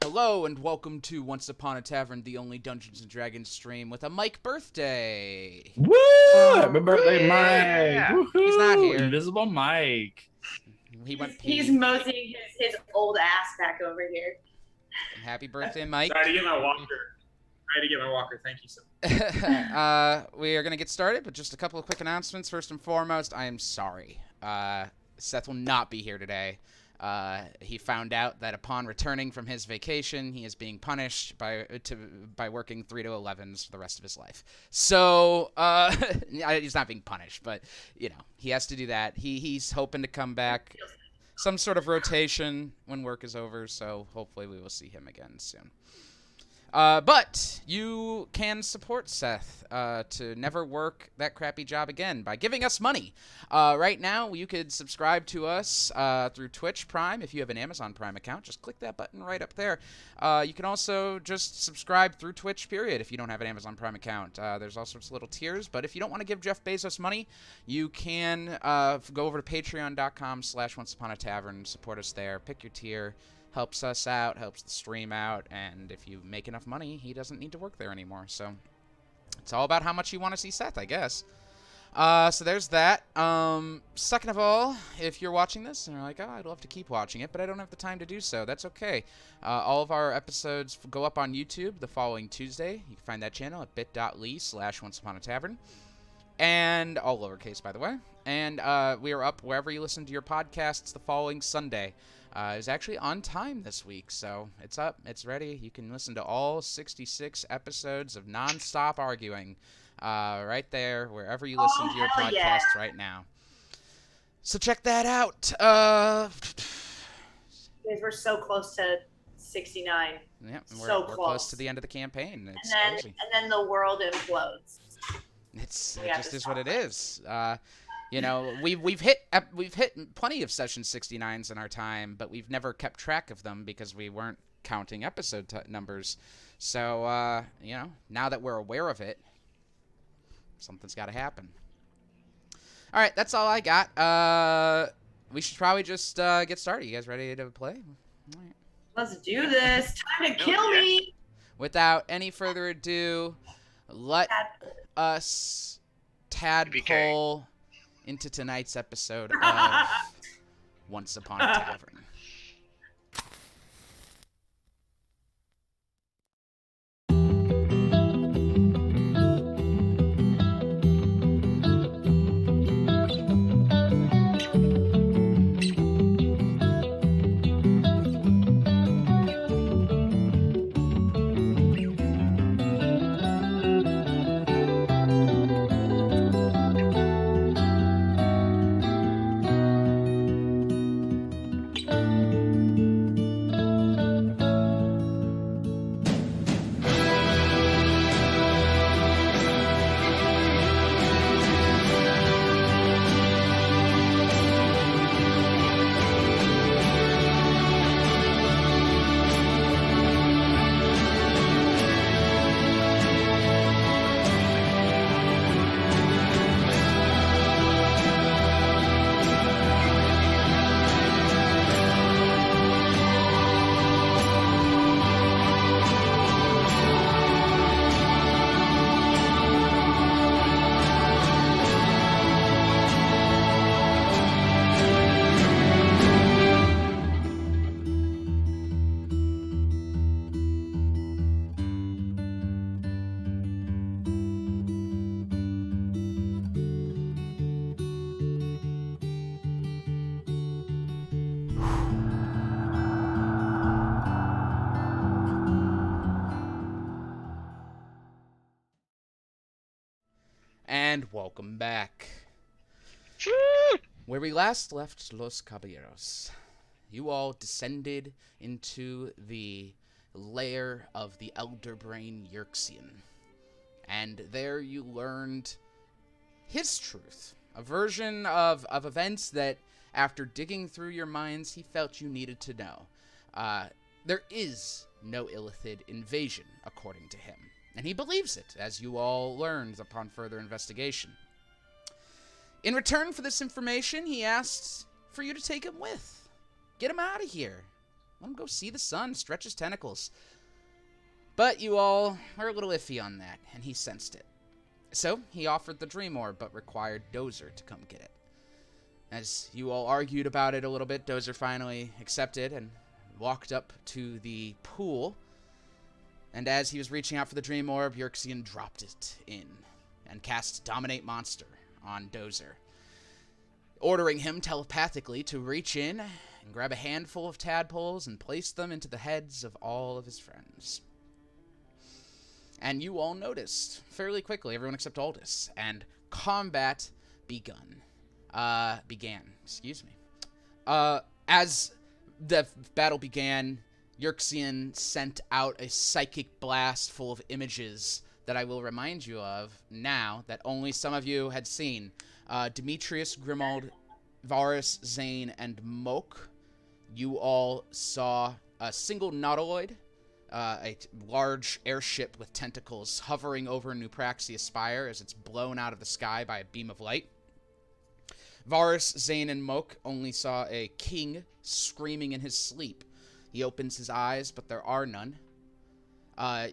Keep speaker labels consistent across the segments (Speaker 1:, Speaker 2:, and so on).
Speaker 1: Hello and welcome to Once Upon a Tavern, the only Dungeons and Dragons stream with a Mike birthday.
Speaker 2: Woo! Happy birthday,
Speaker 3: Yeah.
Speaker 2: Mike! Woohoo!
Speaker 1: He's not here.
Speaker 2: Invisible Mike.
Speaker 3: He's moseying his old ass back over here.
Speaker 1: Happy birthday, Mike.
Speaker 4: Try to get my walker. Thank you so much.
Speaker 1: We are going to get started, but just a couple of quick announcements. First and foremost, I am sorry. Seth will not be here today. He found out that upon returning from his vacation, he is being punished by working 3 to 11s for the rest of his life. So he's not being punished, but you know he has to do that. He's hoping to come back, some sort of rotation when work is over. So hopefully we will see him again soon. But you can support Seth to never work that crappy job again by giving us money. Right now, you could subscribe to us through Twitch Prime. If you have an Amazon Prime account, just click that button right up there. You can also just subscribe through Twitch, period, if you don't have an Amazon Prime account. There's all sorts of little tiers, but if you don't want to give Jeff Bezos money, you can go over to patreon.com/onceuponatavern, support us there, pick your tier. Helps us out, helps the stream out, and if you make enough money, he doesn't need to work there anymore. So it's all about how much you want to see Seth, I guess. So there's that. Second of all, if you're watching this and you're like, oh, I'd love to keep watching it, but I don't have the time to do so, that's okay. All of our episodes go up on YouTube the following Tuesday. You can find that channel at bit.ly/onceuponatavern. And all lowercase, by the way. And we are up wherever you listen to your podcasts the following Sunday. It's actually on time this week, so it's up, it's ready. You can listen to all 66 episodes of non-stop arguing right there, wherever you listen to your podcasts right now. So check that out.
Speaker 3: Guys, we're so close to 69.
Speaker 1: Yeah,
Speaker 3: we're
Speaker 1: close to the end of the campaign. It's crazy.
Speaker 3: And then the world implodes.
Speaker 1: It just is what it is. You know, we've hit plenty of session 69s in our time, but we've never kept track of them because we weren't counting episode numbers. So, you know, now that we're aware of it, something's got to happen. All right, that's all I got. We should probably just get started. You guys ready to play? All right.
Speaker 3: Let's do this. Time to kill me.
Speaker 1: Without any further ado, let us tadpole into tonight's episode of Once Upon a Tavern. And welcome back. Where we last left Los Caballeros, you all descended into the lair of the elder brain Yerxian. And there you learned his truth, a version of events that, after digging through your minds, he felt you needed to know. There is no Illithid invasion, according to him. And he believes it, as you all learned upon further investigation. In return for this information, he asks for you to take him with. Get him out of here. let him go see the sun, stretch his tentacles. But you all are a little iffy on that, and he sensed it. So he offered the Dream Orb, but required Dozer to come get it. As you all argued about it a little bit, Dozer finally accepted and walked up to the pool. And as he was reaching out for the Dream Orb, Yerxian dropped it in and cast Dominate Monster on Dozer, ordering him telepathically to reach in and grab a handful of tadpoles and place them into the heads of all of his friends. And you all noticed fairly quickly, everyone except Aldous, and combat began. As the battle began, Yerxian sent out a psychic blast full of images that I will remind you of now that only some of you had seen. Demetrius, Grimald, Varus, Zane, and Moke. You all saw a single nautiloid, a large airship with tentacles hovering over Nupraxia Spire as it's blown out of the sky by a beam of light. Varus, Zane, and Moke only saw a king screaming in his sleep. He opens his eyes, but there are none.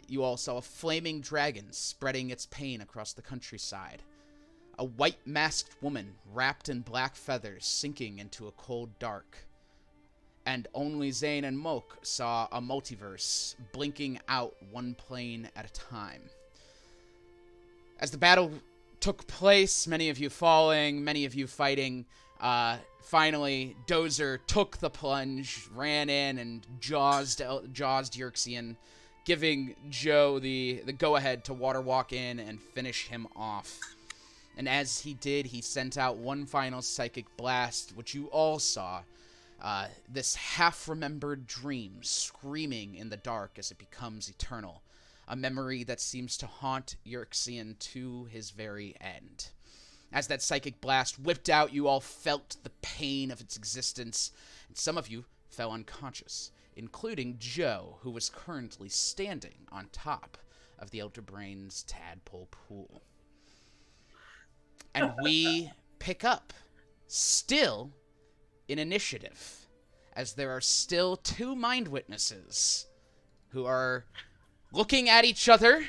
Speaker 1: You all saw a flaming dragon spreading its pain across the countryside. A white-masked woman wrapped in black feathers sinking into a cold dark. And only Zane and Moke saw a multiverse blinking out one plane at a time. As the battle took place, many of you falling, many of you fighting, finally Dozer took the plunge, ran in, and jawsed Yerxian, giving Joe the go-ahead to water walk in and finish him off. And as he did, he sent out one final psychic blast, which you all saw. This half-remembered dream screaming in the dark as it becomes eternal. A memory that seems to haunt Yerxian to his very end. As that psychic blast whipped out, you all felt the pain of its existence, and some of you fell unconscious, including Joe, who was currently standing on top of the Elder Brain's tadpole pool. And we pick up, still in initiative, as there are still two mind witnesses who are looking at each other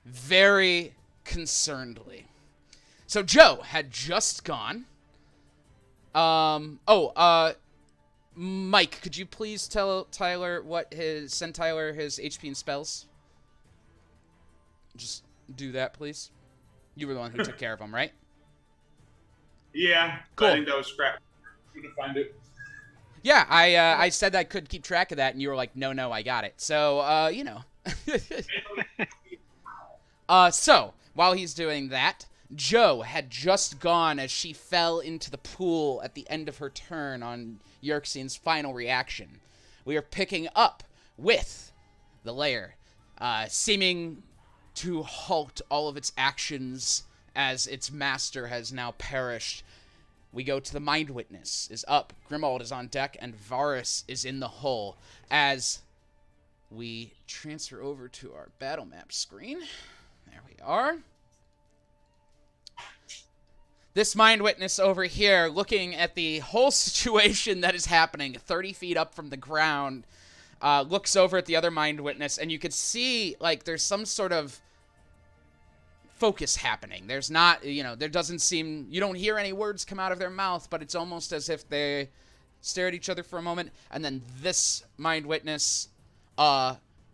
Speaker 1: very concernedly. So Joe had just gone. Mike, could you please tell Tyler send Tyler his HP and spells? Just do that, please. You were the one who took care of him, right?
Speaker 4: Yeah,
Speaker 1: Cool.
Speaker 4: I think that was scrap. I'm gonna find it.
Speaker 1: Yeah, I said I could keep track of that, and you were like, no, I got it. So, you know. So, while he's doing that, Joe had just gone as she fell into the pool at the end of her turn on Yerxian's final reaction. We are picking up with the lair, seeming to halt all of its actions as its master has now perished. We go to the Mind Witness is up, Grimald is on deck, and Varus is in the hull. As we transfer over to our battle map screen, there we are. This Mind Witness over here, looking at the whole situation that is happening, 30 feet up from the ground, looks over at the other Mind Witness, and you could see, like, there's some sort of focus happening. There's not, there doesn't seem, you don't hear any words come out of their mouth, but it's almost as if they stare at each other for a moment, and then this Mind Witness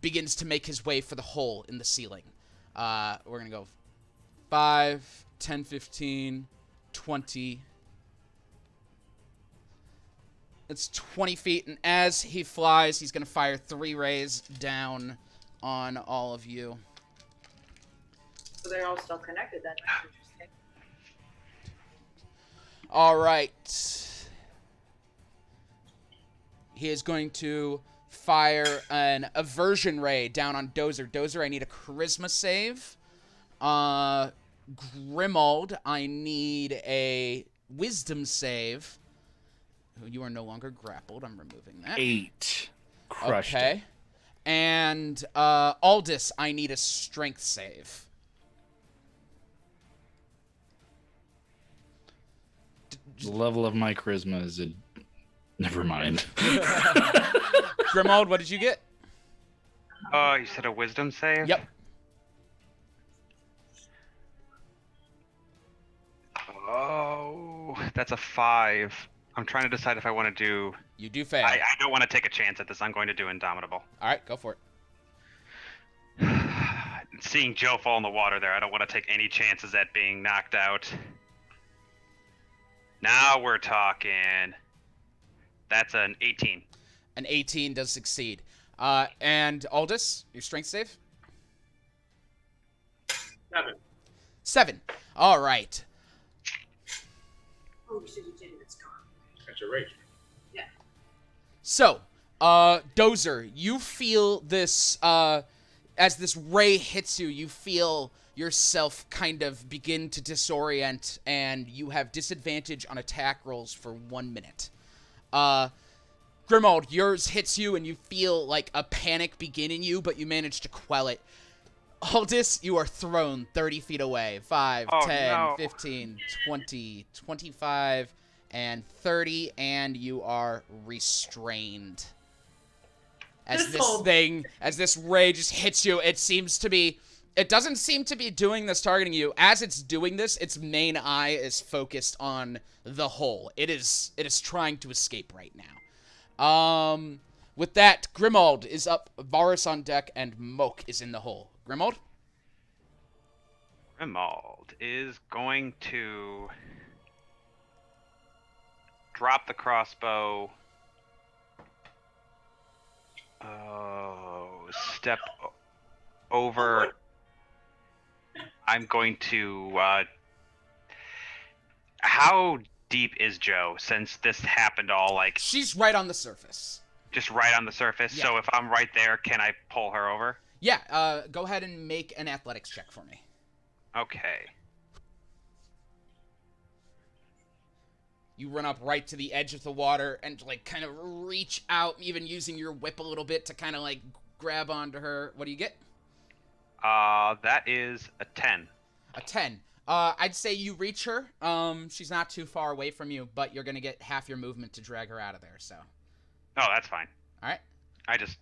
Speaker 1: begins to make his way for the hole in the ceiling. We're going to go 5, 10, 15, 20. It's 20 feet, and as he flies, he's going to fire 3 rays down on all of you.
Speaker 3: So they're all still connected then. That's interesting.
Speaker 1: All right. He is going to fire an aversion ray down on Dozer. Dozer, I need a charisma save. Grimald, I need a wisdom save. You are no longer grappled. I'm removing that.
Speaker 2: 8. Crushed.
Speaker 1: Okay. And Aldous, I need a strength save.
Speaker 2: The level of my charisma is a Never mind.
Speaker 1: Grimald, what did you get?
Speaker 5: Oh, you said a wisdom save?
Speaker 1: Yep.
Speaker 5: Oh, that's a 5. I'm trying to decide if I want to do...
Speaker 1: You do fail.
Speaker 5: I don't want to take a chance at this. I'm going to do Indomitable.
Speaker 1: All right, go for it.
Speaker 5: Seeing Joe fall in the water there, I don't want to take any chances at being knocked out. Now we're talking. That's an 18.
Speaker 1: An 18 does succeed. And Aldous, your strength save?
Speaker 4: 7.
Speaker 1: 7. All right.
Speaker 3: Oh, we should have did it. It's gone.
Speaker 4: That's your rage.
Speaker 3: Yeah.
Speaker 1: So, Dozer, you feel this, as this ray hits you, you feel yourself kind of begin to disorient, and you have disadvantage on attack rolls for 1 minute. Grimald, yours hits you, and you feel like a panic begin in you, but you manage to quell it. Aldous, you are thrown 30 feet away. 5,
Speaker 5: Oh,
Speaker 1: 10,
Speaker 5: no.
Speaker 1: 15, 20, 25, and 30, and you are restrained. As this ray just hits you, it doesn't seem to be doing this, targeting you. As it's doing this, its main eye is focused on the hole. It is trying to escape right now. With that, Grimald is up, Varus on deck, and Moke is in the hole. Grimald?
Speaker 5: Grimald is going to drop the crossbow. Step over. I'm going to. How deep is Joe? Since this happened all like.
Speaker 1: She's right on the surface.
Speaker 5: Just right on the surface.
Speaker 1: Yeah.
Speaker 5: So if I'm right there, can I pull her over?
Speaker 1: Yeah. Go ahead and make an athletics check for me.
Speaker 5: Okay.
Speaker 1: You run up right to the edge of the water and, like, kind of reach out, even using your whip a little bit to kind of, like, grab onto her. What do you get?
Speaker 5: That is a 10.
Speaker 1: A 10. I'd say you reach her. She's not too far away from you, but you're going to get half your movement to drag her out of there, so.
Speaker 5: Oh, that's fine.
Speaker 1: All right.
Speaker 5: I just,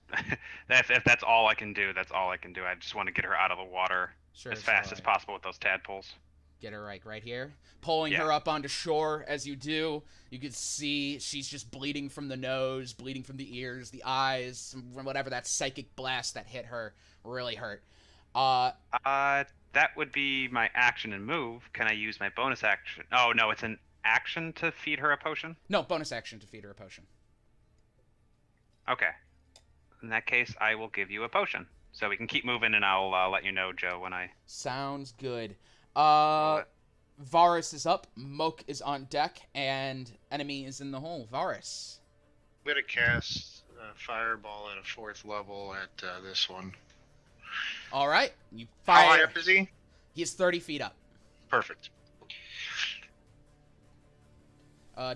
Speaker 5: if that's all I can do, that's all I can do. I just want to get her out of the water as fast as possible with those tadpoles.
Speaker 1: Get her right here. Pulling her up onto shore. As you do, you can see she's just bleeding from the nose, bleeding from the ears, the eyes, whatever that psychic blast that hit her really hurt.
Speaker 5: That would be my action and move. Can I use my bonus action? Oh, no, it's an action to feed her a potion?
Speaker 1: No, bonus action to feed her a potion.
Speaker 5: Okay. In that case, I will give you a potion. So we can keep moving, and I'll let you know, Joe, when I...
Speaker 1: Sounds good. Varus is up, Moke is on deck, and enemy is in the hole. Varus.
Speaker 6: I'm going to cast a fireball at a 4th level at this one.
Speaker 1: All right. You
Speaker 6: How
Speaker 1: fire.
Speaker 6: high up is he?
Speaker 1: He's 30 feet up.
Speaker 6: Perfect.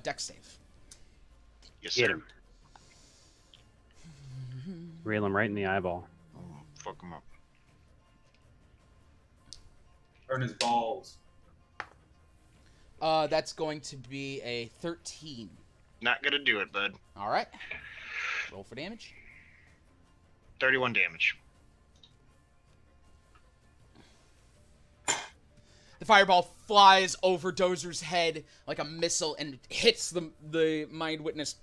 Speaker 1: Deck save.
Speaker 6: Yes,
Speaker 2: Get
Speaker 6: sir.
Speaker 2: him. Reel him right in the eyeball.
Speaker 6: Oh, fuck him up.
Speaker 4: Burn his balls.
Speaker 1: That's going to be a 13.
Speaker 6: Not going to do it, bud.
Speaker 1: All right. Roll for damage.
Speaker 6: 31 damage.
Speaker 1: The fireball flies over Dozer's head like a missile and hits the Mind Witness.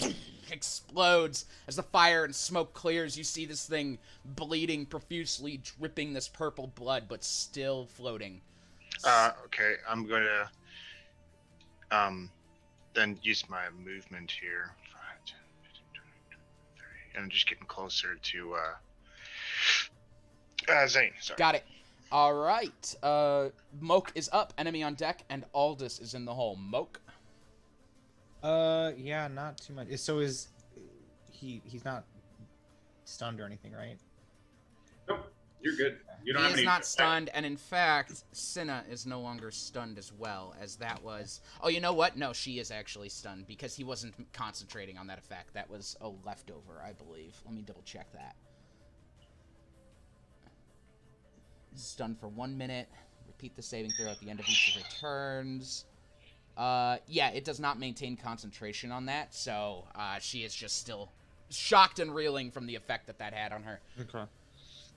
Speaker 1: Explodes. As the fire and smoke clears, you see this thing bleeding profusely, dripping this purple blood, but still floating.
Speaker 6: Okay, I'm going to then use my movement here. 5, 10, 15, 20, 30. And I'm just getting closer to Zane. Sorry.
Speaker 1: Got it. All right. Moke is up, enemy on deck, and Aldous is in the hole. Moke.
Speaker 7: Yeah, not too much. So is he's not stunned or anything, right?
Speaker 4: Nope, you're good. You don't
Speaker 1: He
Speaker 4: have
Speaker 1: is
Speaker 4: any.
Speaker 1: not stunned, and in fact, Cinna is no longer stunned as well, as that was... Oh, you know what? No, she is actually stunned, because he wasn't concentrating on that effect. That was a leftover, I believe. Let me double-check that. Stunned for 1 minute. Repeat the saving throw at the end of each of her turns. Yeah, it does not maintain concentration on that, so she is just still shocked and reeling from the effect that had on her.
Speaker 7: Okay.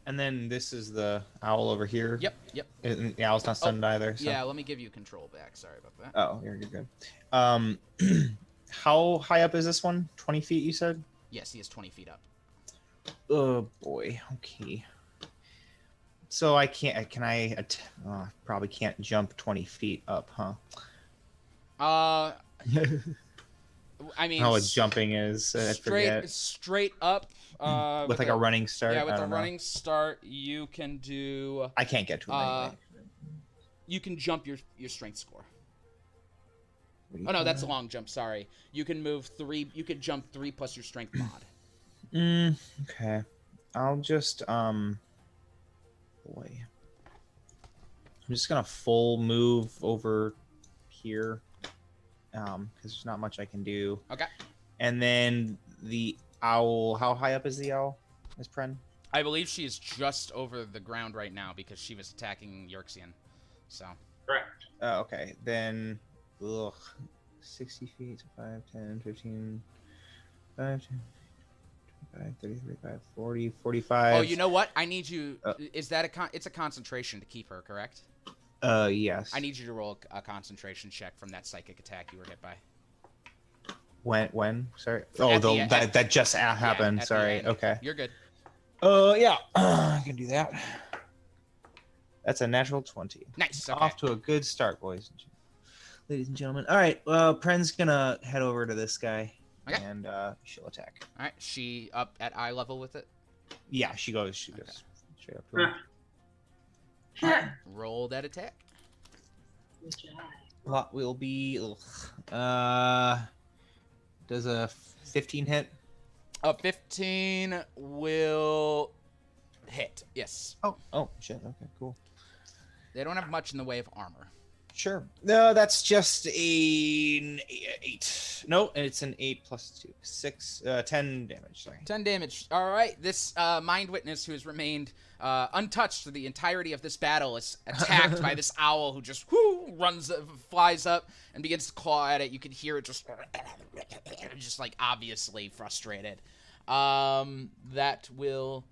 Speaker 7: And then this is the owl over here.
Speaker 1: Yep.
Speaker 7: And the owl's not stunned either. So.
Speaker 1: Yeah, let me give you control back. Sorry about that.
Speaker 7: Oh, you're good. How high up is this one? 20 feet, you said?
Speaker 1: Yes, he is 20 feet up.
Speaker 7: Oh boy. Okay. So I can't. Can I? Probably can't jump 20 feet up, huh?
Speaker 1: I mean,
Speaker 7: How what jumping is? I forget.
Speaker 1: straight up.
Speaker 7: With like a running start.
Speaker 1: Yeah, with
Speaker 7: I
Speaker 1: a
Speaker 7: don't know.
Speaker 1: running start, you can do.
Speaker 7: I can't get to it anyway.
Speaker 1: You can jump your strength score. Oh no, that's a long jump. Sorry. You can move 3. You can jump 3 plus your strength mod.
Speaker 7: Okay. I'll just boy. I'm just gonna full move over here. Because there's not much I can do.
Speaker 1: Okay.
Speaker 7: And then the owl. How high up is the owl, Miss Pren?
Speaker 1: I believe she is just over the ground right now because she was attacking Yerxian. So.
Speaker 4: Correct.
Speaker 7: Oh, okay. Then, 60 feet, 5, 10, 15, 5, 10, 25, 30, 35, 40, 45.
Speaker 1: Oh, you know what? I need you. Is that it's a concentration to keep her, correct?
Speaker 7: Yes.
Speaker 1: I need you to roll a concentration check from that psychic attack you were hit by.
Speaker 7: When? Sorry.
Speaker 1: At the
Speaker 7: That just happened.
Speaker 1: at the
Speaker 7: Sorry.
Speaker 1: end.
Speaker 7: Okay.
Speaker 1: You're good.
Speaker 7: Yeah. I can do that. That's a natural 20.
Speaker 1: Nice. Okay.
Speaker 7: Off to a good start, ladies and gentlemen. All right. Well, Pren's gonna head over to this guy, and she'll attack.
Speaker 1: All right. She up at eye level with it.
Speaker 7: Yeah, she goes straight up to him.
Speaker 1: Roll that attack.
Speaker 3: Good job.
Speaker 7: That will be. Does a 15 hit?
Speaker 1: A 15 will hit. Yes.
Speaker 7: Oh, shit. Okay, cool.
Speaker 1: They don't have much in the way of armor.
Speaker 7: Sure. No, that's just an 8. No, it's an 8 plus 2. 6, 10 damage. Sorry.
Speaker 1: 10 damage. All right. This mind witness who has remained untouched through the entirety of this battle is attacked by this owl who just flies up and begins to claw at it. You can hear it just like obviously frustrated. That will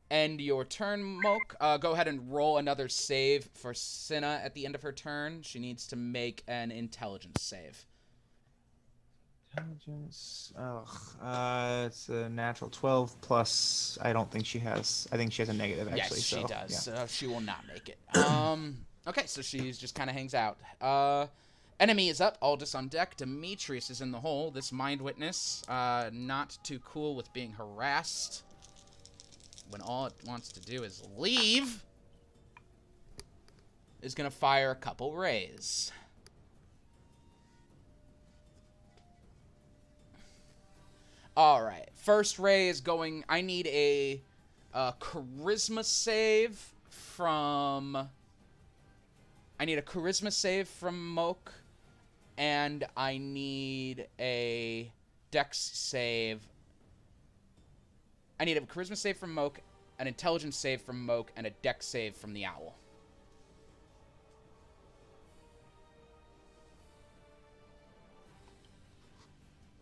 Speaker 1: end your turn, Moke. Go ahead and roll another save for Cinna at the end of her turn. She needs to make an intelligence save.
Speaker 7: Intelligence. It's a natural 12 plus. I don't think she has. I think she has a negative actually.
Speaker 1: Yes, she does.
Speaker 7: Yeah.
Speaker 1: She will not make it. Okay, so she's just kind of hangs out. Enemy is up. Aldous on deck. Demetrius is in the hole. This mind witness, not too cool with being harassed when all it wants to do is leave, is going to fire a couple rays. All right. First ray is going... I need a charisma save from... I need a charisma save from Moke, and I need a dex save. I need a charisma save from Moke, an intelligence save from Moke, and a dex save from the owl.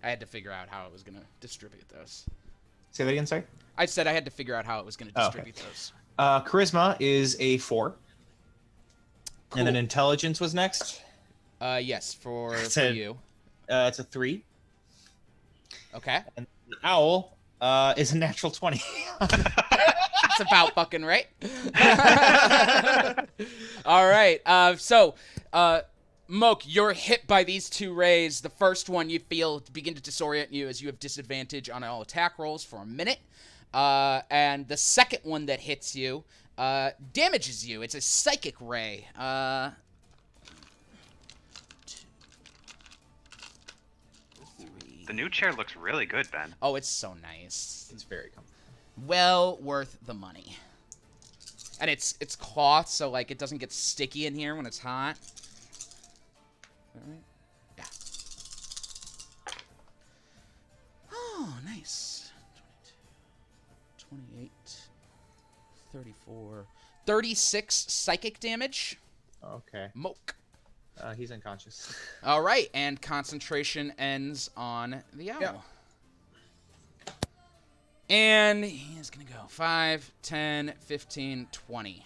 Speaker 1: I had to figure out how I was going to distribute those.
Speaker 7: Say that again, sorry?
Speaker 1: I said I had to figure out how it was going to distribute those.
Speaker 7: Charisma is a 4.
Speaker 1: Cool.
Speaker 7: And then intelligence was next.
Speaker 1: Yes, for you.
Speaker 7: It's a 3.
Speaker 1: Okay.
Speaker 7: And the owl is a natural 20.
Speaker 1: It's about fucking right. All right. Moke, you're hit by these 2 rays. The first one you feel begin to disorient you as you have disadvantage on all attack rolls for a minute. And the second one that hits you damages you. It's a psychic ray. 2, 3.
Speaker 5: The new chair looks really good, Ben.
Speaker 1: Oh, it's so nice.
Speaker 7: It's very comfortable.
Speaker 1: Well worth the money. And it's cloth, so like it doesn't get sticky in here when it's hot. All right. Yeah. Oh, nice. 22, 28, 34, 36 psychic damage.
Speaker 7: Okay.
Speaker 1: Moke.
Speaker 7: He's unconscious.
Speaker 1: All right, and concentration ends on the owl.
Speaker 7: Yeah.
Speaker 1: And he is going to go 5, 10, 15, 20.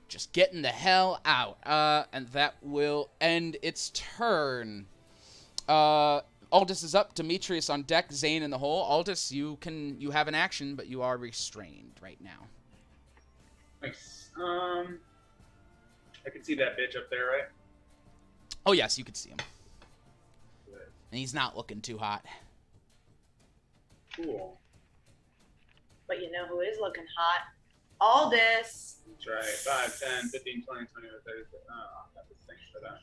Speaker 1: Just getting the hell out. And that will end its turn. Aldous is up. Demetrius on deck. Zane in the hole. Aldous, you have an action, but you are restrained right now.
Speaker 4: Nice. I can see that bitch up there, right?
Speaker 1: Oh, yes, you can see him. And he's not looking too hot.
Speaker 4: Cool.
Speaker 3: But you know who is looking hot? Aldous.
Speaker 4: That's right. 5, 10, 15, 20, 20, 30. Oh, I got this thing for that.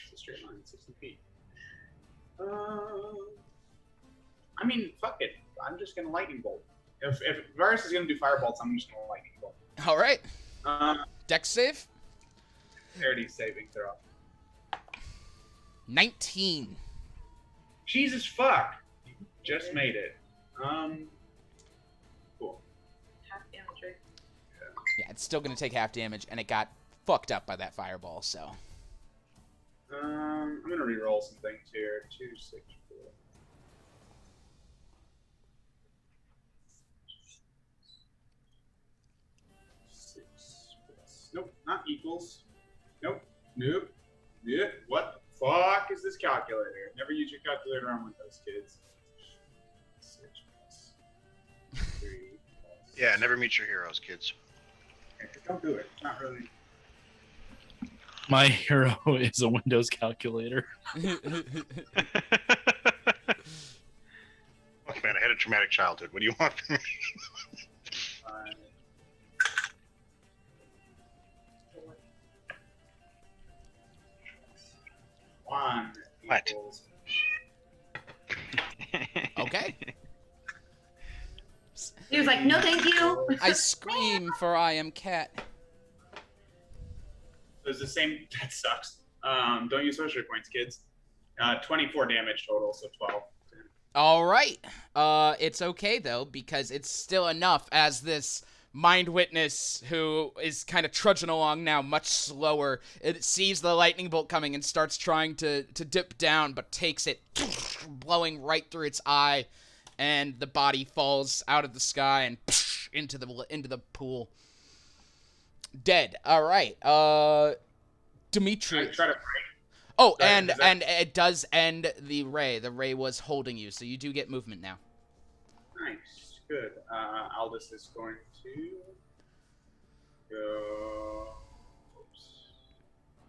Speaker 4: It's a straight line, 60 feet. I mean, fuck it. I'm just gonna lightning bolt. If Varus is gonna do fire bolts, I'm just gonna lightning bolt.
Speaker 1: All right. Dex save?
Speaker 4: Parity saving throw.
Speaker 1: 19.
Speaker 4: Jesus fuck! You just made it. Cool.
Speaker 3: Half damage, right?
Speaker 1: Yeah, it's still going to take half damage, and it got fucked up by that fireball, so.
Speaker 4: I'm gonna re-roll some things here. 2, 6, 4. Nope, not equals. Nope. Nope. Yeah. What the fuck is this calculator? Never use your calculator on Windows, kids. 6 plus 3 plus...
Speaker 6: Yeah, never meet your heroes, kids.
Speaker 4: Okay, don't do it. It's not really...
Speaker 8: My hero is a Windows calculator.
Speaker 6: Oh man, I had a traumatic childhood. What do you want from me?
Speaker 4: 5, 1
Speaker 6: What?
Speaker 4: equals...
Speaker 1: Okay.
Speaker 3: He was like, no, thank you.
Speaker 1: I scream, for I am cat.
Speaker 4: It's the same. That sucks. Don't use sorcery points, kids. 24 damage total, so 12.
Speaker 1: All right. It's okay, though, because it's still enough as this Mind Witness, who is kind of trudging along now much slower, it sees the lightning bolt coming and starts trying to dip down, but takes it, blowing right through its eye, and the body falls out of the sky and into the pool. Dead. All right. Dimitri.
Speaker 4: Try to break.
Speaker 1: Oh,
Speaker 4: Sorry,
Speaker 1: and
Speaker 4: is that-
Speaker 1: it does end the ray. The ray was holding you, so you do get movement now.
Speaker 4: Nice. Good. Aldous is going to go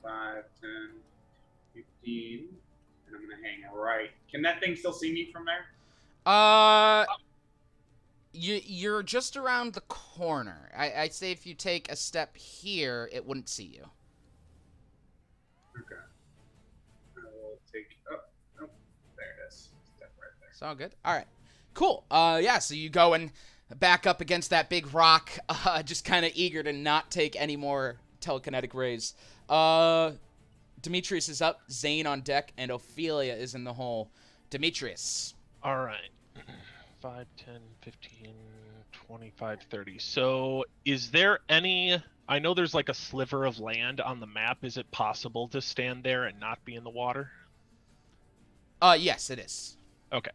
Speaker 4: 5, 10, 15, and I'm going to hang right. Can that thing still see me from there?
Speaker 1: You're just around the corner. I'd say if you take a step here, it wouldn't see you.
Speaker 4: Okay. I will take... Oh, there it is. Step right there.
Speaker 1: It's all good. All right. Cool. Yeah, so you go and back up against that big rock, just kind of eager to not take any more telekinetic rays. Demetrius is up, Zane on deck, and Ophelia is in the hole. Demetrius.
Speaker 9: All right. 5, 10, 15, 25, 30. So is there any... I know there's like a sliver of land on the map. Is it possible to stand there and not be in the water?
Speaker 1: Yes, it is.
Speaker 9: Okay.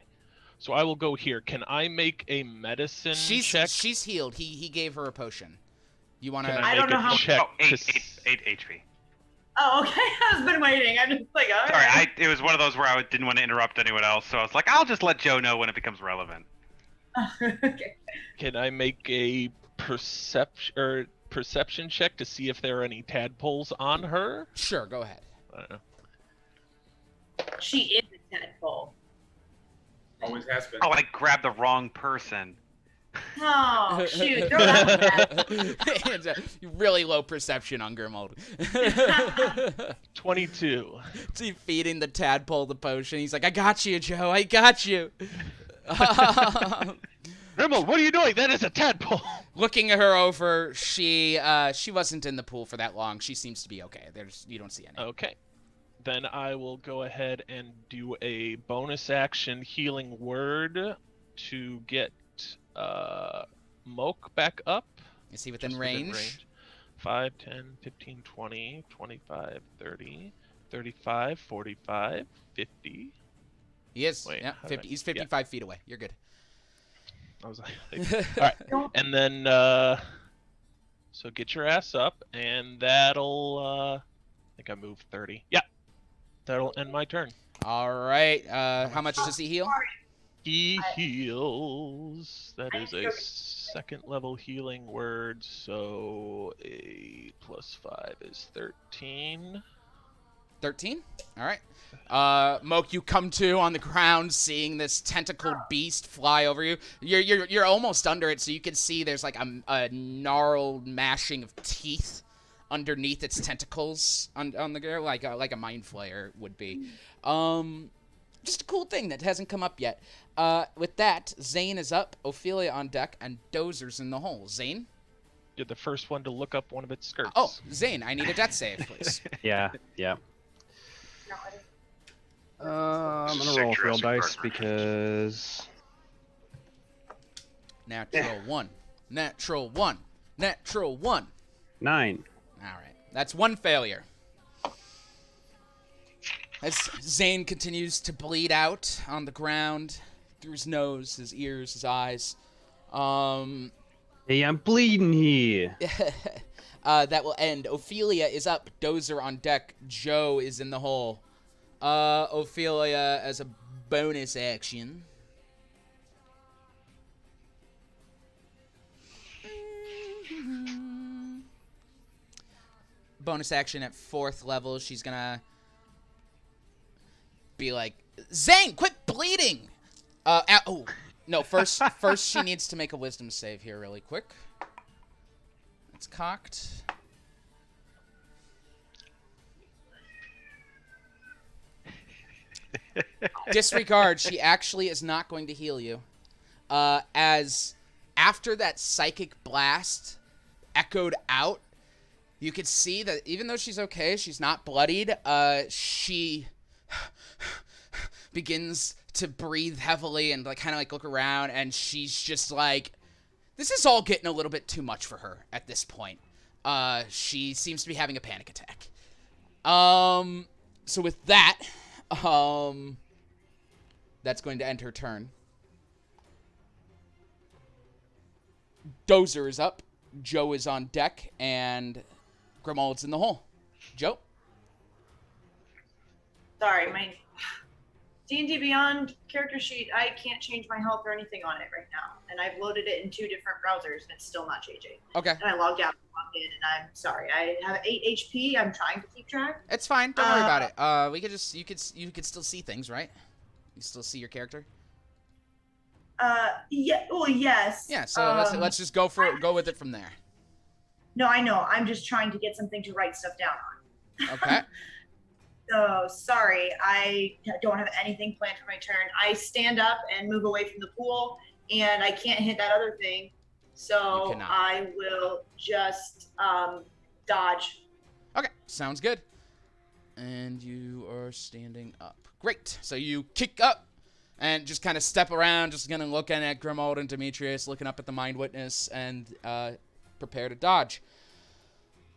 Speaker 9: So I will go here. Can I make a medicine check?
Speaker 1: She's healed. He gave her a potion. You want to...
Speaker 9: Can
Speaker 3: I
Speaker 9: I
Speaker 3: don't
Speaker 9: make
Speaker 3: know
Speaker 9: a
Speaker 3: how-
Speaker 9: check
Speaker 5: Oh, 8
Speaker 9: to
Speaker 5: HP.
Speaker 3: Oh, okay. I've been waiting. I'm just like, all
Speaker 5: Sorry,
Speaker 3: right.
Speaker 5: it was one of those where I didn't want to interrupt anyone else, so I was like, I'll just let Joe know when it becomes relevant.
Speaker 3: Okay.
Speaker 9: Can I make a perception check to see if there are any tadpoles on her?
Speaker 1: Sure, go ahead.
Speaker 9: I don't know.
Speaker 3: She is a tadpole.
Speaker 4: Always has been.
Speaker 5: Oh, I grabbed the wrong person.
Speaker 3: Oh, shoot. Throw that one back.
Speaker 1: It's a really low perception on Grimald.
Speaker 9: 22.
Speaker 1: Is he feeding the tadpole the potion? He's like, I got you, Joe. I got you.
Speaker 9: Rimmel, what are you doing? That is a tadpole.
Speaker 1: Looking at her over, she wasn't in the pool for that long. She seems to be okay. You don't see any.
Speaker 9: Okay. Then I will go ahead and do a bonus action healing word to get Moke back up.
Speaker 1: Is he within
Speaker 9: Just
Speaker 1: range?
Speaker 9: 5, 10, 15, 20, 25, 30, 35, 45, 50.
Speaker 1: He is.
Speaker 9: Wait,
Speaker 1: Yeah,
Speaker 9: how did
Speaker 1: 50.
Speaker 9: I-
Speaker 1: He's 55 feet away. You're good.
Speaker 9: I was like, all right. And then, so get your ass up, and that'll, I think I moved 30. Yeah, that'll end my turn.
Speaker 1: All right. How much does he heal?
Speaker 9: He heals. That is a second level healing word, so 8 plus 5 is 13.
Speaker 1: 13. All right. Moke, you come to on the ground, seeing this tentacled beast fly over you. You're almost under it, so you can see there's like a gnarled mashing of teeth underneath its tentacles on the ground, like a mind flayer would be. Just a cool thing that hasn't come up yet. With that, Zane is up, Ophelia on deck, and Dozer's in the hole. Zane?
Speaker 9: You're the first one to look up one of its skirts.
Speaker 1: Oh, Zane, I need a death save, please.
Speaker 2: Yeah. I'm gonna roll real dice because
Speaker 1: Natural 1. Natural 1. Natural 1.
Speaker 2: 9.
Speaker 1: All right. That's one failure. As Zane continues to bleed out on the ground through his nose, his ears, his eyes.
Speaker 2: Hey, I'm bleeding here.
Speaker 1: That will end. Ophelia is up. Dozer on deck. Joe is in the hole. Ophelia as a bonus action. Bonus action at 4th level. She's gonna be like, Zane, quit bleeding! Oh, no, first she needs to make a wisdom save here really quick. It's cocked. Disregard, she actually is not going to heal you. As after that psychic blast echoed out, you could see that even though she's okay, she's not bloodied, she begins to breathe heavily and like kind of like look around, and she's just like, this is all getting a little bit too much for her at this point. She seems to be having a panic attack. So with that, that's going to end her turn. Dozer is up. Joe is on deck, and Grimald's in the hole. Joe?
Speaker 3: Sorry, my D&D Beyond character sheet, I can't change my health or anything on it right now. And I've loaded it in 2 different browsers, and it's still not changing.
Speaker 1: Okay.
Speaker 3: And I logged out and logged in, and I'm sorry. I have 8 HP. I'm trying to keep track.
Speaker 1: It's fine. Don't worry about it. We could just you could still see things, right? You still see your character?
Speaker 3: Yeah. Well, yes.
Speaker 1: Yeah. So let's just go with it from there.
Speaker 3: No, I know. I'm just trying to get something to write stuff down on.
Speaker 1: Okay.
Speaker 3: So sorry, I don't have anything planned for my turn. I stand up and move away from the pool, and I can't hit that other thing. So I will just dodge.
Speaker 1: Okay, sounds good. And you are standing up. Great. So you kick up and just kind of step around, just kind of looking at Grimald and Demetrius, looking up at the Mind Witness, and prepare to dodge.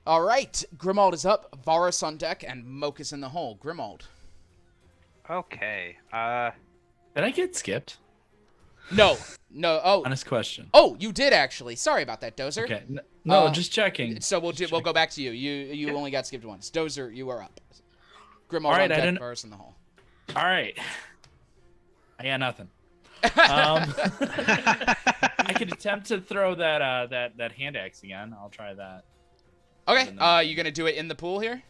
Speaker 1: All right, Grimald is up, Varus on deck, and Moke is in the hole. Grimald.
Speaker 5: Okay.
Speaker 8: Did I get skipped?
Speaker 1: No. Oh.
Speaker 8: Honest question.
Speaker 1: Oh, you did actually. Sorry about that, Dozer.
Speaker 8: Okay. No, just checking.
Speaker 1: So we'll go back to you. You only got skipped once. Dozer, you are up. Grimald on deck, Varus in the hole.
Speaker 8: All right. I got nothing. I could attempt to throw that hand axe again. I'll try that.
Speaker 1: Okay. You gonna do it in the pool here?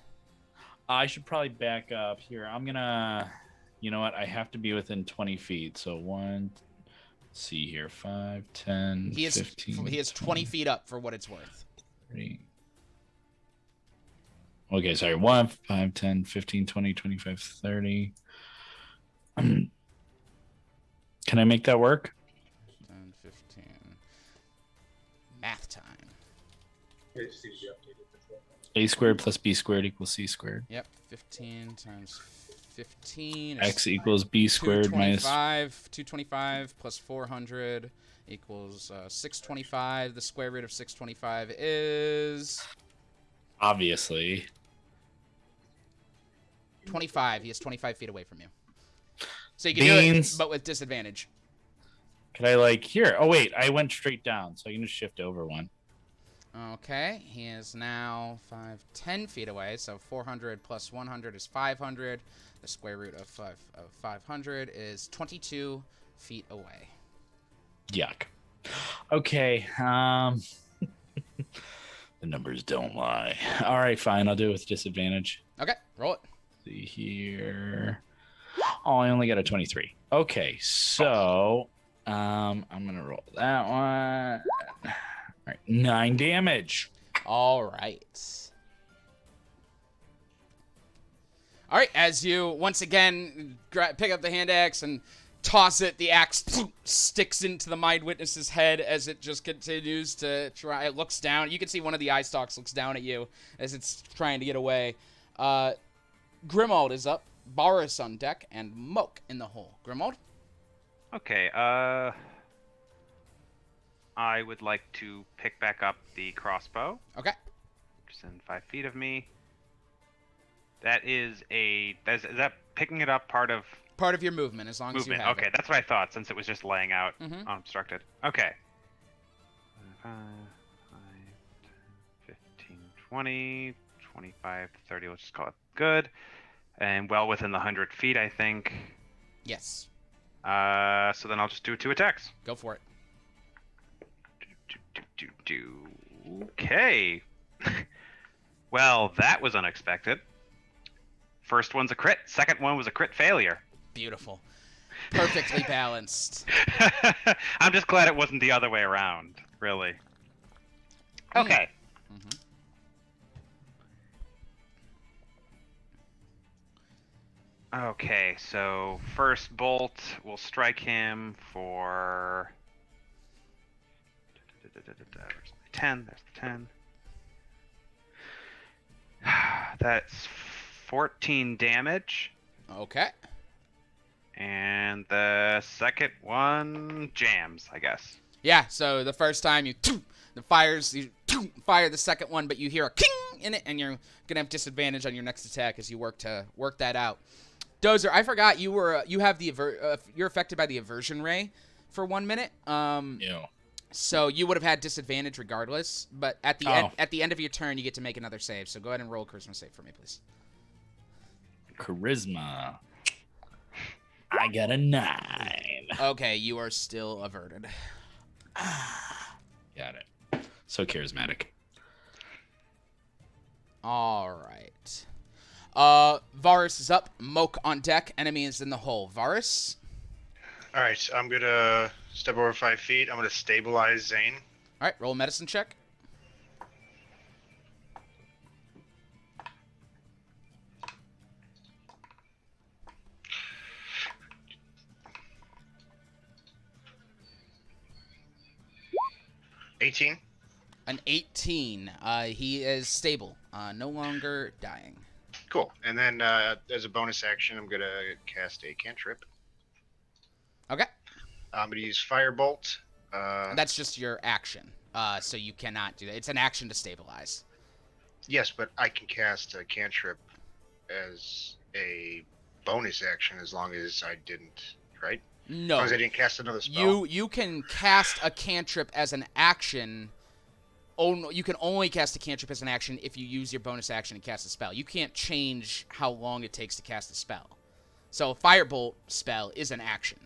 Speaker 8: I should probably back up here. I'm gonna. You know what? I have to be within 20 feet. So let's see here. 5, 10, 15.
Speaker 1: He is 20 feet up for what it's worth.
Speaker 8: 30. Okay, sorry. 1, 5, 10, 15, 20, 25, 30. Can I make that work?
Speaker 1: 10, 15. Math time.
Speaker 8: A squared plus B squared equals C squared.
Speaker 1: Yep. 15 times 15.
Speaker 8: X equals B squared minus
Speaker 1: 225 plus 400 equals 625. The square root of 625 is
Speaker 8: Obviously.
Speaker 1: 25. He is 25 feet away from you. So you can do it,
Speaker 8: Beans.
Speaker 1: but with disadvantage.
Speaker 8: Could I like here? Oh wait, I went straight down, so I can just shift over one.
Speaker 1: Okay, he is now 10 feet away, so 400 plus 100 is 500. The square root of 500 is 22 feet away.
Speaker 8: Yuck. Okay, the numbers don't lie. All right, fine, I'll do it with disadvantage.
Speaker 1: Okay, roll it.
Speaker 8: See here. Oh, I only got a 23. Okay, so I'm gonna roll that one. All right, 9 damage.
Speaker 1: All right. All right, as you once again pick up the hand axe and toss it, the axe sticks into the Mind Witness's head as it just continues to try. It looks down. You can see one of the eye stalks looks down at you as it's trying to get away. Grimald is up, Boris on deck, and Moke in the hole. Grimald?
Speaker 5: Okay, I would like to pick back up the crossbow.
Speaker 1: Okay.
Speaker 5: Just in 5 feet of me. That is that picking it up part of
Speaker 1: your movement, as long as you have
Speaker 5: okay,
Speaker 1: it.
Speaker 5: that's what I thought, since it was just laying out unobstructed. Okay. 5, 10, 15, 20, 25, 30, let's just call it good. And well within the 100 feet, I think.
Speaker 1: Yes.
Speaker 5: So then I'll just do 2 attacks.
Speaker 1: Go for it.
Speaker 5: Okay. Well, that was unexpected. First one's a crit. Second one was a crit failure.
Speaker 1: Beautiful. Perfectly balanced.
Speaker 5: I'm just glad it wasn't the other way around, really. Okay. Okay, so first bolt will strike him for... Where's my 10? There's the 10. That's 14 damage.
Speaker 1: Okay.
Speaker 5: And the second one jams, I guess.
Speaker 1: Yeah, so the first time you fire the second one, but you hear a king in it, and you're going to have disadvantage on your next attack as you work that out. Dozer, I forgot you're affected by the aversion ray for 1 minute.
Speaker 8: Yeah.
Speaker 1: So you would have had disadvantage regardless, but at the end of your turn, you get to make another save. So go ahead and roll a charisma save for me, please.
Speaker 8: Charisma. I got a 9.
Speaker 1: Okay, you are still averted.
Speaker 8: Got it. So charismatic.
Speaker 1: All right. Varus is up. Moke on deck. Enemy is in the hole. Varus?
Speaker 6: All right, I'm going to step over 5 feet. I'm going to stabilize Zane.
Speaker 1: All right, roll a medicine check. An 18. He is stable. No longer dying.
Speaker 6: Cool. And then as a bonus action, I'm going to cast a cantrip.
Speaker 1: Okay.
Speaker 6: I'm going to use Firebolt.
Speaker 1: That's just your action. So you cannot do that. It's an action to stabilize.
Speaker 6: Yes, but I can cast a cantrip as a bonus action as long as I didn't, right?
Speaker 1: No.
Speaker 6: As long as I didn't cast another spell.
Speaker 1: You can cast a cantrip as an action. Oh, you can only cast a cantrip as an action if you use your bonus action and cast a spell. You can't change how long it takes to cast a spell. So a Firebolt spell is an action.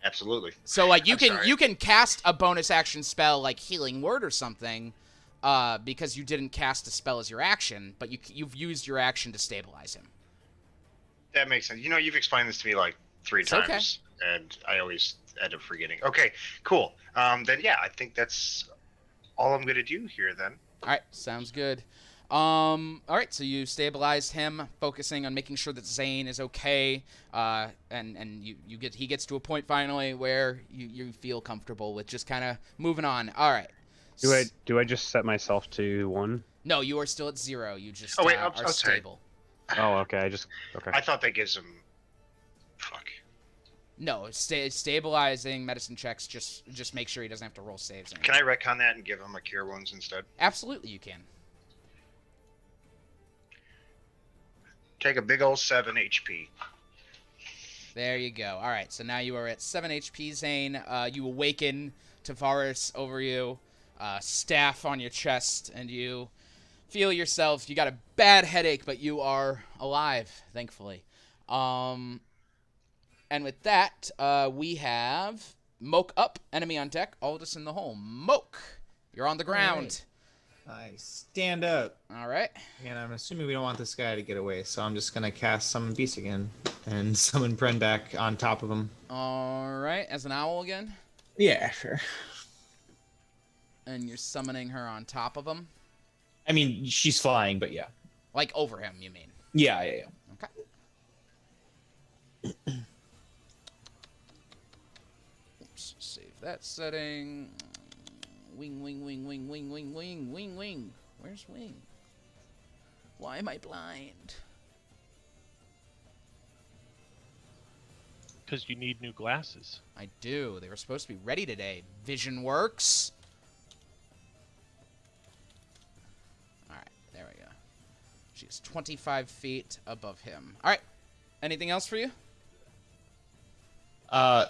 Speaker 6: Absolutely.
Speaker 1: So like you can cast a bonus action spell like Healing Word or something, because you didn't cast a spell as your action, but you've used your action to stabilize him.
Speaker 6: That makes sense. You know, you've explained this to me like 3 times, and I always end up forgetting. Okay, cool. Then yeah, I think that's all I'm gonna do here then.
Speaker 1: All right, sounds good. All right, so you stabilized him, focusing on making sure that Zane is okay, and he gets to a point finally where you feel comfortable with just kind of moving on. All right.
Speaker 2: Do I just set myself to 1?
Speaker 1: No, you are still at 0. You just
Speaker 6: are
Speaker 1: stable.
Speaker 2: Oh, okay. Okay.
Speaker 6: I thought that gives him. Fuck.
Speaker 1: No, stabilizing medicine checks. Just make sure he doesn't have to roll saves.
Speaker 6: Can I retcon that and give him a cure wounds instead?
Speaker 1: Absolutely, you can.
Speaker 6: Take a big old 7 HP.
Speaker 1: There you go. All right, so now you are at 7 HP, Zane. You awaken, Tavares over you, staff on your chest, and you feel yourself. You got a bad headache, but you are alive, thankfully. And with that, we have Moke up, enemy on deck, Aldous in the hole. Moke, you're on the ground.
Speaker 7: I stand up.
Speaker 1: All right.
Speaker 7: And I'm assuming we don't want this guy to get away, so I'm just going to cast Summon Beast again and summon Pren back on top of him.
Speaker 1: All right, as an owl again?
Speaker 7: Yeah, sure.
Speaker 1: And you're summoning her on top of him?
Speaker 7: I mean, she's flying, but yeah.
Speaker 1: Like over him, you mean?
Speaker 7: Yeah.
Speaker 1: Okay. Oops, save that setting. Wing, wing, wing, wing, wing, wing, wing, wing, wing. Where's wing? Why am I blind?
Speaker 9: Because you need new glasses.
Speaker 1: I do. They were supposed to be ready today. Vision works. Alright, there we go. She's 25 feet above him. Alright. Anything else for you?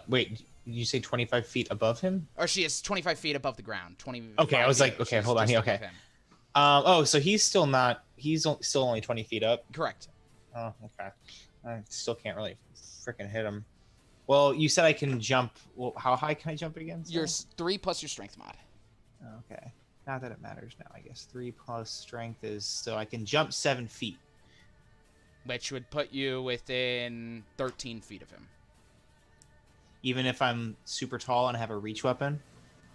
Speaker 7: Wait, did you say 25 feet above him?
Speaker 1: Or she is 25 feet above the ground. 20.
Speaker 7: Okay, I was like, okay, hold on here. Okay. Oh, so he's still not. He's still only 20 feet up.
Speaker 1: Correct.
Speaker 7: Oh, okay. I still can't really freaking hit him. Well, you said I can jump. Well, how high can I jump again?
Speaker 1: You're 3 plus your strength mod.
Speaker 7: Okay. Not that it matters now, I guess. 3 plus strength is so I can jump 7 feet.
Speaker 1: Which would put you within 13 feet of him.
Speaker 7: Even if I'm super tall and have a reach weapon,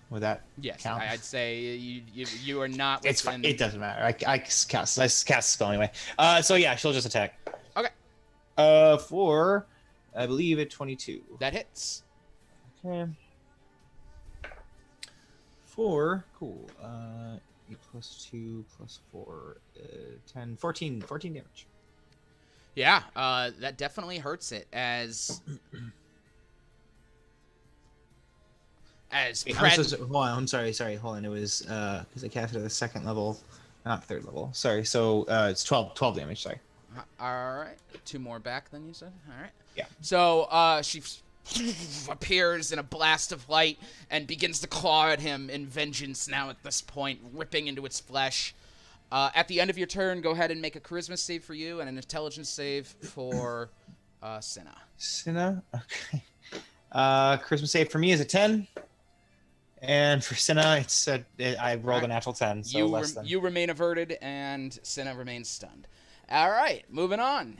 Speaker 7: would that count?
Speaker 1: I'd say you are not within...
Speaker 7: It doesn't matter. I cast spell anyway. So yeah, she'll just attack.
Speaker 1: Okay.
Speaker 7: For, I believe, at 22.
Speaker 1: That hits.
Speaker 7: Okay. 4. Cool. 8 plus 2 plus 4. 10. 14 damage.
Speaker 1: Yeah, that definitely hurts it as
Speaker 7: Hold on, I'm sorry, hold on. It was because I cast it at the 2nd level, not 3rd level. Sorry, so it's 12 damage, sorry.
Speaker 1: All right. 2 more back than you said. All right.
Speaker 7: Yeah.
Speaker 1: So she appears in a blast of light and begins to claw at him in vengeance now at this point, ripping into its flesh. At the end of your turn, go ahead and make a charisma save for you and an intelligence save for Cinna.
Speaker 7: Cinna? Okay. Charisma save for me is a 10. And for Cinna, I rolled a natural 10, so less than.
Speaker 1: You remain averted, and Cinna remains stunned. All right, moving on.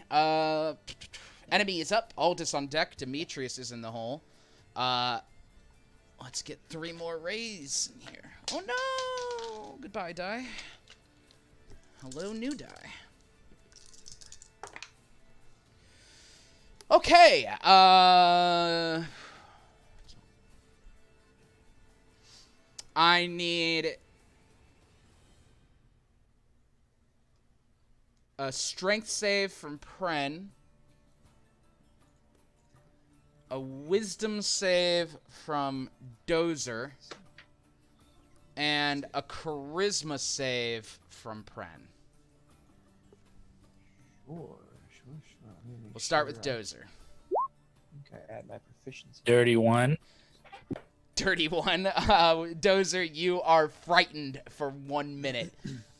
Speaker 1: Enemy is up. Aldous on deck. Demetrius is in the hole. Let's get 3 more rays in here. Oh, no! Goodbye, die. Hello, new die. Okay, I need a strength save from Pren, a wisdom save from Dozer, and a charisma save from Pren.
Speaker 7: Sure.
Speaker 1: We'll start with Dozer.
Speaker 7: Okay, add my proficiency.
Speaker 8: Dirty one.
Speaker 1: Dirty one. Dozer, you are frightened for 1 minute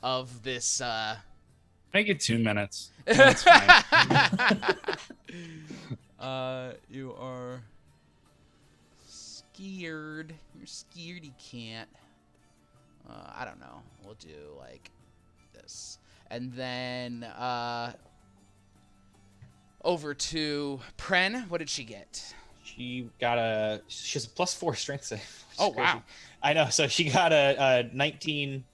Speaker 1: of this.
Speaker 8: Make it 2 minutes.
Speaker 1: That's fine. You are scared. You're scared you can't. I don't know. We'll do like this. And then over to Pren. What did she get?
Speaker 7: She has a +4 strength save.
Speaker 1: Oh, wow.
Speaker 7: I know. So she got a 19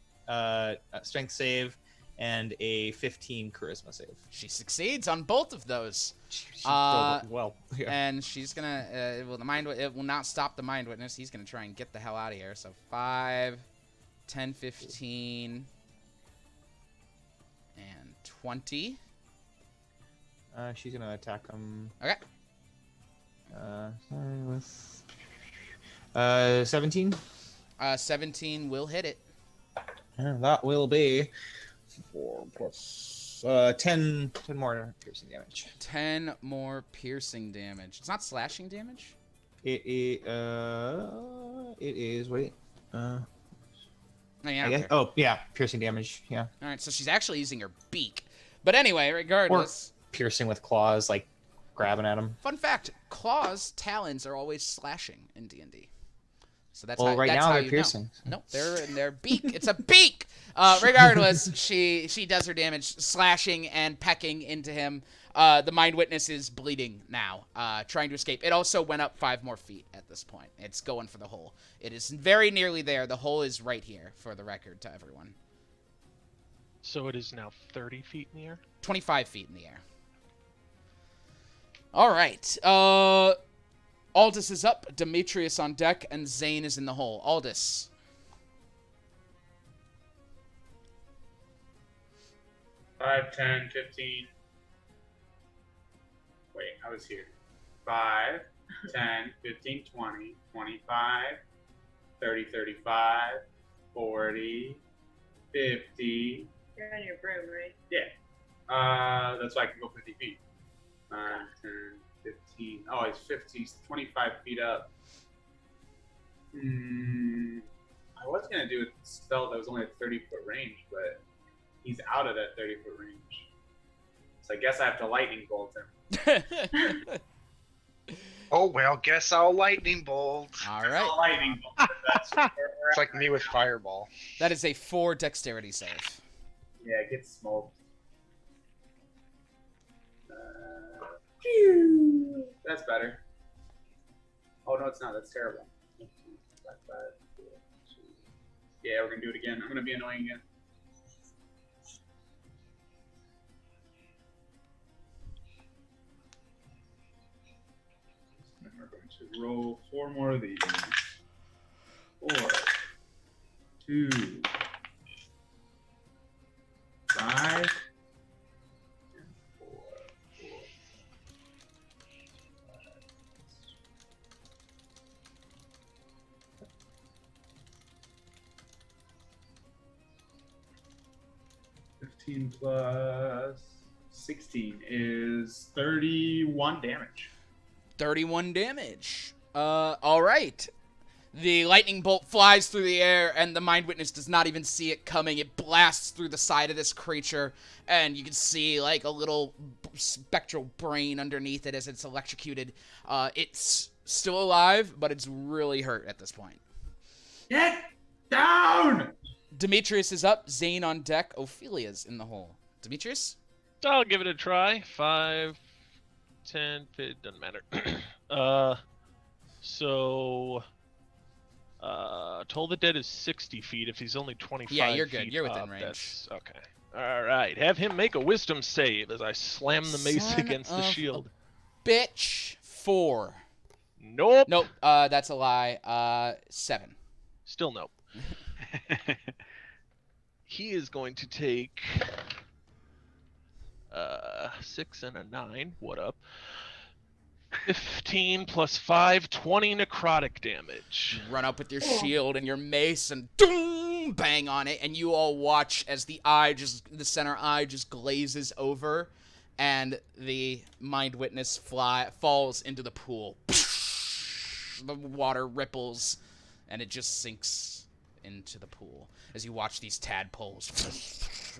Speaker 7: strength save and a 15 charisma save.
Speaker 1: She succeeds on both of those.
Speaker 7: She rolled well. Yeah.
Speaker 1: And she's gonna. It will not stop the mind witness. He's gonna try and get the hell out of here. So 5, 10, 15, and 20.
Speaker 7: She's gonna attack him.
Speaker 1: Okay.
Speaker 7: With 17.
Speaker 1: 17 will hit it.
Speaker 7: That will be 4 plus 10 more piercing damage.
Speaker 1: 10 more piercing damage. It's not slashing damage?
Speaker 7: It is. Wait.
Speaker 1: Oh, yeah,
Speaker 7: I guess,
Speaker 1: okay.
Speaker 7: oh, yeah. Piercing damage. Yeah.
Speaker 1: All right, so she's actually using her beak. But anyway, regardless.
Speaker 7: Or piercing with claws, like grabbing at him.
Speaker 1: Fun fact, claws, talons are always slashing in D&D. So that's
Speaker 7: well,
Speaker 1: how,
Speaker 7: right
Speaker 1: that's
Speaker 7: now
Speaker 1: how
Speaker 7: they're
Speaker 1: you
Speaker 7: piercing.
Speaker 1: know. No, they're in their beak. It's a beak. Regardless, she does her damage, slashing and pecking into him. The Mind Witness is bleeding now, trying to escape. It also went up 5 more feet at this point. It's going for the hole. It is very nearly there. The hole is right here, for the record, to everyone.
Speaker 9: So it is now 30 feet in the air?
Speaker 1: 25 feet in the air. All right. Aldous is up, Demetrius on deck, and Zane is in the hole. Aldous.
Speaker 4: Five, 10, 15. Wait, I was here. 5, 10, 15, 20, 25, 30, 35, 40, 50.
Speaker 3: You're on your broom, right?
Speaker 4: Yeah. That's why I can go 50 feet. 5, 10, 15. Oh, he's 50. He's 25 feet up. I was going to do a spell that was only a 30-foot range, but he's out of that 30-foot range. So I guess I have to lightning bolt him.
Speaker 6: Oh, well, guess I'll lightning bolt.
Speaker 1: All right.
Speaker 4: Lightning bolt.
Speaker 6: It's like me with fireball.
Speaker 1: That is a 4 dexterity save.
Speaker 4: Yeah, it gets smoked. That's better. Oh, no, it's not. That's terrible. Yeah, we're going to do it again. I'm going to be annoying again. And we're going to roll 4 more of these. 4, 2, 5, and 4. 15 plus 16 is 31 damage.
Speaker 1: 31 damage. All right. The lightning bolt flies through the air, and the Mind Witness does not even see it coming. It blasts through the side of this creature, and you can see, like, a little spectral brain underneath it as it's electrocuted. It's still alive, but it's really hurt at this point.
Speaker 4: Get down!
Speaker 1: Demetrius is up. Zane on deck. Ophelia's in the hole. Demetrius?
Speaker 9: I'll give it a try. 5, 10, it doesn't matter. Toll the Dead is 60 feet. If he's only 25 feet
Speaker 1: Yeah, you're good. You're within
Speaker 9: up,
Speaker 1: range.
Speaker 9: That's okay. All right. Have him make a wisdom save as I slam the mace
Speaker 1: Son
Speaker 9: against the
Speaker 1: of
Speaker 9: shield.
Speaker 1: Bitch. 4.
Speaker 9: Nope.
Speaker 1: Nope. That's a lie. 7.
Speaker 9: Still nope. He is going to take 6 and a 9. What up? 15 plus 5, 20 necrotic damage.
Speaker 1: Run up with your shield and your mace and doom, bang on it, and you all watch as the center eye just glazes over, and the Mind Witness falls into the pool. The water ripples, and it just sinks into the pool as you watch these tadpoles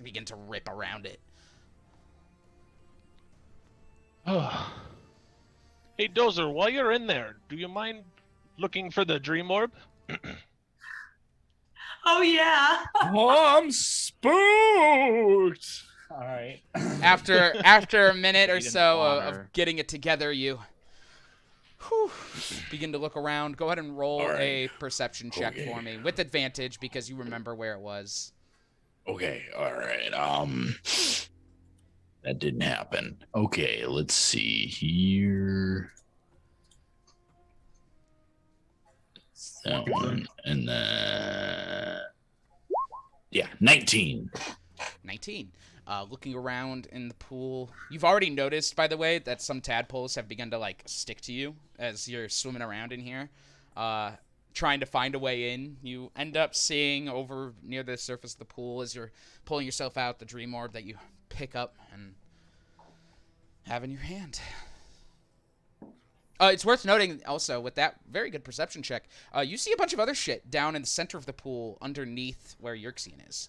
Speaker 1: begin to rip around it.
Speaker 9: Hey, Dozer, while you're in there, do you mind looking for the dream orb?
Speaker 3: Oh, yeah.
Speaker 8: Oh, I'm spooked. All right.
Speaker 1: After a minute or
Speaker 8: Eat an
Speaker 1: so
Speaker 8: honor.
Speaker 1: of getting it together, you begin to look around. Go ahead and roll
Speaker 8: All right.
Speaker 1: a perception check
Speaker 8: Okay.
Speaker 1: for me with advantage because you remember where it was.
Speaker 8: Okay, all right. That didn't happen. Okay, let's see here. That one, and then 19.
Speaker 1: 19. looking around in the pool. You've already noticed, by the way, that some tadpoles have begun to, like, stick to you as you're swimming around in here, trying to find a way in. You end up seeing over near the surface of the pool as you're pulling yourself out the dream orb that you pick up and have in your hand. It's worth noting also, with that very good perception check, you see a bunch of other shit down in the center of the pool underneath where Yerxian is.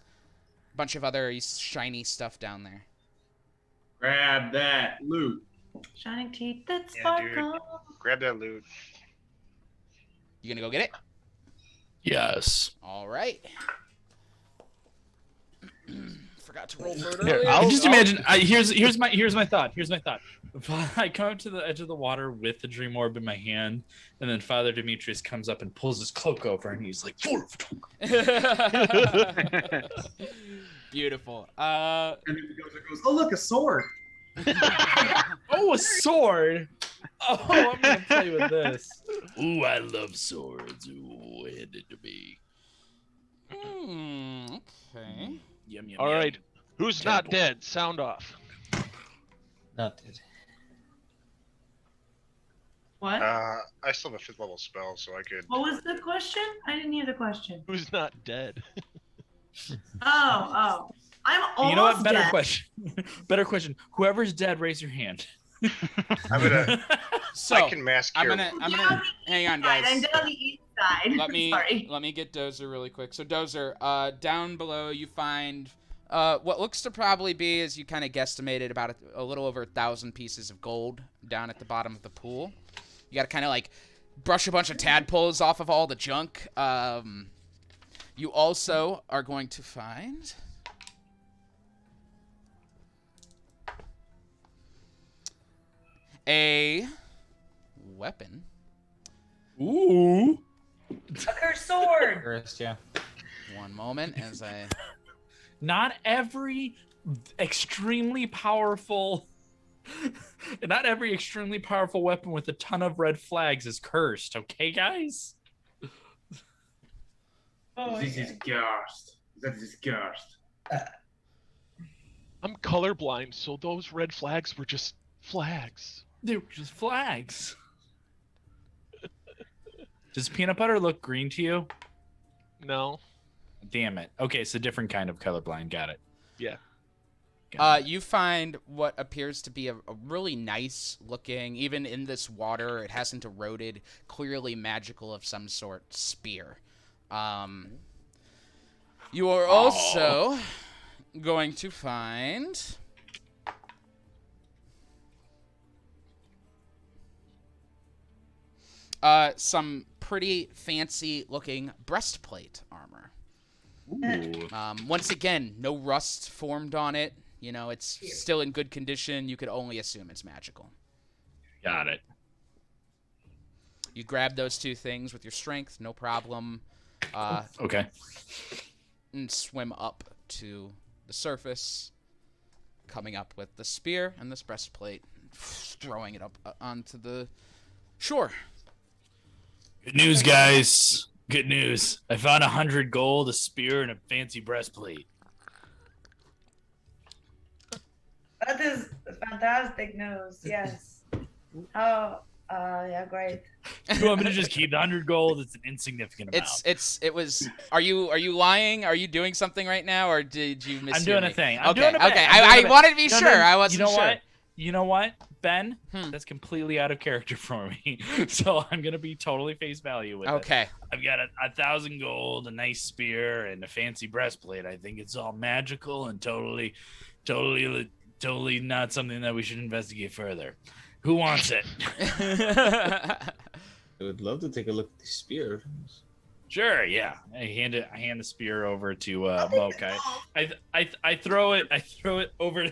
Speaker 1: A bunch of other shiny stuff down there.
Speaker 4: Grab that loot.
Speaker 3: Shining teeth that
Speaker 6: Yeah,
Speaker 3: sparkle.
Speaker 6: dude. Grab that loot.
Speaker 1: You gonna go get it?
Speaker 8: Yes.
Speaker 1: All right. Forgot to roll for it
Speaker 9: Here,
Speaker 1: earlier.
Speaker 8: I just imagine. Here's my thought. I come up to the edge of the water with the dream orb in my hand, and then Father Demetrius comes up and pulls his cloak over, and he's like,
Speaker 1: Beautiful.
Speaker 4: And then the goes, oh look, a sword.
Speaker 8: "Oh, a sword! Oh, I'm gonna play with this. Ooh, I love swords. Ooh, hand it to me.
Speaker 1: Okay.
Speaker 8: Yum yum.
Speaker 9: All
Speaker 8: yum.
Speaker 9: right. Who's not dead? Sound off.
Speaker 7: Not dead.
Speaker 3: What?
Speaker 6: I still have a 5th level spell, so I could.
Speaker 3: What was the question? I didn't hear the question.
Speaker 9: Who's not dead?
Speaker 3: Oh. I'm almost
Speaker 8: You know what? Better
Speaker 3: dead.
Speaker 8: question. Better question. Whoever's dead, raise your hand.
Speaker 6: I'm gonna.
Speaker 1: So
Speaker 6: I can mask
Speaker 1: I'm
Speaker 6: your.
Speaker 1: gonna hang on,
Speaker 3: I'm
Speaker 1: guys.
Speaker 3: down the east side. Sorry.
Speaker 1: Let me get Dozer really quick. So Dozer, down below you find what looks to probably be, as you kind of guesstimated, about a little over 1,000 pieces of gold down at the bottom of the pool. You got to kind of like brush a bunch of tadpoles off of all the junk. You also are going to find a weapon.
Speaker 8: Ooh.
Speaker 3: A cursed sword.
Speaker 7: Cursed, yeah.
Speaker 1: One moment as I...
Speaker 8: Not every extremely powerful weapon with a ton of red flags is cursed, okay, guys?
Speaker 3: Oh,
Speaker 4: This is cursed. That is cursed.
Speaker 9: I'm colorblind, so those red flags were just flags.
Speaker 8: They were just flags. Does peanut butter look green to you?
Speaker 9: No.
Speaker 8: Damn it. Okay, it's a different kind of colorblind. Got it.
Speaker 9: Yeah.
Speaker 1: You find what appears to be a really nice looking, even in this water, it hasn't eroded, clearly magical of some sort, spear. You are also going to find some pretty fancy looking breastplate armor.
Speaker 8: Ooh.
Speaker 1: Once again, no rust formed on it. You know, it's still in good condition. You could only assume it's magical.
Speaker 8: Got it.
Speaker 1: You grab those two things with your strength, no problem.
Speaker 8: Okay.
Speaker 1: And swim up to the surface, coming up with the spear and this breastplate, throwing it up onto the shore.
Speaker 8: Good news, guys. Good news. I found 100 gold, a spear, and a fancy breastplate.
Speaker 3: That is fantastic news. Yes. Oh, yeah, great.
Speaker 8: You want me to just keep the 100 gold? It's an insignificant amount.
Speaker 1: It was. Are you lying? Are you doing something right now, or did you miss?
Speaker 8: I'm doing a thing. I'm
Speaker 1: Okay.
Speaker 8: doing a bit.
Speaker 1: Okay.
Speaker 8: I'm doing a
Speaker 1: I
Speaker 8: bit.
Speaker 1: wanted to be
Speaker 8: No,
Speaker 1: sure.
Speaker 8: no,
Speaker 1: I wasn't
Speaker 8: you know
Speaker 1: sure.
Speaker 8: What? You know what, Ben?
Speaker 1: Hmm.
Speaker 8: That's completely out of character for me. So I'm gonna be totally face value with it.
Speaker 1: Okay.
Speaker 8: I've got 1,000 gold, a nice spear, and a fancy breastplate. I think it's all magical and totally not something that we should investigate further. Who wants it?
Speaker 7: I would love to take a look at the spear.
Speaker 8: Sure, yeah. I hand the spear over to Moke. I throw it over.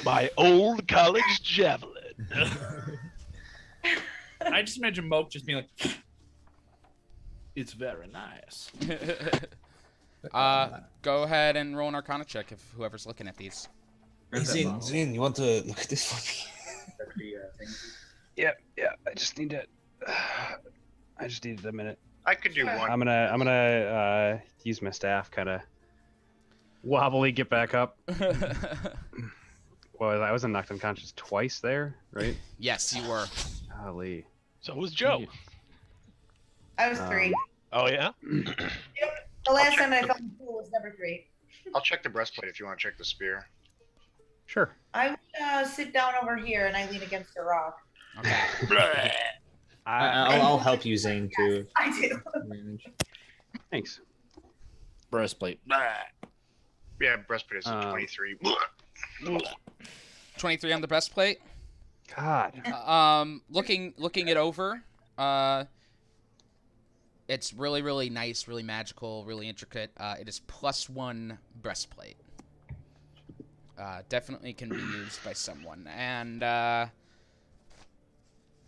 Speaker 9: My old college javelin.
Speaker 8: I just imagine Moke just being like, "It's very nice."
Speaker 1: Go ahead and roll an Arcana check if whoever's looking at these.
Speaker 7: Hey, Zin, you want to look at this for me?
Speaker 2: Yeah. I just need a minute.
Speaker 6: I could do one.
Speaker 2: I'm gonna use my staff, kind of wobbly get back up. Well, I wasn't knocked unconscious twice there, right?
Speaker 1: Yes, you were.
Speaker 2: Golly.
Speaker 9: So was Joe.
Speaker 3: I was 3.
Speaker 9: Oh yeah.
Speaker 3: The last time I fell in the pool was number 3.
Speaker 6: I'll check the breastplate if you want to check the spear.
Speaker 2: Sure.
Speaker 3: I would sit down over here and I lean against a rock.
Speaker 1: Okay.
Speaker 7: I'll help you, Zane, too.
Speaker 3: I do.
Speaker 2: Thanks.
Speaker 8: Breastplate.
Speaker 6: Yeah, breastplate is a 23.
Speaker 1: 23 on the breastplate.
Speaker 2: God.
Speaker 1: Looking it over, it's really, really nice, really magical, really intricate. It is +1 breastplate. Definitely can be used by someone. And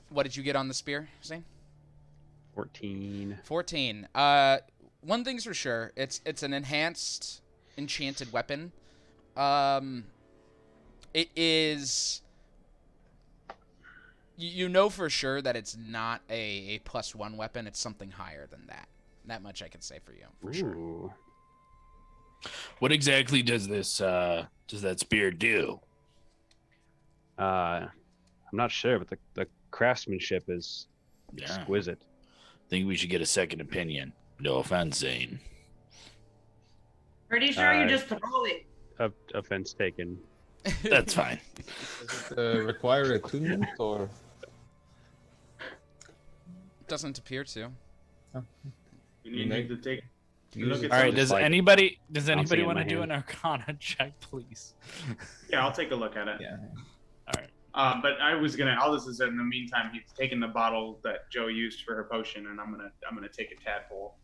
Speaker 1: what did you get on the spear, Zane?
Speaker 2: 14.
Speaker 1: 14. One thing's for sure, it's an enhanced enchanted weapon. It is. You know for sure that it's not a +1 weapon. It's something higher than that. That much I can say for you, for sure.
Speaker 8: What exactly does this does that spear do?
Speaker 2: I'm not sure, but the craftsmanship is exquisite.
Speaker 8: Think we should get a second opinion. No offense, Zane.
Speaker 3: Pretty sure you just throw it.
Speaker 2: Offense taken.
Speaker 8: That's fine.
Speaker 7: Does it require attunement or?
Speaker 1: Doesn't appear to.
Speaker 4: You need to take.
Speaker 7: Look
Speaker 4: at
Speaker 8: All right.
Speaker 4: some-
Speaker 8: Does
Speaker 2: like
Speaker 8: anybody
Speaker 2: bouncing in
Speaker 8: want
Speaker 2: my
Speaker 8: to do an
Speaker 2: hand.
Speaker 8: Arcana check, please?
Speaker 4: Yeah, I'll take a look at it.
Speaker 7: Yeah.
Speaker 8: All right.
Speaker 4: But I was gonna. All this is in the meantime. He's taken the bottle that Joe used for her potion, and I'm gonna take a tadpole.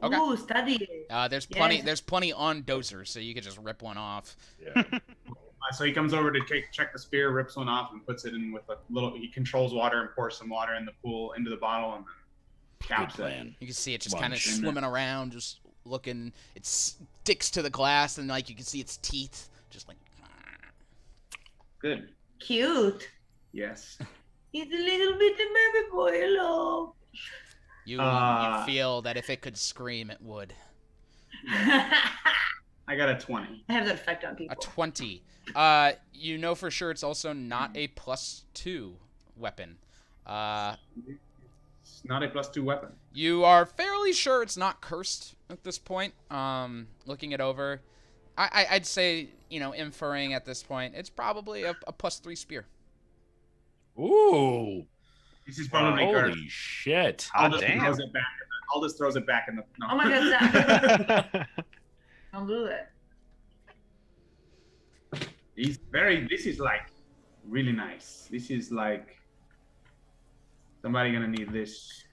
Speaker 1: Okay.
Speaker 3: Ooh, study it.
Speaker 1: There's plenty.
Speaker 3: Yes.
Speaker 1: There's plenty on Dozer, so you could just rip one off.
Speaker 8: Yeah.
Speaker 4: So he comes over to check the spear, rips one off, and puts it in with a little. He controls water and pours some water in the pool into the bottle, and then
Speaker 8: Good
Speaker 4: caps it.
Speaker 8: plan.
Speaker 1: You can see it just
Speaker 8: Lunch.
Speaker 1: kind of swimming around, just looking. It sticks to the glass, and like you can see its teeth, just like.
Speaker 4: Good.
Speaker 3: Cute.
Speaker 4: Yes.
Speaker 3: He's a little bit the baby boy. Hello.
Speaker 1: You
Speaker 4: Uh,
Speaker 1: feel that if it could scream, it would.
Speaker 4: I got a 20.
Speaker 3: I have that effect on
Speaker 1: A
Speaker 3: people.
Speaker 1: 20. You know for sure it's also not a +2 weapon.
Speaker 4: It's not a +2 weapon.
Speaker 1: You are fairly sure it's not cursed at this point. Looking it over, I'd say, inferring at this point, it's probably a +3 spear.
Speaker 8: Ooh.
Speaker 4: This is probably cursed.
Speaker 8: Holy shit.
Speaker 4: Aldous
Speaker 5: damn.
Speaker 4: throws it back. Aldous throws it back in the. No.
Speaker 3: Oh my god, Zach. Don't do that.
Speaker 4: This is like really nice. This is like somebody gonna need this.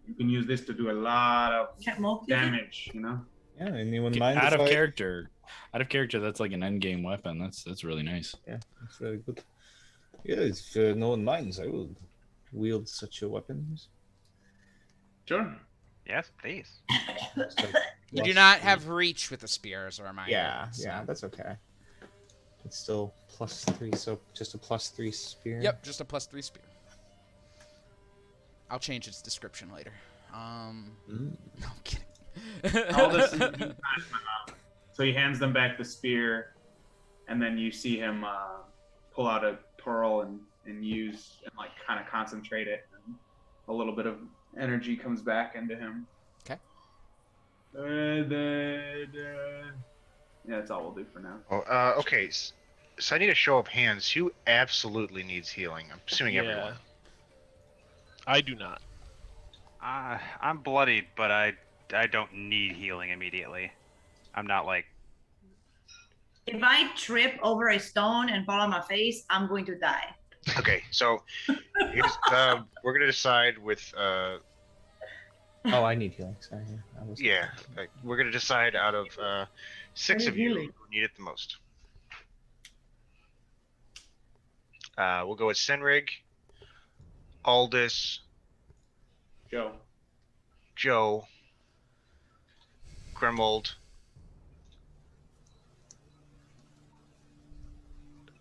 Speaker 4: You can use this to do a lot of
Speaker 3: Can't multi-
Speaker 4: damage.
Speaker 7: Yeah, anyone mind?
Speaker 8: Out
Speaker 7: if
Speaker 8: of
Speaker 7: I-
Speaker 8: character. Out of character, that's like an endgame weapon. That's really nice.
Speaker 7: Yeah, that's very good. Yeah, if no one minds, I will wield such a weapon.
Speaker 4: Sure.
Speaker 5: Yes, please.
Speaker 7: It's like
Speaker 1: You do
Speaker 7: plus
Speaker 1: not
Speaker 7: three.
Speaker 1: have reach with the spear, as a reminder.
Speaker 7: Yeah,
Speaker 1: so-
Speaker 7: yeah, that's okay. It's still +3, so just a +3 spear.
Speaker 1: Yep, just a +3 spear. I'll change its description later. No, I'm kidding.
Speaker 4: Aldous. So he hands them back the spear, and then you see him pull out a pearl and use and like kind of concentrate it, and a little bit of energy comes back into him.
Speaker 1: Okay.
Speaker 4: Yeah, that's all we'll do for now.
Speaker 6: Oh, okay. So I need a show of hands. Who absolutely needs healing? I'm assuming everyone.
Speaker 9: I do not.
Speaker 5: I'm bloodied, but I don't need healing immediately. I'm not like.
Speaker 3: If I trip over a stone and fall on my face, I'm going to die.
Speaker 6: Okay, so here's, we're gonna decide with
Speaker 7: Oh, I need healing. Sorry. I was...
Speaker 6: yeah, we're gonna decide out of 6 of you
Speaker 3: healing.
Speaker 6: who need it the most. We'll go with Senrig, Aldous, Joe, Grimold.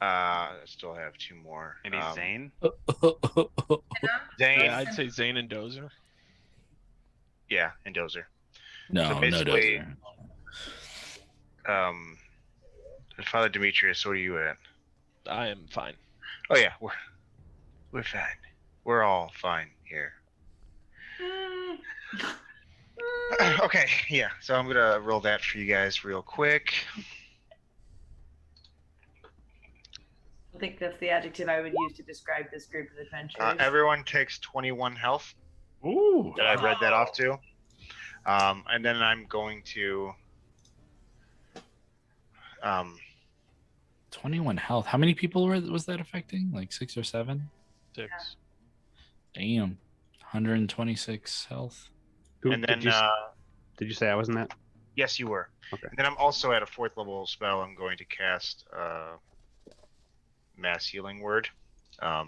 Speaker 6: I still have 2 more.
Speaker 5: Maybe Zane?
Speaker 6: Zane.
Speaker 9: Yeah, I'd say Zane and Dozer.
Speaker 6: Yeah, and Dozer.
Speaker 8: No,
Speaker 6: So
Speaker 8: no
Speaker 6: basically,
Speaker 8: dozer.
Speaker 6: Father Demetrius, what are you at?
Speaker 9: I am fine.
Speaker 6: Oh yeah, we're fine. We're all fine here. Okay, yeah. So I'm gonna roll that for you guys real quick.
Speaker 3: I think that's the adjective I would use to describe this group of adventurers.
Speaker 6: Everyone takes 21 health.
Speaker 8: Ooh.
Speaker 6: That I read that off to. And then I'm going to
Speaker 8: 21 health. How many people was that affecting? Like 6 or 7?
Speaker 9: 6.
Speaker 8: Damn. 126 health.
Speaker 6: and then
Speaker 2: did you say I wasn't that?
Speaker 6: yes, you were.
Speaker 2: Okay.
Speaker 6: And then I'm also at a 4th level spell. I'm going to cast Mass Healing Word. We're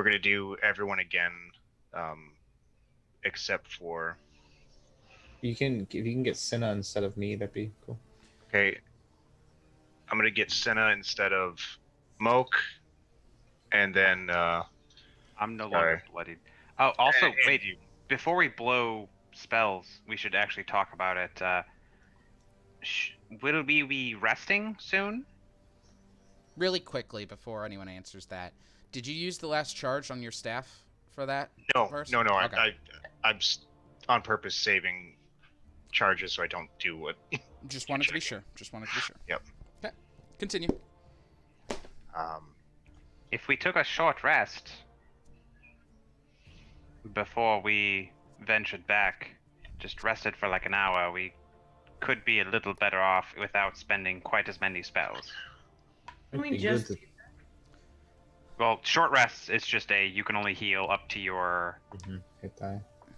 Speaker 6: going to do everyone again, except for.
Speaker 7: If you can get Senna instead of me, that'd be cool.
Speaker 6: Okay. I'm going to get Senna instead of Moke, and then.
Speaker 5: I'm no longer bloodied. Oh, also, wait. Before we blow spells, we should actually talk about it. Will we be resting soon?
Speaker 1: Really quickly, before anyone answers that, did you use the last charge on your staff for that?
Speaker 6: No.
Speaker 1: Okay.
Speaker 6: I'm on purpose saving charges so I don't do what.
Speaker 1: Just wanted to be sure.
Speaker 6: Yep.
Speaker 1: Okay. Continue.
Speaker 5: If we took a short rest before we ventured back, just rested for like an hour, we could be a little better off without spending quite as many spells.
Speaker 3: Can we just...
Speaker 5: Well, short rests is just you can only heal up to your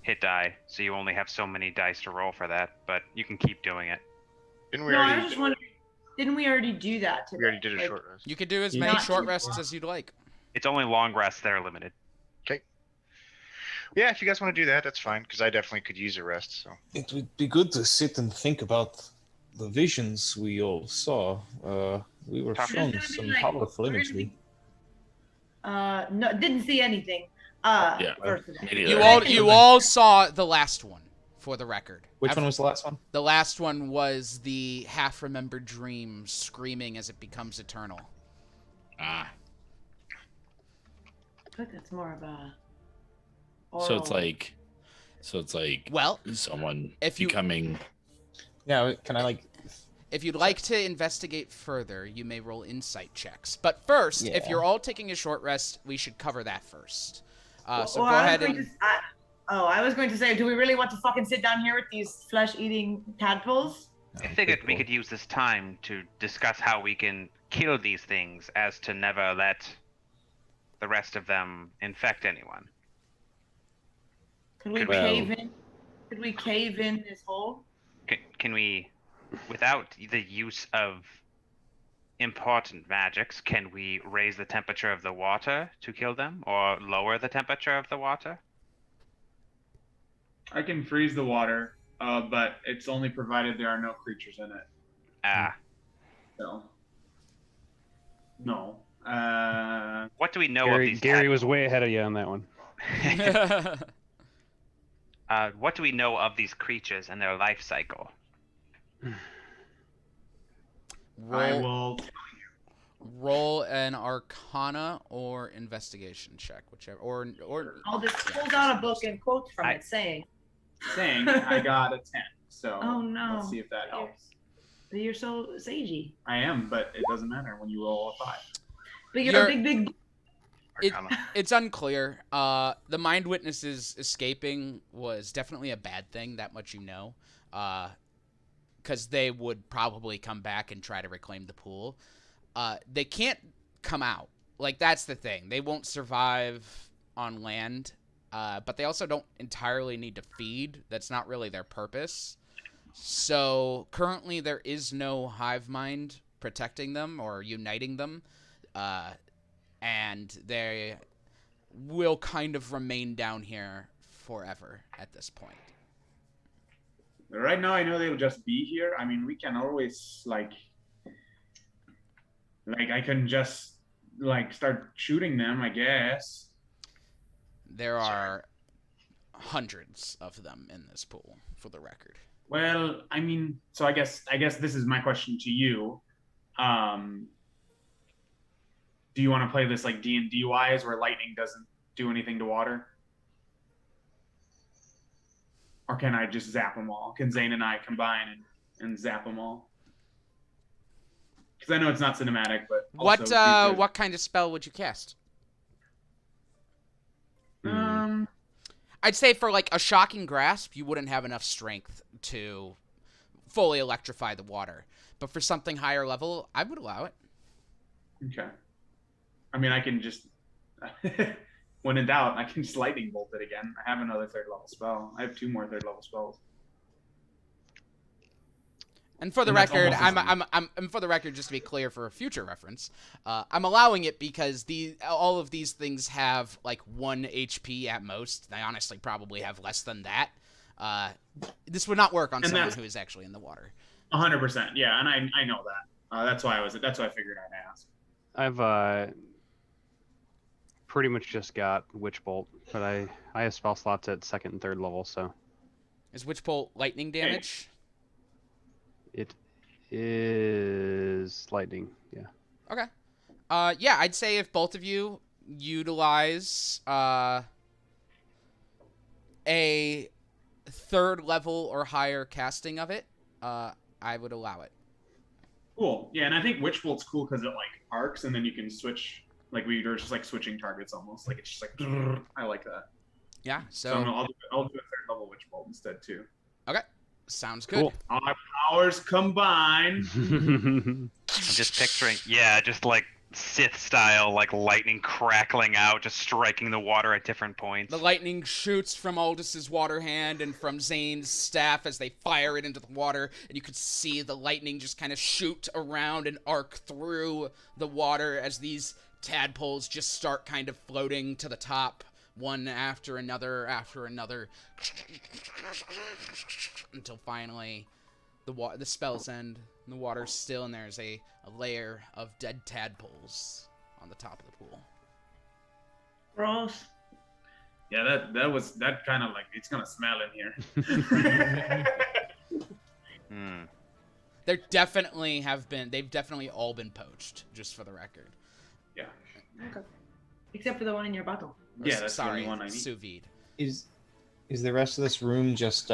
Speaker 5: hit die, so you only have so many dice to roll for that, but you can keep doing it.
Speaker 6: Didn't we
Speaker 3: I was just wondering, didn't we already do that today?
Speaker 6: We already did a short rest.
Speaker 1: You could do as many short rests as you'd like.
Speaker 5: It's only long rests that are limited.
Speaker 6: Okay. Yeah, if you guys want to do that, that's fine, because I definitely could use a rest. So
Speaker 7: It would be good to sit and think about the visions we all saw. We were shown some powerful imagery.
Speaker 3: No, didn't see anything.
Speaker 8: Yeah.
Speaker 3: First of all.
Speaker 1: You all saw the last one, for the record.
Speaker 7: Which one was the last one?
Speaker 1: The last one was the half-remembered dream screaming as it becomes eternal.
Speaker 8: Ah.
Speaker 3: But that's more of a.
Speaker 8: So it's like,
Speaker 1: well,
Speaker 8: someone
Speaker 1: if you
Speaker 8: becoming.
Speaker 7: Yeah, can I
Speaker 1: If you'd like to investigate further, you may roll insight checks. But first, if you're all taking a short rest, we should cover that first. So go ahead and.
Speaker 3: I was going to say, do we really want to fucking sit down here with these flesh-eating tadpoles?
Speaker 5: I figured we could use this time to discuss how we can kill these things as to never let the rest of them infect anyone.
Speaker 3: Could we cave in? Could we cave in this hole?
Speaker 5: Can we, without the use of important magics, can we raise the temperature of the water to kill them, or lower the temperature of the water?
Speaker 4: I can freeze the water, but it's only provided there are no creatures in it.
Speaker 5: Ah.
Speaker 4: So. No.
Speaker 5: What do we know of these
Speaker 2: Gary was way ahead of you on that one.
Speaker 5: What do we know of these creatures and their life cycle?
Speaker 1: Roll an Arcana or Investigation check, whichever. Or.
Speaker 3: I'll just pull out a book and quotes from it saying.
Speaker 4: I got a 10. So.
Speaker 3: Oh no.
Speaker 4: Let's see if that helps.
Speaker 3: But you're so sagey.
Speaker 4: I am, but it doesn't matter when you roll a 5.
Speaker 3: But you're a big.
Speaker 1: It's unclear. The Mind Witnesses escaping was definitely a bad thing. That much you know. Because they would probably come back and try to reclaim the pool. They can't come out. Like, that's the thing. They won't survive on land. But they also don't entirely need to feed. That's not really their purpose. So currently there is no hive mind protecting them or uniting them. And they will kind of remain down here forever at this point.
Speaker 4: Right now, I know they will just be here. I mean, we can always, like I can just, start shooting them, I guess.
Speaker 1: There are hundreds of them in this pool, for the record.
Speaker 4: Well, I mean, so I guess this is my question to you. Do you want to play this like D&D wise, where lightning doesn't do anything to water? Or can I just zap them all? Can Zane and I combine and zap them all? Because I know it's not cinematic, but also
Speaker 1: what kind of spell would you cast? I'd say for like a shocking grasp, you wouldn't have enough strength to fully electrify the water. But for something higher level, I would allow it.
Speaker 4: Okay. I mean, I can just, when in doubt, I can just lightning bolt it again. I have another 3rd level spell. I have 2 more 3rd level spells.
Speaker 1: And for the record, I'm for the record, just to be clear for a future reference, I'm allowing it because all of these things have like 1 HP at most. They honestly probably have less than that. This would not work on someone who is actually in the water.
Speaker 4: 100%, yeah, and I know that. That's why I figured I'd ask.
Speaker 2: I've pretty much just got Witch Bolt, but I have spell slots at 2nd and 3rd level, so.
Speaker 1: Is Witch Bolt lightning damage?
Speaker 2: It is lightning, yeah.
Speaker 1: Okay. Yeah, I'd say if both of you utilize a 3rd level or higher casting of it, I would allow it.
Speaker 4: Cool. Yeah, and I think Witch Bolt's cool because it like arcs and then you can switch. Like we were just like switching targets almost. Like it's just like I like that.
Speaker 1: Yeah. So
Speaker 4: I'll do a 3rd level Witch Bolt instead too.
Speaker 1: Okay. Sounds good.
Speaker 2: Cool.
Speaker 4: Our powers combine.
Speaker 5: I'm just picturing, just like Sith style, like lightning crackling out, just striking the water at different points.
Speaker 1: The lightning shoots from Aldous' water hand and from Zane's staff as they fire it into the water, and you could see the lightning just kind of shoot around and arc through the water as these tadpoles just start kind of floating to the top, one after another, until finally the spells end, and the water's still, and there's a layer of dead tadpoles on the top of the pool.
Speaker 3: Gross.
Speaker 4: Yeah, that kind of like, it's gonna smell in here.
Speaker 1: They've definitely all been poached, just for the record.
Speaker 4: Yeah.
Speaker 3: Okay. Except for the one in your bottle.
Speaker 4: Yeah, that's the
Speaker 1: sorry,
Speaker 4: only one I need.
Speaker 1: sous vide.
Speaker 7: Is the rest of this room just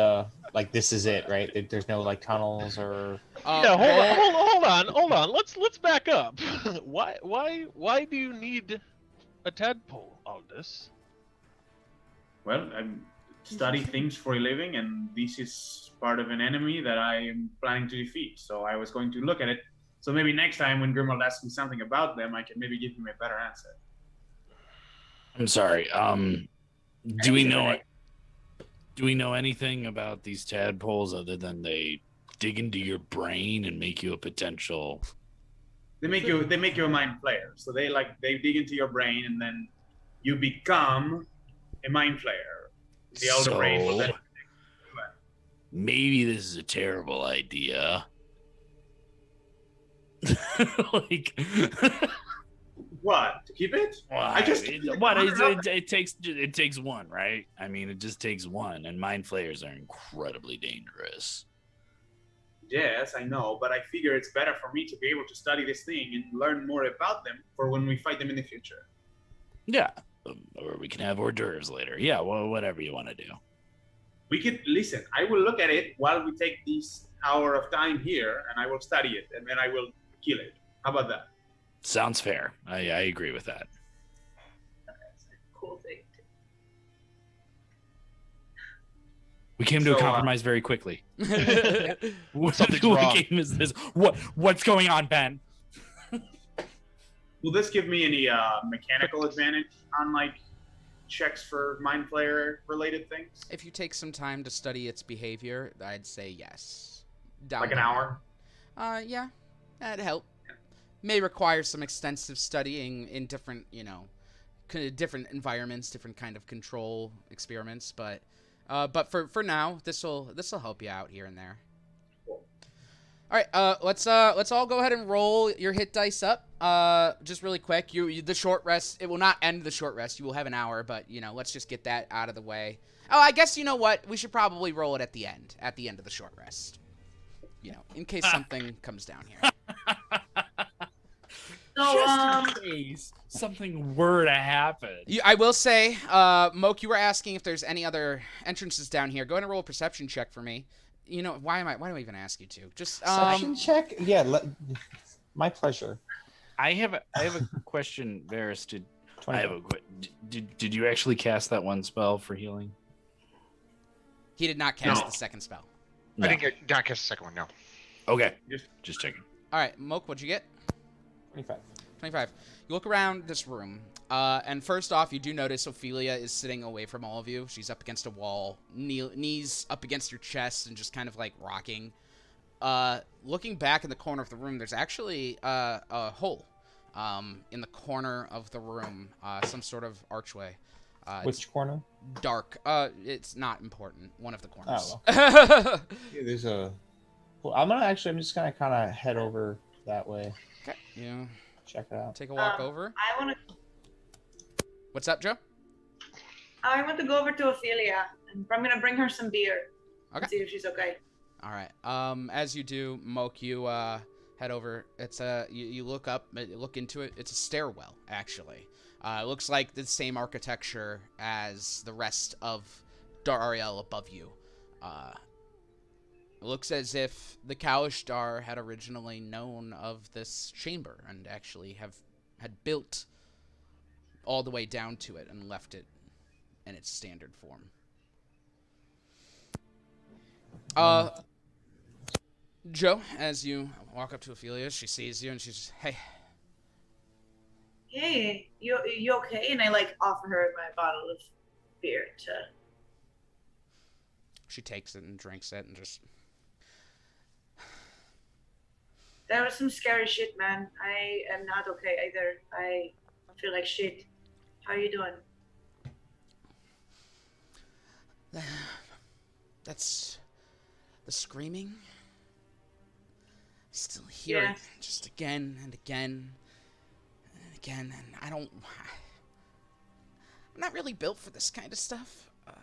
Speaker 7: like this is it, right? There's no like tunnels or.
Speaker 9: Hold on. Let's back up. Why do you need a tadpole, Aldous?
Speaker 4: Well, I study things for a living, and this is part of an enemy that I am planning to defeat. So I was going to look at it. So maybe next time when Grimald asks me something about them, I can maybe give him a better answer.
Speaker 8: I'm sorry. Do we know anything about these tadpoles other than they dig into your brain and make you a potential?
Speaker 4: They make you a mind player. So they dig into your brain, and then you become a mind player. The elder brain will then.
Speaker 8: Maybe this is a terrible idea. Like.
Speaker 4: What, to keep it?
Speaker 8: Well, it takes one, right? I mean, it just takes one, and mind flayers are incredibly dangerous.
Speaker 4: Yes, I know, but I figure it's better for me to be able to study this thing and learn more about them for when we fight them in the future.
Speaker 8: Yeah, or we can have hors d'oeuvres later. Yeah, well, whatever you want to do.
Speaker 4: We could listen. I will look at it while we take this hour of time here, and I will study it, and then I will kill it. How about that?
Speaker 8: Sounds fair. I agree with that.
Speaker 3: That's a cool thing.
Speaker 8: We came to a compromise very quickly.
Speaker 9: Something's wrong.
Speaker 8: What game is this? What's going on, Ben?
Speaker 4: Will this give me any mechanical advantage on like checks for mind flayer related things?
Speaker 1: If you take some time to study its behavior, I'd say yes.
Speaker 4: Like an hour?
Speaker 1: Yeah, that'd help. May require some extensive studying in different, different environments, different kind of control experiments, but for now, this'll help you out here and there.
Speaker 4: Cool.
Speaker 1: All right, let's all go ahead and roll your hit dice up. Just really quick. The short rest. It will not end the short rest. You will have an hour, but let's just get that out of the way. Oh, I guess you know what? We should probably roll it at the end of the short rest. In case something comes down here.
Speaker 3: So,
Speaker 8: Just in case something were to happen.
Speaker 1: I will say, Moke, you were asking if there's any other entrances down here. Go ahead and roll a perception check for me. Why do I even ask you to? Just
Speaker 7: Perception check? Yeah, my pleasure.
Speaker 8: I have a question, Varys. Did you actually cast that one spell for healing?
Speaker 1: He did not cast the second spell.
Speaker 6: No. I didn't cast the second one, no.
Speaker 8: Okay. Just checking.
Speaker 1: All right, Moke, what'd you get? 25. You look around this room, and first off, you do notice Ophelia is sitting away from all of you. She's up against a wall, knees up against your chest, and just kind of like rocking. Looking back in the corner of the room, there's actually a hole in the corner of the room, some sort of archway.
Speaker 7: Which corner?
Speaker 1: Dark. It's not important. One of the corners.
Speaker 7: Oh, well. Yeah, there's a... Well, I'm just gonna kind of head over that way.
Speaker 1: Okay. Yeah.
Speaker 7: Check it out.
Speaker 1: Take a walk over.
Speaker 3: I want to.
Speaker 1: What's up, Joe?
Speaker 3: I want to go over to Ophelia, and I'm gonna bring her some beer.
Speaker 1: Okay.
Speaker 3: And see if she's okay.
Speaker 1: All right. As you do, Moke, you head over. It's you look up, look into it. It's a stairwell, actually. It looks like the same architecture as the rest of Dariel above you. It looks as if the Kalishtar had originally known of this chamber and actually had built all the way down to it and left it in its standard form. Joe, as you walk up to Ophelia, she sees you and she's, hey.
Speaker 3: Hey, you okay? And I offer her my bottle of beer to.
Speaker 1: She takes it and drinks it and just.
Speaker 3: That was some scary shit, man. I am not okay either. I feel like shit. How are you doing?
Speaker 1: That's the screaming. Still hear it just again and again and again, and I'm not really built for this kind of stuff.
Speaker 3: I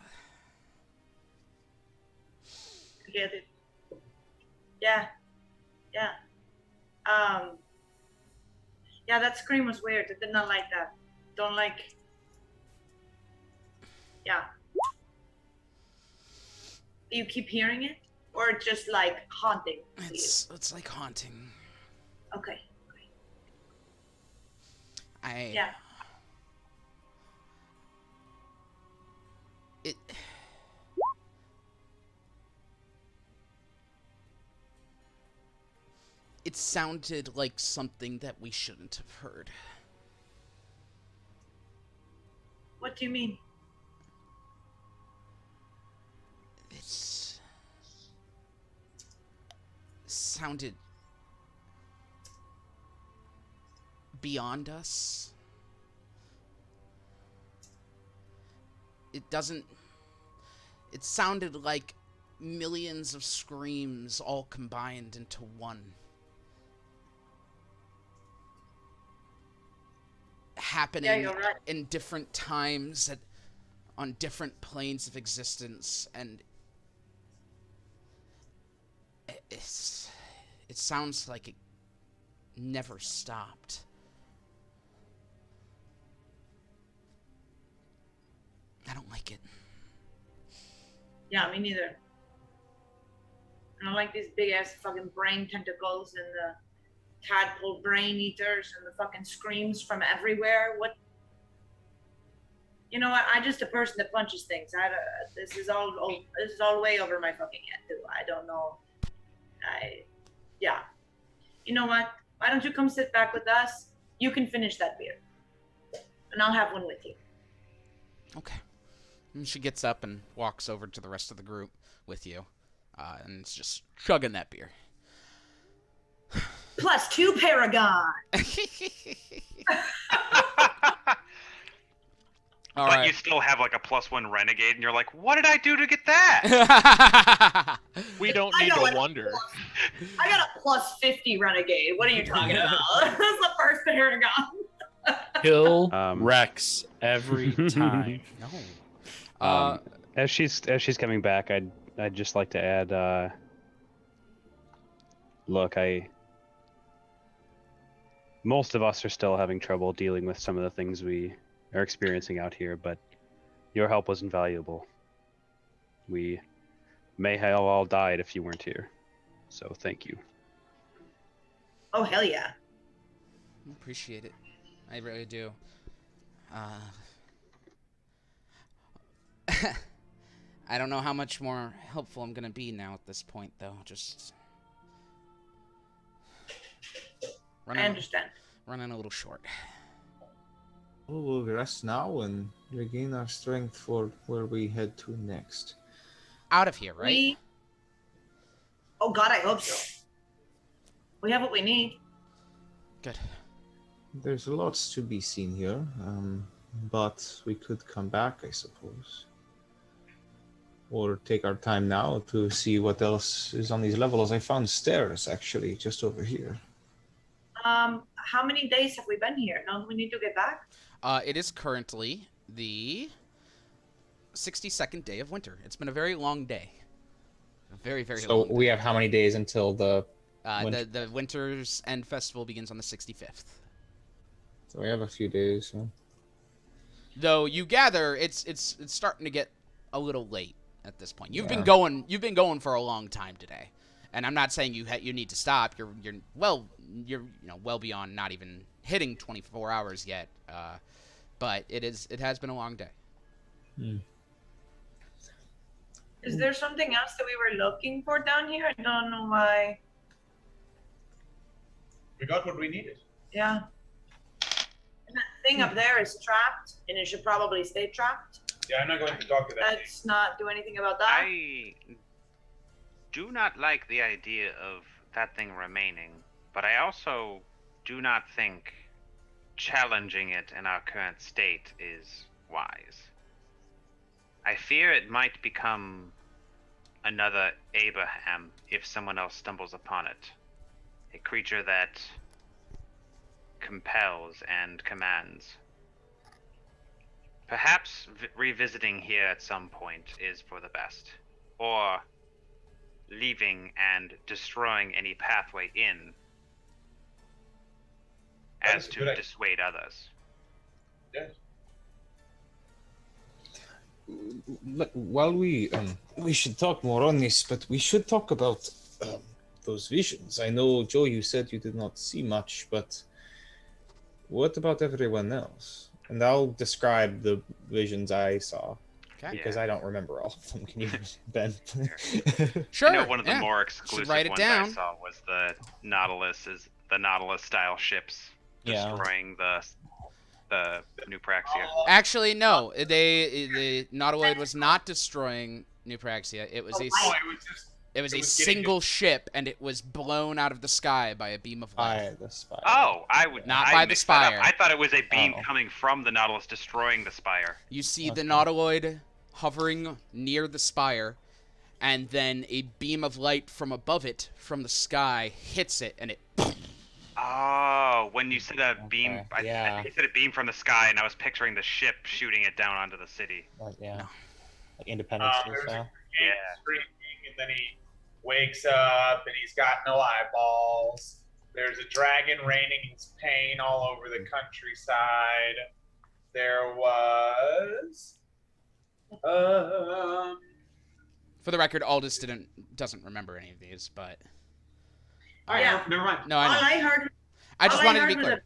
Speaker 3: get it. Yeah. Yeah, that scream was weird. I did not like that. Don't like. Yeah. Do you keep hearing it? Or just haunting?
Speaker 1: It's like haunting.
Speaker 3: Okay.
Speaker 1: Yeah. It sounded like something that we shouldn't have heard.
Speaker 3: What do you mean?
Speaker 1: It sounded beyond us. It sounded like millions of screams all combined into one. Happening in different times on different planes of existence, and it sounds like it never stopped. I don't like it.
Speaker 3: Yeah, me neither. I don't like these big ass fucking brain tentacles and the tadpole brain eaters and the fucking screams from everywhere. What? You know what? I'm just a person that punches things. This is all way over my fucking head too. I don't know. Yeah. You know what? Why don't you come sit back with us? You can finish that beer, and I'll have one with you.
Speaker 1: Okay. And she gets up and walks over to the rest of the group with you, and it's just chugging that beer.
Speaker 3: +2 Paragon.
Speaker 5: But you still have a +1 Renegade, and you're like, what did I do to get that?
Speaker 9: We don't need to wonder.
Speaker 3: I got a plus 50 renegade. What are you talking about? That's the first paragon.
Speaker 8: Kill Rex every time.
Speaker 1: No.
Speaker 2: As she's coming back, I'd just like to add. Look, most of us are still having trouble dealing with some of the things we are experiencing out here, but your help was invaluable. We may have all died if you weren't here, so thank you.
Speaker 3: Oh, hell yeah.
Speaker 1: Appreciate it. I really do. I don't know how much more helpful I'm gonna be now at this point, though. Just
Speaker 3: I understand.
Speaker 1: Running a little short.
Speaker 7: We'll rest now and regain our strength for where we head to next.
Speaker 1: Out of here, right?
Speaker 3: Oh God, I hope so. We have what we need.
Speaker 1: Good.
Speaker 7: There's lots to be seen here, but we could come back, I suppose. Or take our time now to see what else is on these levels. I found stairs, actually, just over here.
Speaker 3: How many days have we been here? Now do we need to get back?
Speaker 1: It is currently the 62nd day of winter. It's been a very long day. A very, very long day.
Speaker 7: So we have how many days until the
Speaker 1: the Winter's End Festival begins on the 65th.
Speaker 7: So we have a few days. Yeah.
Speaker 1: Though you gather it's starting to get a little late at this point. You've been going for a long time today. And I'm not saying you need to stop. You're well beyond not even hitting 24 hours yet. But it has been a long day.
Speaker 3: Is there something else that we were looking for down here? I don't know why.
Speaker 4: We got what we needed.
Speaker 3: Yeah. And that thing up there is trapped, and it should probably stay trapped.
Speaker 4: Yeah, I'm not going to talk to that
Speaker 3: Let's not do anything about that.
Speaker 5: I do not like the idea of that thing remaining, but I also do not think challenging it in our current state is wise. I fear it might become another Abraham if someone else stumbles upon it. A creature that compels and commands. Perhaps revisiting here at some point is for the best. Or leaving and destroying any pathway in as to dissuade others.
Speaker 4: Yes.
Speaker 7: While we should talk more on this, but we should talk about those visions. I know, Joe, you said you did not see much, but what about everyone else? And I'll describe the visions I saw.
Speaker 1: Okay.
Speaker 7: Because I don't remember all of them. Can you, Ben?
Speaker 1: Sure.
Speaker 5: You know, one of the more exclusive
Speaker 1: write it
Speaker 5: ones
Speaker 1: down.
Speaker 5: I saw was the Nautilus style ships destroying the New Praxia.
Speaker 1: Actually, no. The Nautiloid was not destroying New Praxia. It was a single ship, and it was blown out of the sky by a beam of light.
Speaker 7: By the spire.
Speaker 5: Oh, I
Speaker 1: the spire.
Speaker 5: I thought it was a beam coming from the Nautilus destroying the spire.
Speaker 1: You see the Nautiloid hovering near the spire, and then a beam of light from above it, from the sky, hits it, and it...
Speaker 5: Oh, when you said a beam, I think you said a beam from the sky, and I was picturing the ship shooting it down onto the city.
Speaker 7: Like
Speaker 1: No.
Speaker 7: Independence Day style.
Speaker 4: Screaming, and then he wakes up, and he's got no eyeballs. There's a dragon raining his pain all over the countryside. There was...
Speaker 1: For the record, Aldous doesn't remember any of these, but...
Speaker 4: All right, never mind.
Speaker 1: No, I know.
Speaker 3: All I heard.
Speaker 1: I just wanted to be clear.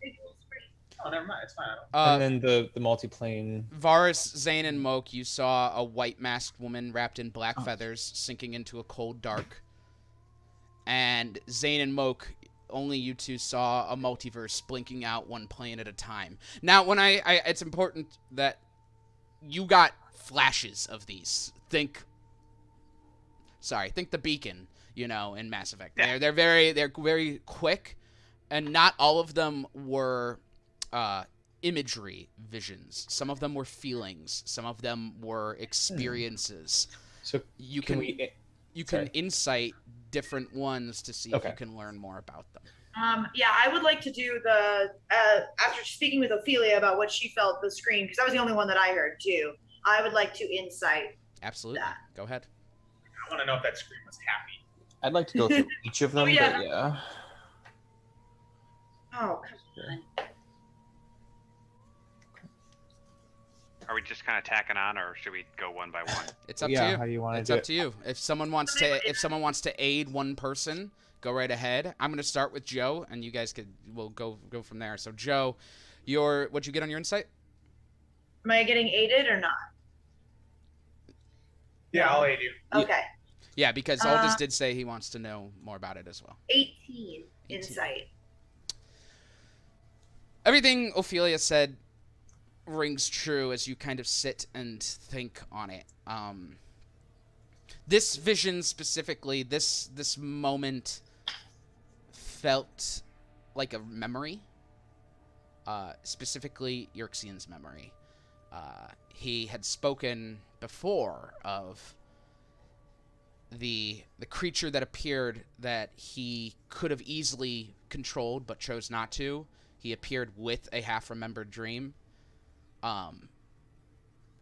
Speaker 4: Oh, never mind. It's fine.
Speaker 7: And then the multiplane.
Speaker 1: Varus, Zane, and Moke, you saw a white masked woman wrapped in black feathers sinking into a cold dark. And Zane and Moke, only you two saw a multiverse blinking out one plane at a time. Now, when it's important that you got flashes of these. Think the beacon, in Mass Effect.
Speaker 5: Yeah.
Speaker 1: They're very quick, and not all of them were imagery visions. Some of them were feelings. Some of them were experiences.
Speaker 7: So
Speaker 1: you
Speaker 7: can we
Speaker 1: You can insight different ones to see if you can learn more about them.
Speaker 3: Yeah, I would like to do the after speaking with Ophelia about what she felt the scream, because that was the only one that I heard too. I would like to insight.
Speaker 1: Absolutely.
Speaker 3: That.
Speaker 1: Go ahead.
Speaker 4: I want to know if that scream was happy.
Speaker 7: I'd like to go through each of them, but yeah.
Speaker 3: Oh, come on.
Speaker 5: Are we just kind of tacking on, or should we go one by one?
Speaker 1: It's up to you.
Speaker 7: How do you want to
Speaker 1: It's
Speaker 7: do
Speaker 1: up
Speaker 7: it?
Speaker 1: to you. If someone wants to aid one person, go right ahead. I'm gonna start with Joe, and you guys will go from there. So Joe, what'd you get on your insight?
Speaker 3: Am I getting aided or not?
Speaker 4: Yeah, I'll aid you.
Speaker 3: Okay.
Speaker 1: Yeah, because Aldous did say he wants to know more about it as well.
Speaker 3: 18 insight.
Speaker 1: Everything Ophelia said rings true as you kind of sit and think on it. This vision specifically, this moment felt like a memory. Specifically Yerxian's memory. He had spoken before of the creature that appeared that he could have easily controlled but chose not to. He appeared with a half-remembered dream. And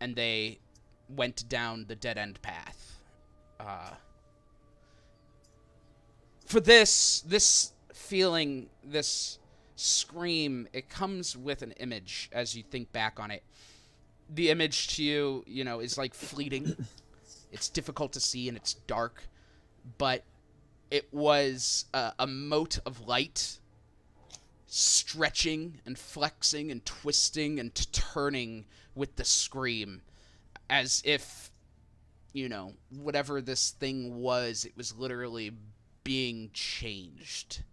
Speaker 1: they went down the dead-end path. For this feeling, this scream, it comes with an image as you think back on it. The image to you, is like fleeting. It's difficult to see and it's dark, but it was a mote of light stretching and flexing and twisting and turning with the scream, as if, whatever this thing was, it was literally being changed.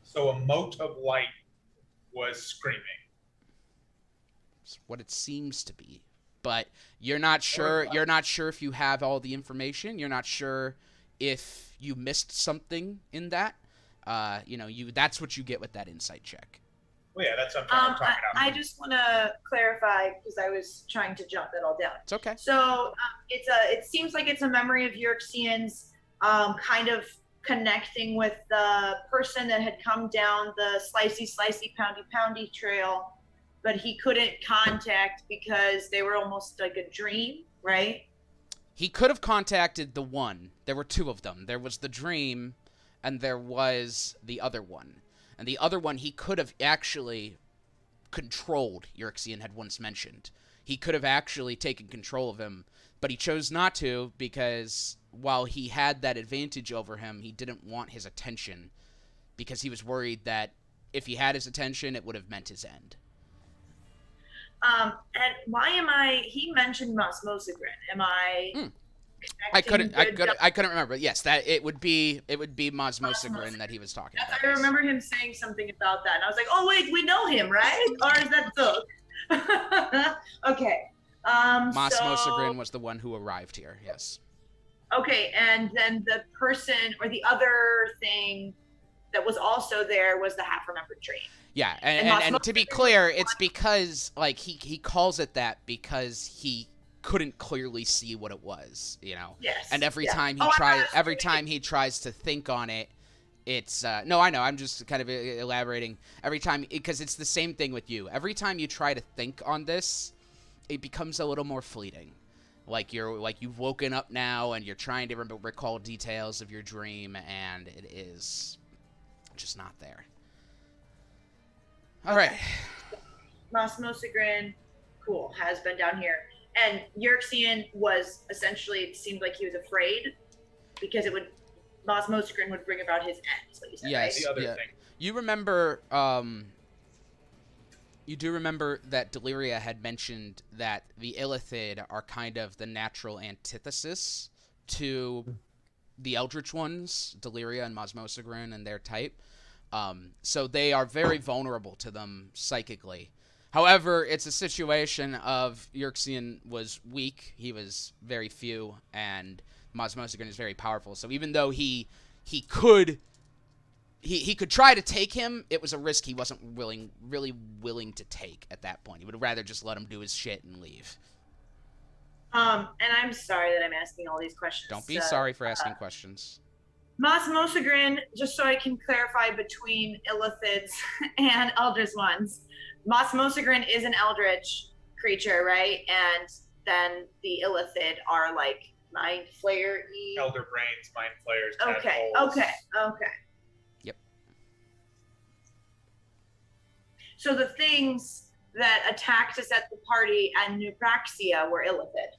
Speaker 4: So a mote of light was screaming.
Speaker 1: It's what it seems to be, but you're not sure. You're not sure if you have all the information. You're not sure if you missed something in that. That's what you get with that insight check.
Speaker 4: Well, yeah, that's what I'm talking about.
Speaker 3: I just want to clarify, because I was trying to jot that all down.
Speaker 1: It's okay.
Speaker 3: So it seems like it's a memory of Yerxian's kind of connecting with the person that had come down the slicey, poundy trail, but he couldn't contact because they were almost like a dream, right?
Speaker 1: He could have contacted the one. There were two of them. There was the dream, and there was the other one. And the other one he could have actually controlled, Yerxian had once mentioned. He could have actually taken control of him, but he chose not to because while he had that advantage over him, he didn't want his attention because he was worried that if he had his attention, it would have meant his end.
Speaker 3: And he mentioned Mosmosagrin. Am I
Speaker 1: I couldn't remember. Yes, that it would be Mosmosagrin that he was talking about.
Speaker 3: I remember him saying something about that, and I was like, "Oh wait, we know him, right? Or is that Zook?" Okay.
Speaker 1: Mosmosagrin was the one who arrived here. Yes.
Speaker 3: Okay, and then the person or the other thing that was also there was the half-remembered dream.
Speaker 1: Yeah, and to be clear, it's because he calls it that because he couldn't clearly see what it was,
Speaker 3: Yes.
Speaker 1: And every time he tries to think on it, it's no, I know. I'm just kind of elaborating. Every time, because it's the same thing with you. Every time you try to think on this, it becomes a little more fleeting. You've woken up now and you're trying to recall details of your dream, and it is just not there. All right.
Speaker 3: Mosmosagrin, cool, has been down here. And Yerxian was essentially, it seemed like he was afraid because Mosmosagrin would bring about his end, is what you said,
Speaker 1: yes,
Speaker 3: right?
Speaker 4: The other thing.
Speaker 1: You remember, you do remember that Deliria had mentioned that the Illithid are kind of the natural antithesis to the Eldritch ones, Deliria and Mosmosagrin and their type. So they are very vulnerable to them psychically. However, it's a situation of Yerxian was weak, he was very few, and Mosmosagrin is very powerful. So even though he could try to take him, it was a risk he wasn't really willing to take at that point. He would rather just let him do his shit and leave.
Speaker 3: And I'm sorry that I'm asking all these questions.
Speaker 1: Don't be sorry for asking questions.
Speaker 3: Mas Mosagrin, just so I can clarify between Illithids and Eldritch ones. Mas Mosagrin is an Eldritch creature, right? And then the Illithid are like Mind Flayer-y.
Speaker 4: Elder Brains, Mind Flayers,
Speaker 3: Okay.
Speaker 1: Yep.
Speaker 3: So the things that attacked us at the party and Nupraxia were Illithid.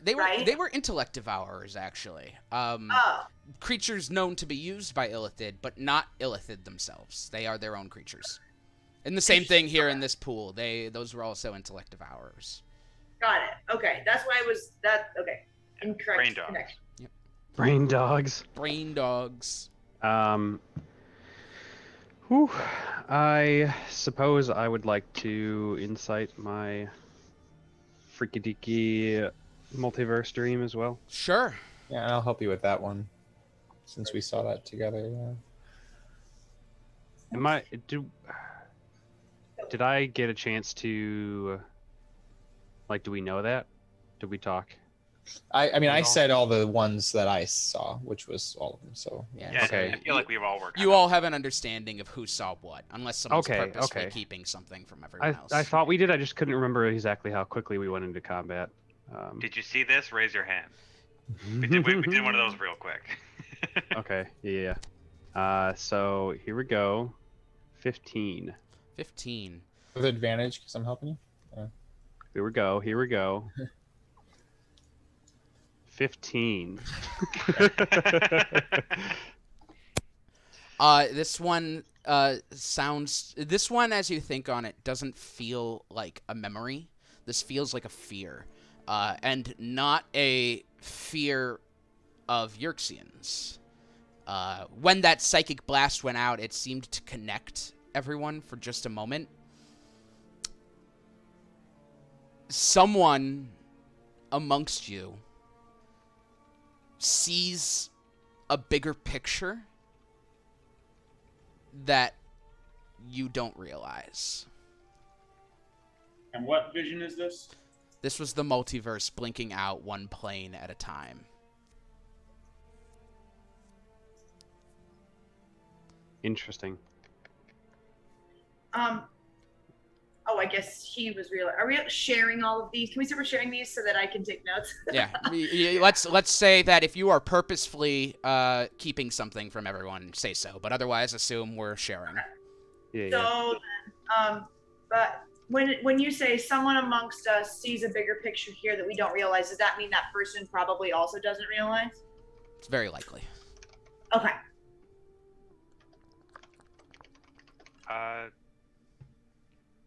Speaker 1: They were intellect devourers, actually. Creatures known to be used by Illithid, but not Illithid themselves. They are their own creatures. And the same thing here in this pool. Those were also intellect devourers.
Speaker 3: Got it. Okay, that's why I was okay. Incorrect.
Speaker 5: Brain dogs.
Speaker 3: Connection.
Speaker 1: Yep.
Speaker 2: Brain dogs.
Speaker 1: Brain dogs.
Speaker 2: I suppose I would like to incite my freaky deaky multiverse dream as well.
Speaker 1: Sure.
Speaker 7: Yeah, and I'll help you with that one, since we saw that together. Yeah.
Speaker 2: Did I get a chance to, like, do we know that? Did we talk?
Speaker 7: I mean, I said all the ones that I saw, which was all of them. So
Speaker 5: Yeah,
Speaker 2: Okay.
Speaker 5: I feel like we've all worked.
Speaker 1: You all have an understanding of who saw what, unless someone's purposely
Speaker 2: okay.
Speaker 1: keeping something from everyone else.
Speaker 2: I thought we did. I just couldn't remember exactly how quickly we went into combat.
Speaker 5: Did you see this? Raise your hand. We did one of those real quick.
Speaker 2: Okay. Yeah. So here we go. 15.
Speaker 1: 15.
Speaker 7: with advantage because I'm helping you.
Speaker 2: Here we go. 15.
Speaker 1: This one sounds. This one, as you think on it, doesn't feel like a memory. This feels like a fear, and not a fear of Yerxians. When that psychic blast went out, it seemed to connect everyone for just a moment. Someone amongst you sees a bigger picture that you don't realize.
Speaker 4: And what vision is this?
Speaker 1: This was the multiverse blinking out one plane at a time.
Speaker 2: Interesting.
Speaker 3: Oh, I guess he was real. Are we sharing all of these? Can we say we're sharing these so that I can take notes?
Speaker 1: Yeah. Let's say that if you are purposefully keeping something from everyone, say so. But otherwise, assume we're sharing.
Speaker 2: Yeah.
Speaker 3: So, but when you say someone amongst us sees a bigger picture here that we don't realize, does that mean that person probably also doesn't realize?
Speaker 1: It's very likely.
Speaker 3: Okay.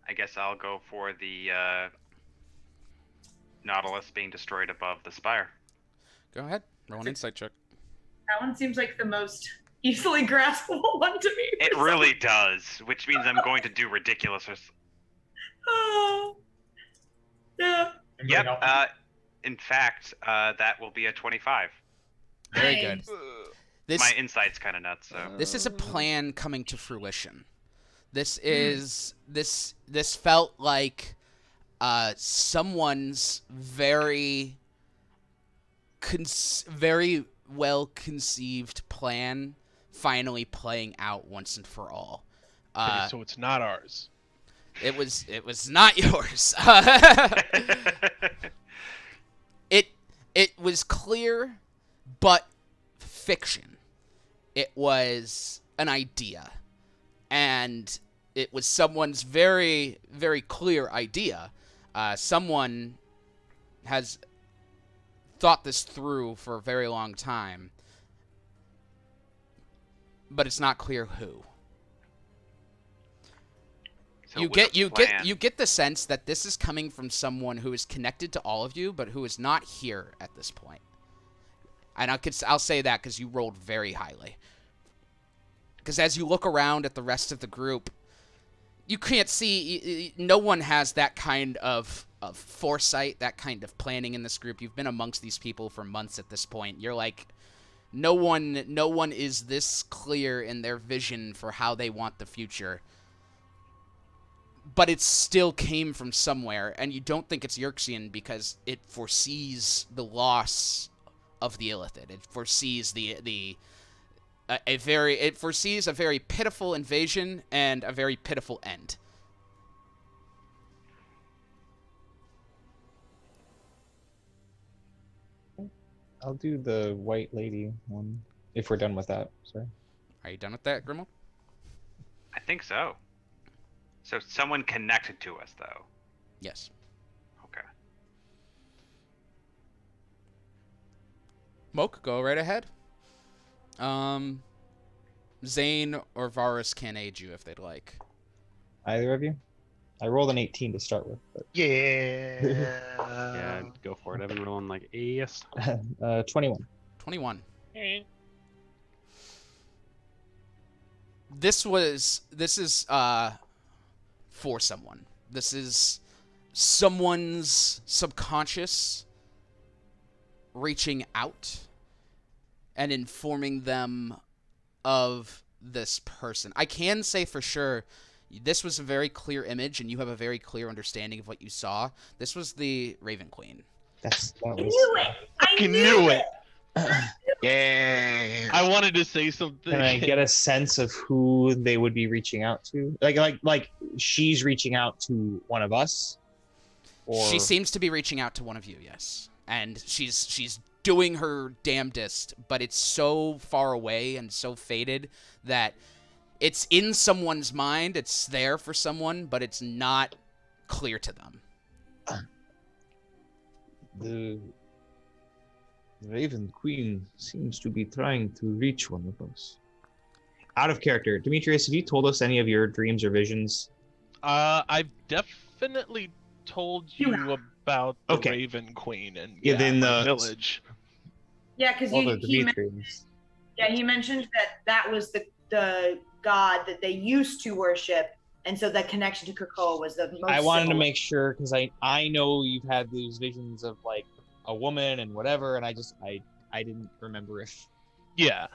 Speaker 5: I guess I'll go for the Nautilus being destroyed above the spire.
Speaker 1: Go ahead. Roll an insight check.
Speaker 3: That one seems like the most easily graspable one to me.
Speaker 5: It really does, which means I'm going to do ridiculous.
Speaker 3: Oh. Yeah.
Speaker 5: Yep. In fact, that will be a 25.
Speaker 1: Very good.
Speaker 5: My insight's kind of nuts. So
Speaker 1: this is a plan coming to fruition. This is this felt like someone's very well conceived plan finally playing out once and for all.
Speaker 9: Okay, so it's not ours.
Speaker 1: It was not yours. It was clear, but fiction. It was an idea. And it was someone's very, very clear idea. Someone has thought this through for a very long time. But it's not clear who.
Speaker 5: So
Speaker 1: you get the sense that this is coming from someone who is connected to all of you, but who is not here at this point. And I'll say that because you rolled very highly. Because as you look around at the rest of the group, you can't see. No one has that kind of foresight, that kind of planning in this group. You've been amongst these people for months at this point. You're like, no one is this clear in their vision for how they want the future. but it still came from somewhere, and you don't think it's Yerxian because it foresees the loss of the Illithid. It foresees it foresees a very pitiful invasion and a very pitiful end.
Speaker 7: I'll do the white lady one if we're done with that. Sorry.
Speaker 1: Are you done with that, Grimald?
Speaker 5: I think so. So someone connected to us, though.
Speaker 1: Yes.
Speaker 5: Okay.
Speaker 1: Moke, go right ahead. Zane or Varus can aid you if they'd like.
Speaker 7: Either of you? I rolled an 18 to start with. But...
Speaker 6: Yeah.
Speaker 2: Yeah, go for it. I've been rolling like ace.
Speaker 7: 21.
Speaker 1: 21. This is for someone. This is someone's subconscious reaching out and informing them of this person. I can say for sure this was a very clear image, and you have a very clear understanding of what you saw. This was the Raven Queen.
Speaker 3: I knew it! I
Speaker 9: knew it!
Speaker 6: Yeah.
Speaker 9: I wanted to say something.
Speaker 7: Can I get a sense of who they would be reaching out to? Like she's reaching out to one of us? Or...
Speaker 1: She seems to be reaching out to one of you, yes. And she's doing her damnedest, but it's so far away and so faded that it's in someone's mind, it's there for someone, but it's not clear to them.
Speaker 7: The Raven Queen seems to be trying to reach one of us. Out of character, Demetrius, have you told us any of your dreams or visions?
Speaker 9: I've definitely told you about the Raven Queen and
Speaker 7: then
Speaker 9: the village.
Speaker 3: Yeah, because he mentioned that was the god that they used to worship, and so that connection to Krakoa was the most.
Speaker 7: I wanted
Speaker 3: similar.
Speaker 7: to make sure because I know you've had these visions of like a woman and whatever, and I didn't remember if.
Speaker 9: Yeah.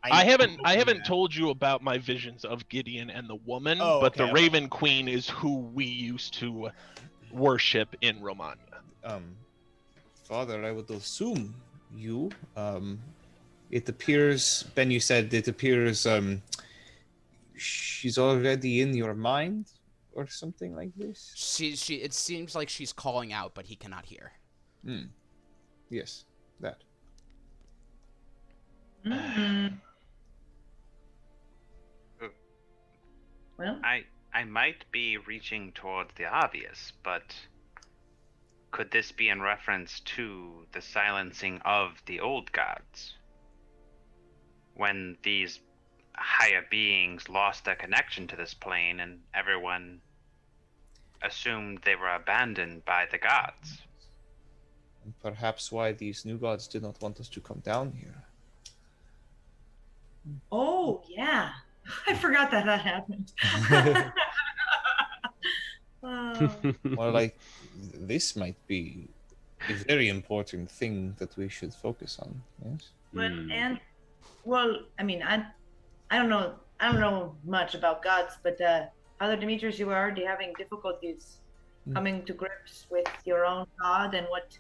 Speaker 9: I haven't told you about my visions of Gideon and the woman, but the Raven Queen is who we used to worship in Romania.
Speaker 7: Father, I would assume you. It appears, Ben, you said it appears she's already in your mind or something like this?
Speaker 1: It seems like she's calling out, but he cannot hear.
Speaker 7: Yes, that.
Speaker 3: Mm-hmm. Well,
Speaker 5: I might be reaching towards the obvious, but could this be in reference to the silencing of the old gods? When these higher beings lost their connection to this plane and everyone assumed they were abandoned by the gods.
Speaker 7: And perhaps why these new gods did not want us to come down here.
Speaker 3: Oh, yeah. I forgot that happened.
Speaker 7: Well, like, this might be a very important thing that we should focus on, yes?
Speaker 3: I mean, I don't know much about gods, but Father Demetrius, you were already having difficulties coming to grips with your own god and what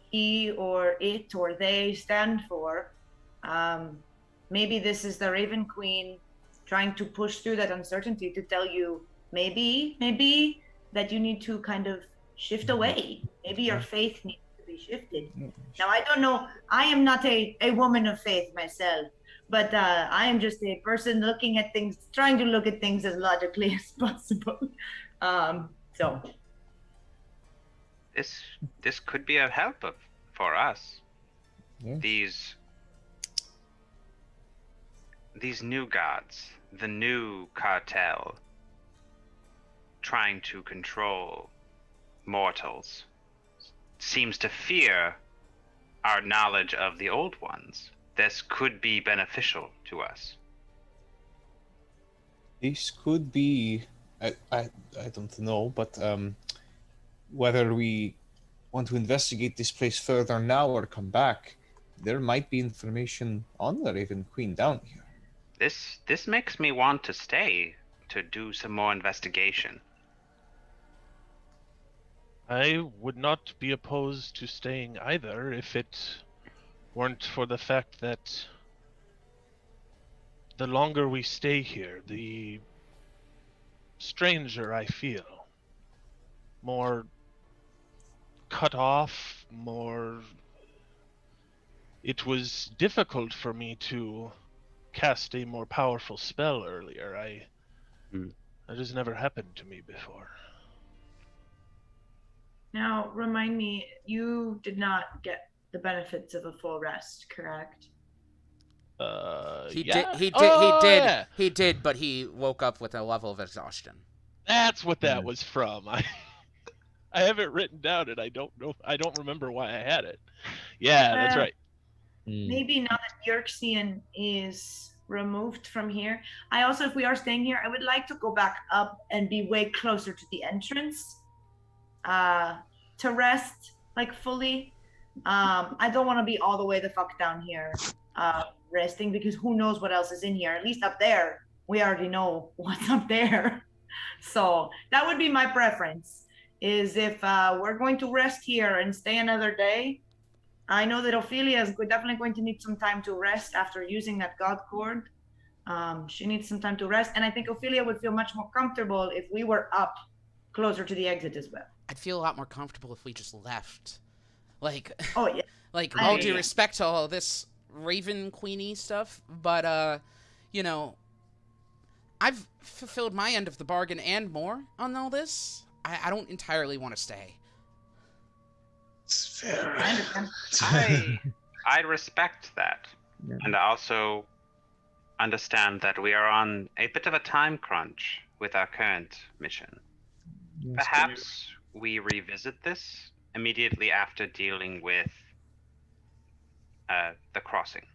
Speaker 3: he or it or they stand for. Maybe this is the Raven Queen trying to push through that uncertainty to tell you maybe that you need to kind of shift away. Maybe your faith needs to be shifted. Now, I don't know. I am not a woman of faith myself, but I am just a person looking at things, trying to look at things as logically as possible. So.
Speaker 5: This could be a help for us.
Speaker 7: Yes.
Speaker 5: These new gods, the new cartel, trying to control mortals, seems to fear our knowledge of the old ones. This could be beneficial to us.
Speaker 7: This could be, I don't know, but whether we want to investigate this place further now or come back, there might be information on the Raven Queen down here.
Speaker 5: This makes me want to stay to do some more investigation.
Speaker 9: I would not be opposed to staying either if it weren't for the fact that the longer we stay here, the stranger I feel. More cut off, more... It was difficult for me to cast a more powerful spell earlier. That has never happened to me before.
Speaker 3: Now, remind me, you did not get the benefits of a full rest, correct?
Speaker 1: He
Speaker 9: yeah?
Speaker 1: did. He did.
Speaker 9: Oh,
Speaker 1: he did.
Speaker 9: yeah.
Speaker 1: He did. But he woke up with a level of exhaustion.
Speaker 9: That's what that was from. I have it written down, and I don't know. I don't remember why I had it. Yeah, that's right.
Speaker 3: Maybe now that Yerxian is removed from here, I also, if we are staying here, I would like to go back up and be way closer to the entrance, to rest like fully. I don't want to be all the way the fuck down here, resting, because who knows what else is in here. At least up there, we already know what's up there. So that would be my preference. Is if we're going to rest here and stay another day. I know that Ophelia is definitely going to need some time to rest after using that god cord. She needs some time to rest, and I think Ophelia would feel much more comfortable if we were up closer to the exit as well.
Speaker 1: I'd feel a lot more comfortable if we just left. Like,
Speaker 3: oh yeah,
Speaker 1: like all due respect to all this Raven Queenie stuff, but you know, I've fulfilled my end of the bargain and more on all this. I don't entirely want to stay.
Speaker 7: It's fair.
Speaker 3: I understand.
Speaker 5: I respect that, and I also understand that we are on a bit of a time crunch with our current mission. Perhaps we revisit this immediately after dealing with the crossing.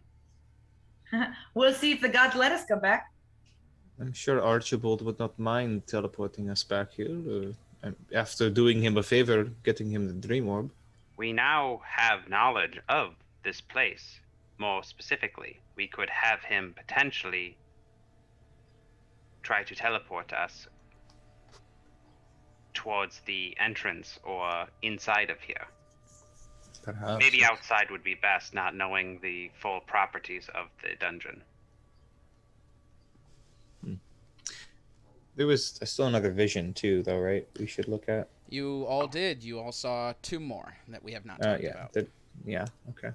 Speaker 3: We'll see if the gods let us come back.
Speaker 7: I'm sure Archibald would not mind teleporting us back here, after doing him a favor, getting him the dream orb.
Speaker 5: We now have knowledge of this place. More specifically, we could have him potentially try to teleport us towards the entrance or inside of here.
Speaker 7: Perhaps.
Speaker 5: Maybe outside would be best, not knowing the full properties of the dungeon.
Speaker 7: There was still another vision too, though, right? We should look at.
Speaker 1: You all did. You all saw 2 more that we have not talked about.
Speaker 7: Yeah. Okay.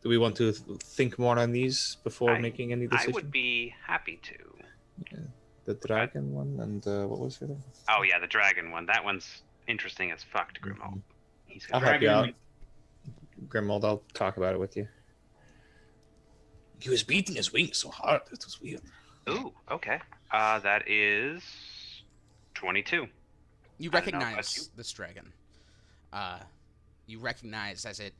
Speaker 7: Do we want to think more on these before making any decision?
Speaker 5: I would be happy to.
Speaker 7: Yeah. The dragon one and what was it?
Speaker 5: Oh yeah, the dragon one. That one's interesting as fuck to Grimald. He's
Speaker 7: I'll help you out. Grimald, I'll talk about it with you. He was beating his wings so hard. It was weird.
Speaker 5: Ooh, okay. That is 22.
Speaker 1: You recognize this dragon. You recognize as it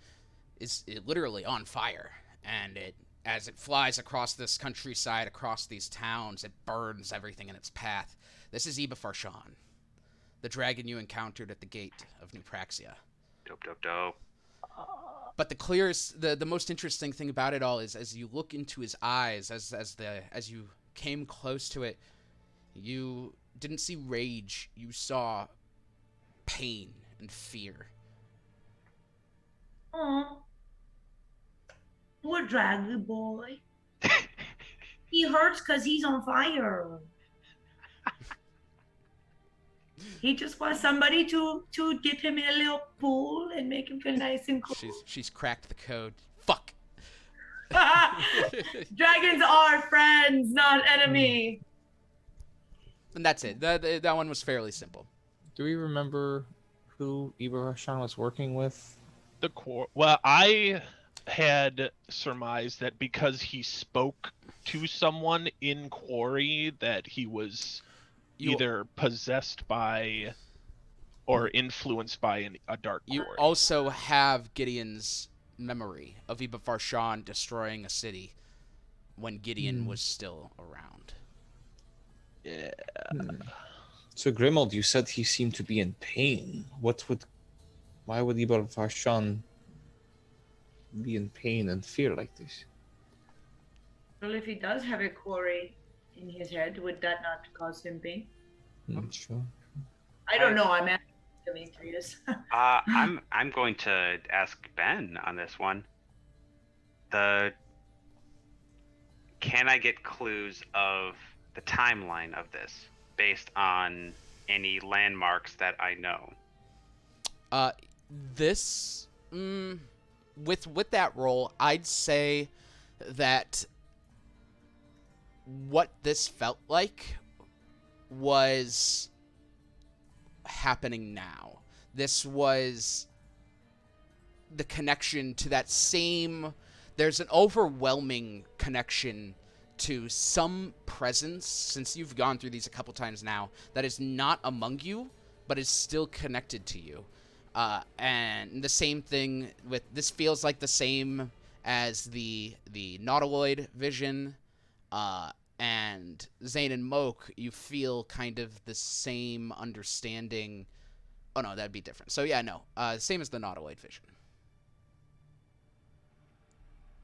Speaker 1: is literally on fire, and as it flies across this countryside, across these towns, it burns everything in its path. This is Farshawn, the dragon you encountered at the gate of New Praxia.
Speaker 5: Dope.
Speaker 1: But the most interesting thing about it all is as you look into his eyes, as you came close to it, you didn't see rage, you saw pain and fear.
Speaker 3: Oh, poor dragon boy. He hurts because he's on fire. He just wants somebody to dip him in a little pool and make him feel nice and cool.
Speaker 1: She's cracked the code. Fuck.
Speaker 3: Dragons are friends, not enemy.
Speaker 1: And that's it. That one was fairly simple.
Speaker 7: Do we remember who Farshawn was working with?
Speaker 9: Well, I had surmised that because he spoke to someone in Quarry that he was either possessed by or influenced by a dark
Speaker 1: You
Speaker 9: Quarry.
Speaker 1: also have Gideon's memory of Farshawn destroying a city when Gideon was still around.
Speaker 9: Yeah.
Speaker 7: So Grimald, you said he seemed to be in pain. Why would Farshawn be in pain and fear like this?
Speaker 3: Well, if he does have a quarry in his head, would that not cause him pain?
Speaker 7: Sure.
Speaker 3: I don't know. I'm asking Demetrius.
Speaker 5: I'm going to ask Ben on this one. Can I get clues of the timeline of this based on any landmarks that I know?
Speaker 1: This with that roll, I'd say that what this felt like was happening now. This was the connection to that same... There's an overwhelming connection to some presence, since you've gone through these a couple times now, that is not among you, but is still connected to you. And the same thing with... This feels like the same as the Nautiloid vision. And Zane and Moke, you feel kind of the same understanding... Oh, no, that'd be different. So, yeah, no. Same as the Nautiloid vision.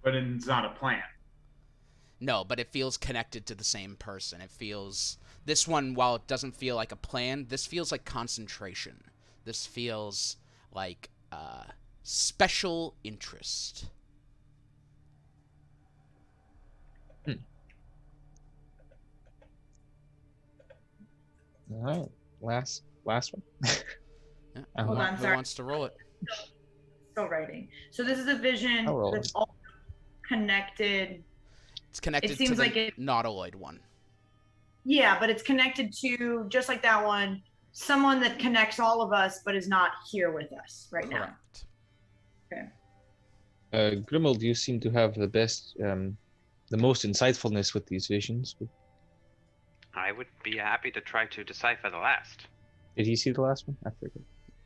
Speaker 4: But it's not a plant.
Speaker 1: No, but it feels connected to the same person. It feels... This one, while it doesn't feel like a plan, this feels like concentration. This feels like special interest.
Speaker 7: All right, last one.
Speaker 1: Yeah.
Speaker 3: Hold on,
Speaker 1: Who
Speaker 3: sorry.
Speaker 1: wants to roll it?
Speaker 3: Still writing. So this is a vision
Speaker 7: I'll roll
Speaker 3: that's
Speaker 7: it.
Speaker 3: all connected.
Speaker 1: It's connected
Speaker 3: It seems
Speaker 1: to the
Speaker 3: like it-
Speaker 1: Nautiloid one.
Speaker 3: Yeah, but it's connected to, just like that one, someone that connects all of us but is not here with us right now.
Speaker 1: Correct.
Speaker 3: Okay.
Speaker 7: Grimald, you seem to have the best, the most insightfulness with these visions.
Speaker 5: I would be happy to try to decipher the last.
Speaker 7: Did he see the last one? I forget.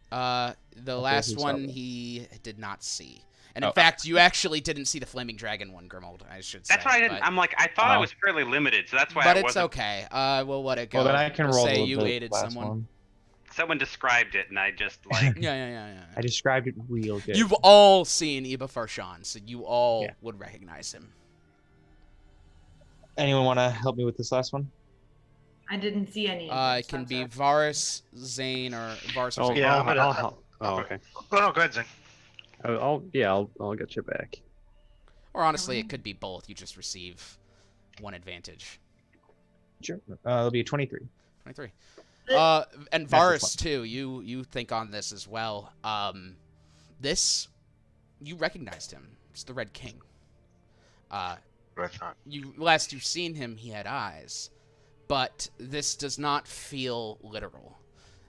Speaker 1: The
Speaker 7: Okay,
Speaker 1: last
Speaker 7: he saw
Speaker 1: one
Speaker 7: that.
Speaker 1: he did not see. And in
Speaker 7: Oh.
Speaker 1: fact, you actually didn't see the Flaming Dragon one, Grimold, I should say.
Speaker 5: That's why I didn't.
Speaker 1: But,
Speaker 5: I'm like, I thought I
Speaker 7: Oh.
Speaker 5: was fairly limited, so that's why
Speaker 1: but
Speaker 5: I
Speaker 1: it's
Speaker 5: wasn't.
Speaker 1: okay. We'll let it go.
Speaker 7: Well, then I can
Speaker 1: We'll
Speaker 7: roll
Speaker 1: say
Speaker 7: the
Speaker 1: you aided
Speaker 7: last
Speaker 1: someone.
Speaker 7: one.
Speaker 5: Someone described it, and I just like.
Speaker 1: Yeah.
Speaker 7: I described it real good.
Speaker 1: You've all seen Iba Farshan, so you all
Speaker 7: Yeah.
Speaker 1: would recognize him.
Speaker 7: Anyone want to help me with this last one?
Speaker 3: I didn't see any.
Speaker 1: It can be Varus, Zane, or Varus or
Speaker 2: Oh,
Speaker 1: Zane.
Speaker 6: Yeah,
Speaker 2: I'll,
Speaker 6: I'm gonna-
Speaker 2: I'll help. Oh, okay.
Speaker 6: Oh, go ahead, Zane.
Speaker 2: I'll get you back.
Speaker 1: Or honestly, it could be both. You just receive one advantage.
Speaker 7: Sure. It'll be a 23.
Speaker 1: 23.
Speaker 3: But-
Speaker 1: And
Speaker 7: Natural
Speaker 1: Varus, too, you think on this as well. This, you recognized him. It's the Red King.
Speaker 6: What I thought.
Speaker 1: Last you've seen him, he had eyes. But this does not feel literal.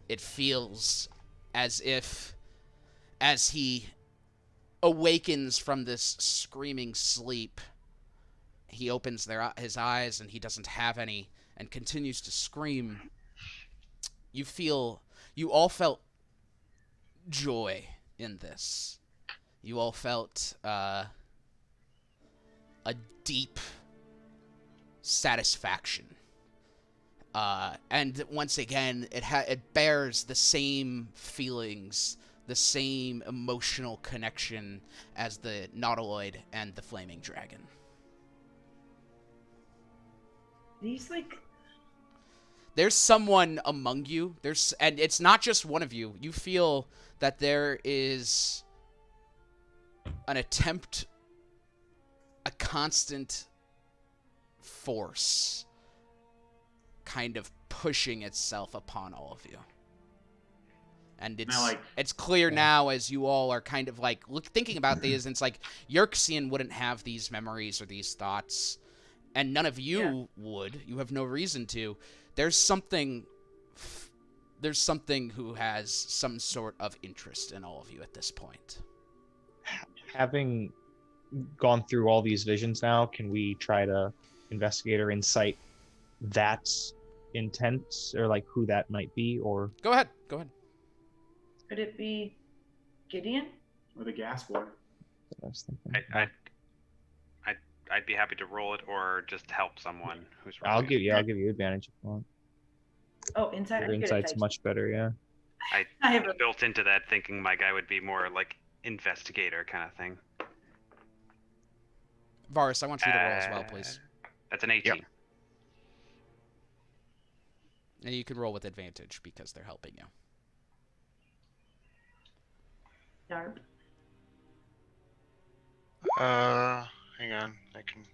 Speaker 1: It feels as if, as he awakens from this screaming sleep, he opens his eyes and he doesn't have any and continues to scream. You all felt joy in this. You all felt a deep satisfaction. And once again, it bears the same feelings, the same emotional connection as the Nautiloid and the Flaming Dragon.
Speaker 3: These
Speaker 1: There's someone among you. And it's not just one of you. You feel that there is an attempt, a constant force kind of pushing itself upon all of you. And it's clear now as you all are kind of like thinking about these, and it's like Yerxian wouldn't have these memories or these thoughts, and none of you would. You have no reason to. There's something who has some sort of interest in all of you at this point.
Speaker 7: Having gone through all these visions now, can we try to investigate or insight that intent, or like who that might be? Or
Speaker 1: Go ahead.
Speaker 3: Could it be Gideon?
Speaker 4: Or the gas boy.
Speaker 7: I was thinking.
Speaker 5: I'd be happy to roll it or just help someone who's.
Speaker 7: I'll
Speaker 5: rolling it.
Speaker 7: give you advantage if you want.
Speaker 3: Oh, insight.
Speaker 7: Your
Speaker 3: I'm good at
Speaker 7: insight's
Speaker 3: typing.
Speaker 7: much better, yeah.
Speaker 3: I have a
Speaker 5: Built into that, thinking my guy would be more like investigator kind of thing.
Speaker 1: Varus, I want you to roll as well, please.
Speaker 5: That's an 18.
Speaker 6: Yep.
Speaker 1: And you can roll with advantage because they're helping you.
Speaker 3: Darb.
Speaker 6: Hang on. I can.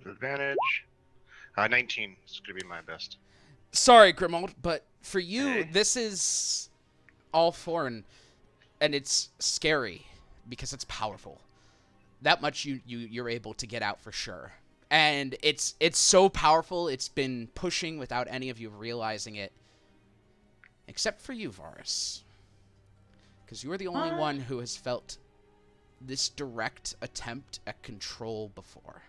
Speaker 6: Advantage. 19. It's gonna be my best.
Speaker 1: Sorry, Grimald, but for you,
Speaker 5: Hey.
Speaker 1: this is all foreign, and it's scary because it's powerful. That much you're able to get out for sure. And it's so powerful, it's been pushing without any of you realizing it. Except for you, Varus. Because you're the only one who has felt this direct attempt at control before.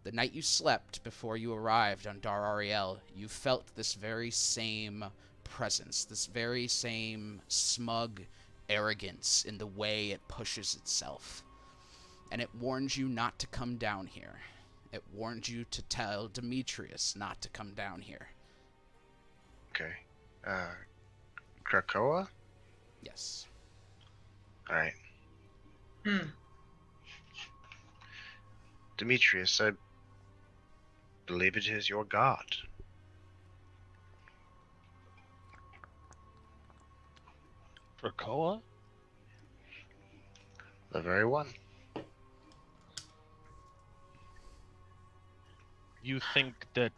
Speaker 1: The night you slept before you arrived on Dar Ariel, you felt this very same presence, this very same smug arrogance in the way it pushes itself. And it warned you not to come down here. It warned you to tell Demetrius not to come down here.
Speaker 6: Okay. Krakoa?
Speaker 1: Yes.
Speaker 6: Alright. Demetrius, I believe it is your god.
Speaker 9: Krakoa?
Speaker 6: The very one.
Speaker 9: You think that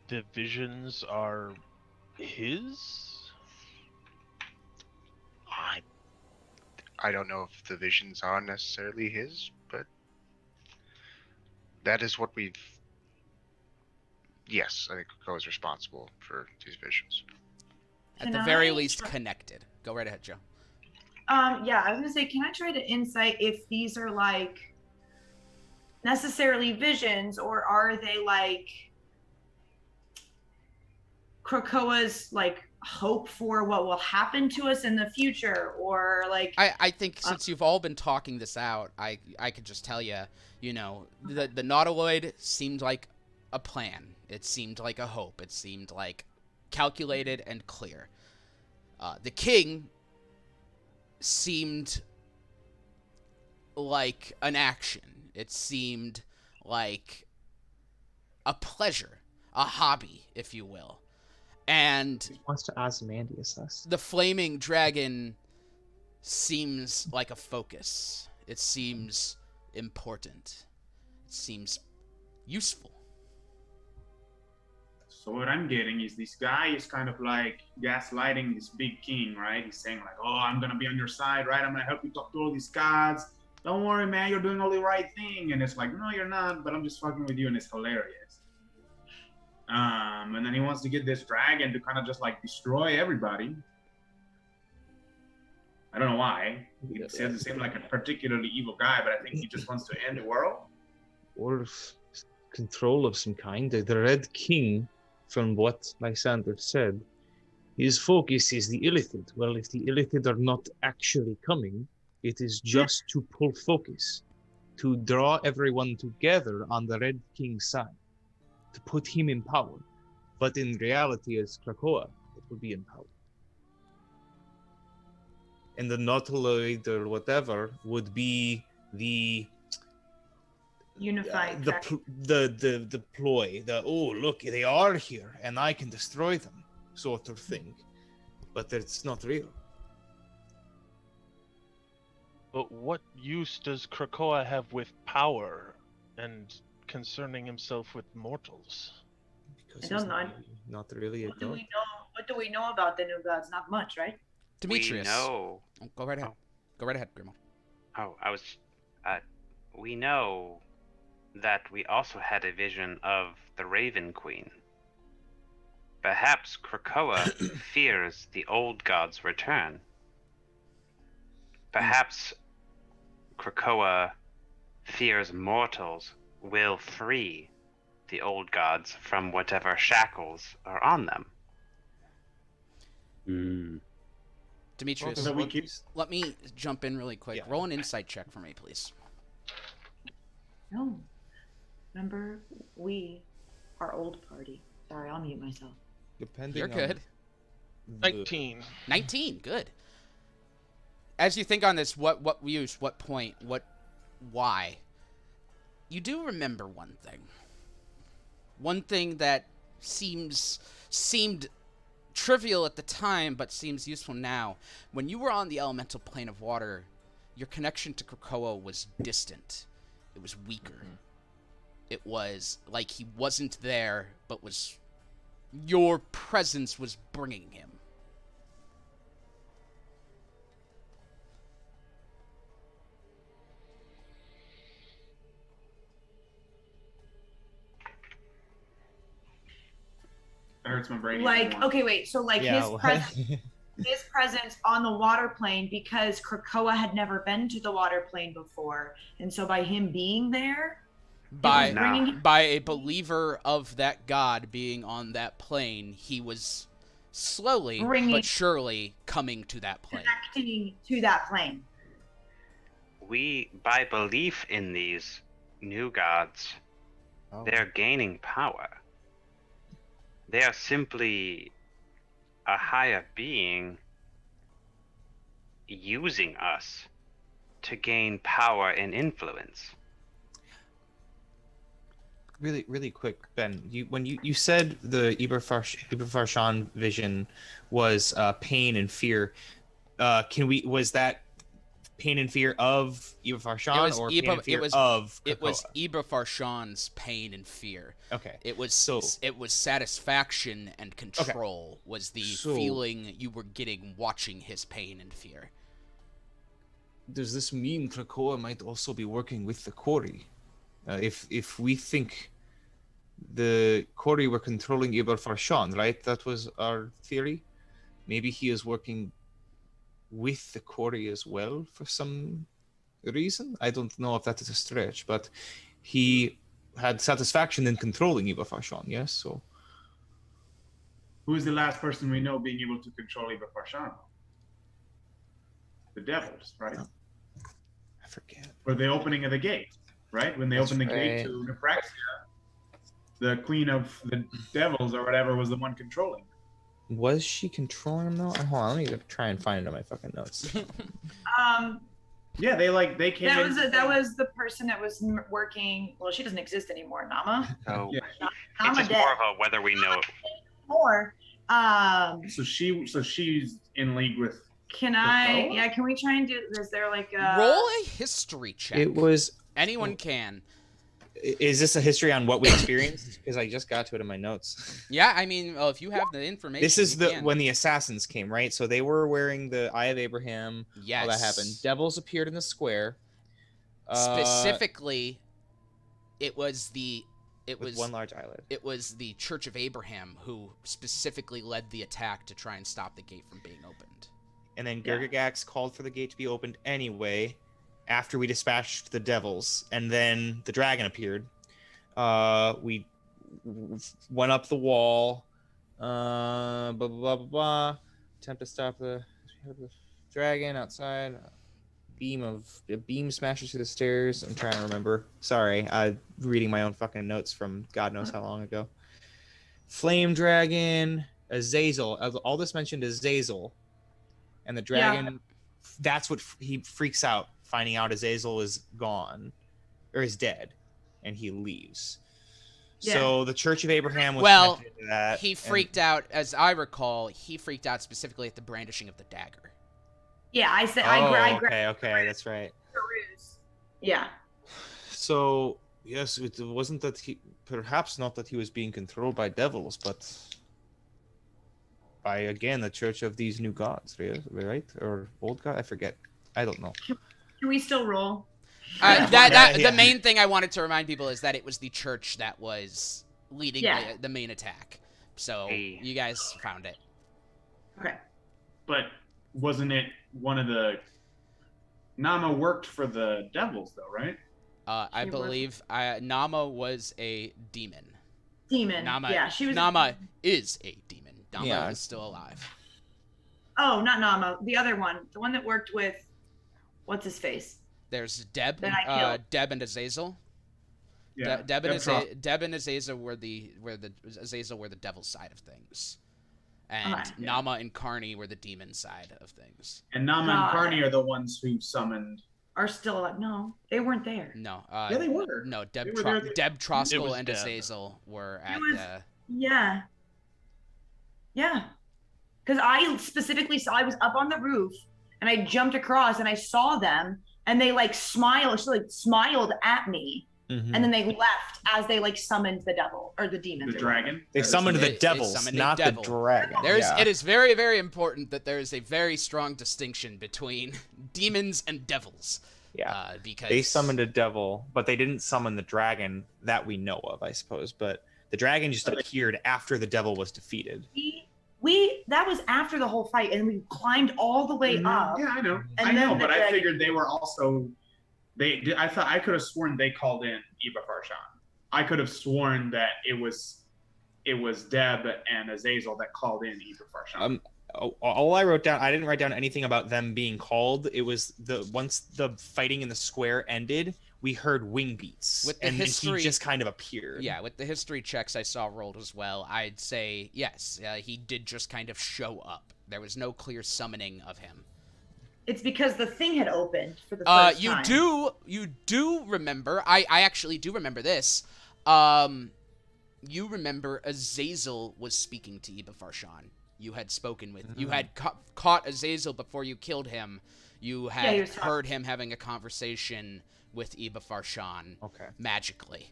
Speaker 9: the visions are his?
Speaker 6: I don't know if the visions are necessarily his, but that is what we've. Yes, I think Krakoa is responsible for these visions.
Speaker 1: At the very least, connected. Go right ahead, Joe.
Speaker 3: Yeah, I was gonna say, can I try to insight if these are like necessarily visions, or are they like Krakoa's like hope for what will happen to us in the future, or like
Speaker 1: I think since you've all been talking this out, I could just tell you, you know, the Nautiloid seemed like a plan. It seemed like a hope. It seemed like calculated and clear. The king seemed like an action. It seemed like a pleasure, a hobby, if you will. And
Speaker 10: he wants to Ozymandias us.
Speaker 1: The flaming dragon seems like a focus. It seems important. It seems useful.
Speaker 4: So what I'm getting is this guy is kind of like gaslighting this big king, right? He's saying like, oh, I'm going to be on your side, right? I'm going to help you talk to all these gods. Don't worry, man, you're doing all the right thing. And it's like, no, you're not, but I'm just fucking with you, and it's hilarious. And then he wants to get this dragon to kind of just like destroy everybody. I don't know why. He doesn't seem like a particularly evil guy, but I think he just wants to end the world.
Speaker 7: Or control of some kind. The Red King, from what Lysander said, his focus is the Illithid. Well, if the Illithid are not actually coming, it is just to pull focus, to draw everyone together on the Red King's side, to put him in power. But in reality, as Krakoa, it will be in power. And the Nautiloid or whatever would be the
Speaker 3: unified
Speaker 7: the ploy, oh look, they are here and I can destroy them, sort of thing. But it's not real.
Speaker 9: But what use does Krakoa have with power and concerning himself with mortals?
Speaker 7: Because
Speaker 3: I don't know.
Speaker 7: Not really a
Speaker 3: What do
Speaker 7: god.
Speaker 3: we know? What do we know about the new gods? Not much, right?
Speaker 1: Demetrius.
Speaker 5: We know.
Speaker 1: Oh, go right ahead. Go right ahead, Grimald.
Speaker 5: Oh, we know that we also had a vision of the Raven Queen. Perhaps Krakoa fears the old god's return. Perhaps Krakoa fears mortals will free the old gods from whatever shackles are on them.
Speaker 1: Demetrius,
Speaker 4: So we keep...
Speaker 1: let me jump in really quick.
Speaker 7: Yeah.
Speaker 1: Roll an insight check for me, please.
Speaker 3: No. Remember, we are old party. Sorry, I'll mute myself.
Speaker 7: Depending
Speaker 1: You're
Speaker 7: on
Speaker 1: good.
Speaker 9: 19.
Speaker 1: 19, good. As you think on this, what use, what point, why? You do remember one thing. One thing that seems seemed trivial at the time, but seems useful now. When you were on the elemental plane of water, your connection to Krakoa was distant. It was weaker. It was like he wasn't there, but your presence was bringing him.
Speaker 4: That hurts my brain.
Speaker 3: Like, okay, wait. So, like,
Speaker 7: Yeah,
Speaker 3: his presence on the water plane, because Krakoa had never been to the water plane before, and so by him being there,
Speaker 1: by a believer of that god being on that plane, he was slowly but surely coming to that plane.
Speaker 3: Connecting to that plane.
Speaker 5: We, by belief in these new gods, they're gaining power. They are simply a higher being using us to gain power and influence.
Speaker 7: Really, really quick, Ben. When you said the Iberfarshan vision was pain and fear, was that pain and fear of Iberfarshan or pain and fear of Krakoa?
Speaker 1: It was Iberfarshan's pain and fear.
Speaker 7: Okay.
Speaker 1: It was satisfaction and control was the feeling you were getting watching his pain and fear.
Speaker 7: Does this mean Krakoa might also be working with the Quarry? If we think the Quarry were controlling Iberfarshan, right? That was our theory. Maybe he is working with the Quarry as well for some reason. I don't know if that is a stretch, but he had satisfaction in controlling Iberfarshan, yes? So
Speaker 4: who is the last person we know being able to control Iberfarshan? The devils, right?
Speaker 7: I forget.
Speaker 4: Or the opening of the gate, right? When they opened the gate to Nebraxia, the queen of the devils or whatever was the one controlling.
Speaker 7: Was she controlling him though? Hold on, let me try and find it in my fucking notes.
Speaker 4: Yeah, they came.
Speaker 3: That was the person that was working. Well, she doesn't exist anymore, Nama.
Speaker 5: So
Speaker 3: Nama
Speaker 5: it's just
Speaker 3: dead.
Speaker 5: more of a whether we know.
Speaker 3: More.
Speaker 4: So she's in league with.
Speaker 3: Can I? Yeah. Can we try and do? Is there like a
Speaker 1: roll a history check?
Speaker 7: It was
Speaker 1: anyone can.
Speaker 7: Is this a history on what we experienced? Because I just got to it in my notes.
Speaker 1: Yeah, I mean, well, if you have the information.
Speaker 7: This is when the assassins came, right? So they were wearing the Eye of Abraham.
Speaker 1: Yes.
Speaker 7: All that happened. Devils appeared in the square.
Speaker 1: Specifically, it was
Speaker 7: one large eyelid.
Speaker 1: It was the Church of Abraham who specifically led the attack to try and stop the gate from being opened.
Speaker 7: And then Gurgagax called for the gate to be opened anyway, after we dispatched the devils, and then the dragon appeared. We went up the wall, blah blah blah blah blah. Attempt to stop the dragon outside. Beam smashes through the stairs. I'm trying to remember. Sorry, I'm reading my own fucking notes from God knows how long ago. Flame dragon, Azazel. All this mentioned is Azazel, and the dragon. Yeah. That's what he freaks out, finding out Azazel is gone, or is dead, and he leaves. Yeah. So the Church of Abraham was connected to that.
Speaker 1: He freaked out, as I recall. He freaked out specifically at the brandishing of the dagger.
Speaker 3: Yeah, I said.
Speaker 7: Okay, that's right.
Speaker 3: Yeah.
Speaker 7: So yes, it wasn't that he. Perhaps not that he was being controlled by devils, but by again the Church of these new gods, right? Or old god? I forget. I don't know.
Speaker 3: Can we still roll?
Speaker 1: The main thing I wanted to remind people is that it was the church that was leading the main attack. So you guys found it.
Speaker 3: Okay.
Speaker 4: But wasn't it one of the... Nama worked for the devils, though, right?
Speaker 1: I believe Nama was a demon.
Speaker 3: Nama, she was...
Speaker 1: Nama is a demon. Nama is still alive.
Speaker 3: Oh, not Nama. The other one. The one that worked with... What's his face?
Speaker 1: There's Deb. Deb and Azazel.
Speaker 4: Yeah.
Speaker 1: Deb and Azazel were the devil's side of things, and Nama and Karni were the demon side of things.
Speaker 4: And Nama and Karni are the ones who summoned.
Speaker 3: Are still alive? No, they weren't there.
Speaker 1: No.
Speaker 4: Yeah, they were.
Speaker 1: No, Deb Troskell and Azazel were at.
Speaker 3: Yeah. Yeah. Because I specifically saw, I was up on the roof and I jumped across and I saw them and they like smiled, she like smiled at me.
Speaker 11: Mm-hmm.
Speaker 3: And then they left as they like summoned the devil or the demon.
Speaker 4: The dragon?
Speaker 11: They summoned the devils, not the dragon.
Speaker 1: It is very, very important that there is a very strong distinction between demons and devils.
Speaker 11: Yeah,
Speaker 1: because
Speaker 11: they summoned a devil, but they didn't summon the dragon that we know of, I suppose. But the dragon just appeared after the devil was defeated.
Speaker 3: We that was after the whole fight, and we climbed all the way up.
Speaker 4: Yeah, I know.
Speaker 3: And
Speaker 4: I know,
Speaker 3: then
Speaker 4: but I figured they were also. I thought I could have sworn they called in Eva Farshan. I could have sworn that it was Deb and Azazel that called in Eva Farshan.
Speaker 11: All I wrote down, I didn't write down anything about them being called. It was once the fighting in the square ended, we heard wing beats, and he just kind of appeared.
Speaker 1: Yeah, with the history checks I saw rolled as well, I'd say yes, he did just kind of show up. There was no clear summoning of him.
Speaker 3: It's because the thing had opened for the first time.
Speaker 1: You do remember, I actually do remember this. You remember Azazel was speaking to Eva Farshan. You had spoken with, you had caught Azazel before you killed him. You had heard him having a conversation with Eva Farshan magically.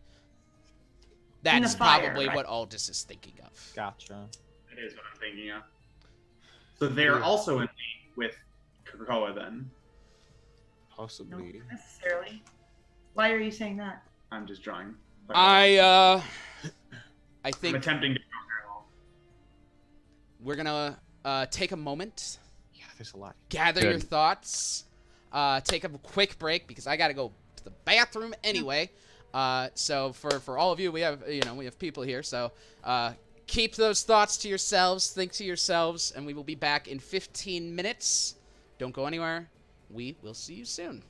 Speaker 1: That's probably what Aldous is thinking of.
Speaker 11: Gotcha.
Speaker 4: That is what I'm thinking of. So they're also in league with Krakoa then?
Speaker 11: Possibly.
Speaker 3: Not necessarily. Why are you saying that?
Speaker 4: I'm just drawing.
Speaker 1: I think
Speaker 4: I'm attempting to draw parallel.
Speaker 1: We're gonna take a moment.
Speaker 11: Yeah, there's a lot.
Speaker 1: Gather your thoughts. Take a quick break because I gotta go to the bathroom anyway. So for all of you, we have people here. So keep those thoughts to yourselves. Think to yourselves, and we will be back in 15 minutes. Don't go anywhere. We will see you soon.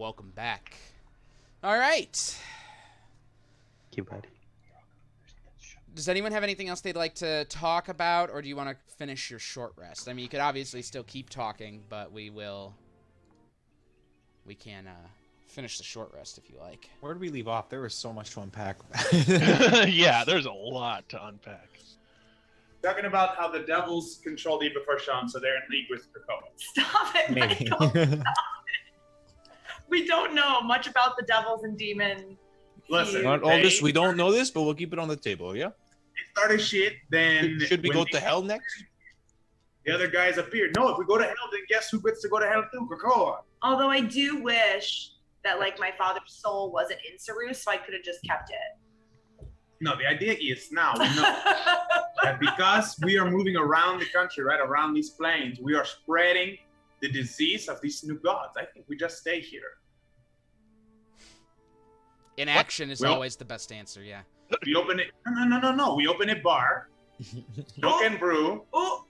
Speaker 1: welcome back. All right.
Speaker 2: Thank you, buddy.
Speaker 1: Does anyone have anything else they'd like to talk about, or do you want to finish your short rest? I mean, you could obviously still keep talking, but we can finish the short rest if you like.
Speaker 11: Where did we leave off? There was so much to unpack.
Speaker 9: Yeah, there's a lot to unpack.
Speaker 4: Talking about how the devils control the Befursham, so they're in league with Krakoa.
Speaker 3: Stop it,
Speaker 11: Maybe.
Speaker 3: Michael. Stop it. We don't know much about the devils and demons.
Speaker 4: Listen,
Speaker 11: Not all this. We don't know this, but we'll keep it on the table. Yeah.
Speaker 4: They started shit, then...
Speaker 11: Should we
Speaker 4: when
Speaker 11: go
Speaker 4: they-
Speaker 11: to hell next?
Speaker 4: The other guys appeared. No, if we go to hell, then guess who gets to go to hell too? Krakoa.
Speaker 3: Although I do wish that like my father's soul wasn't in Saru, so I could have just kept it.
Speaker 4: No, the idea is now we know that because we are moving around the country, right, around these plains, we are spreading the disease of these new gods. I think we just stay here.
Speaker 1: Inaction is
Speaker 4: Well-
Speaker 1: always the best answer, yeah.
Speaker 4: We open it. No. We open a bar, cook and brew,
Speaker 3: Oh,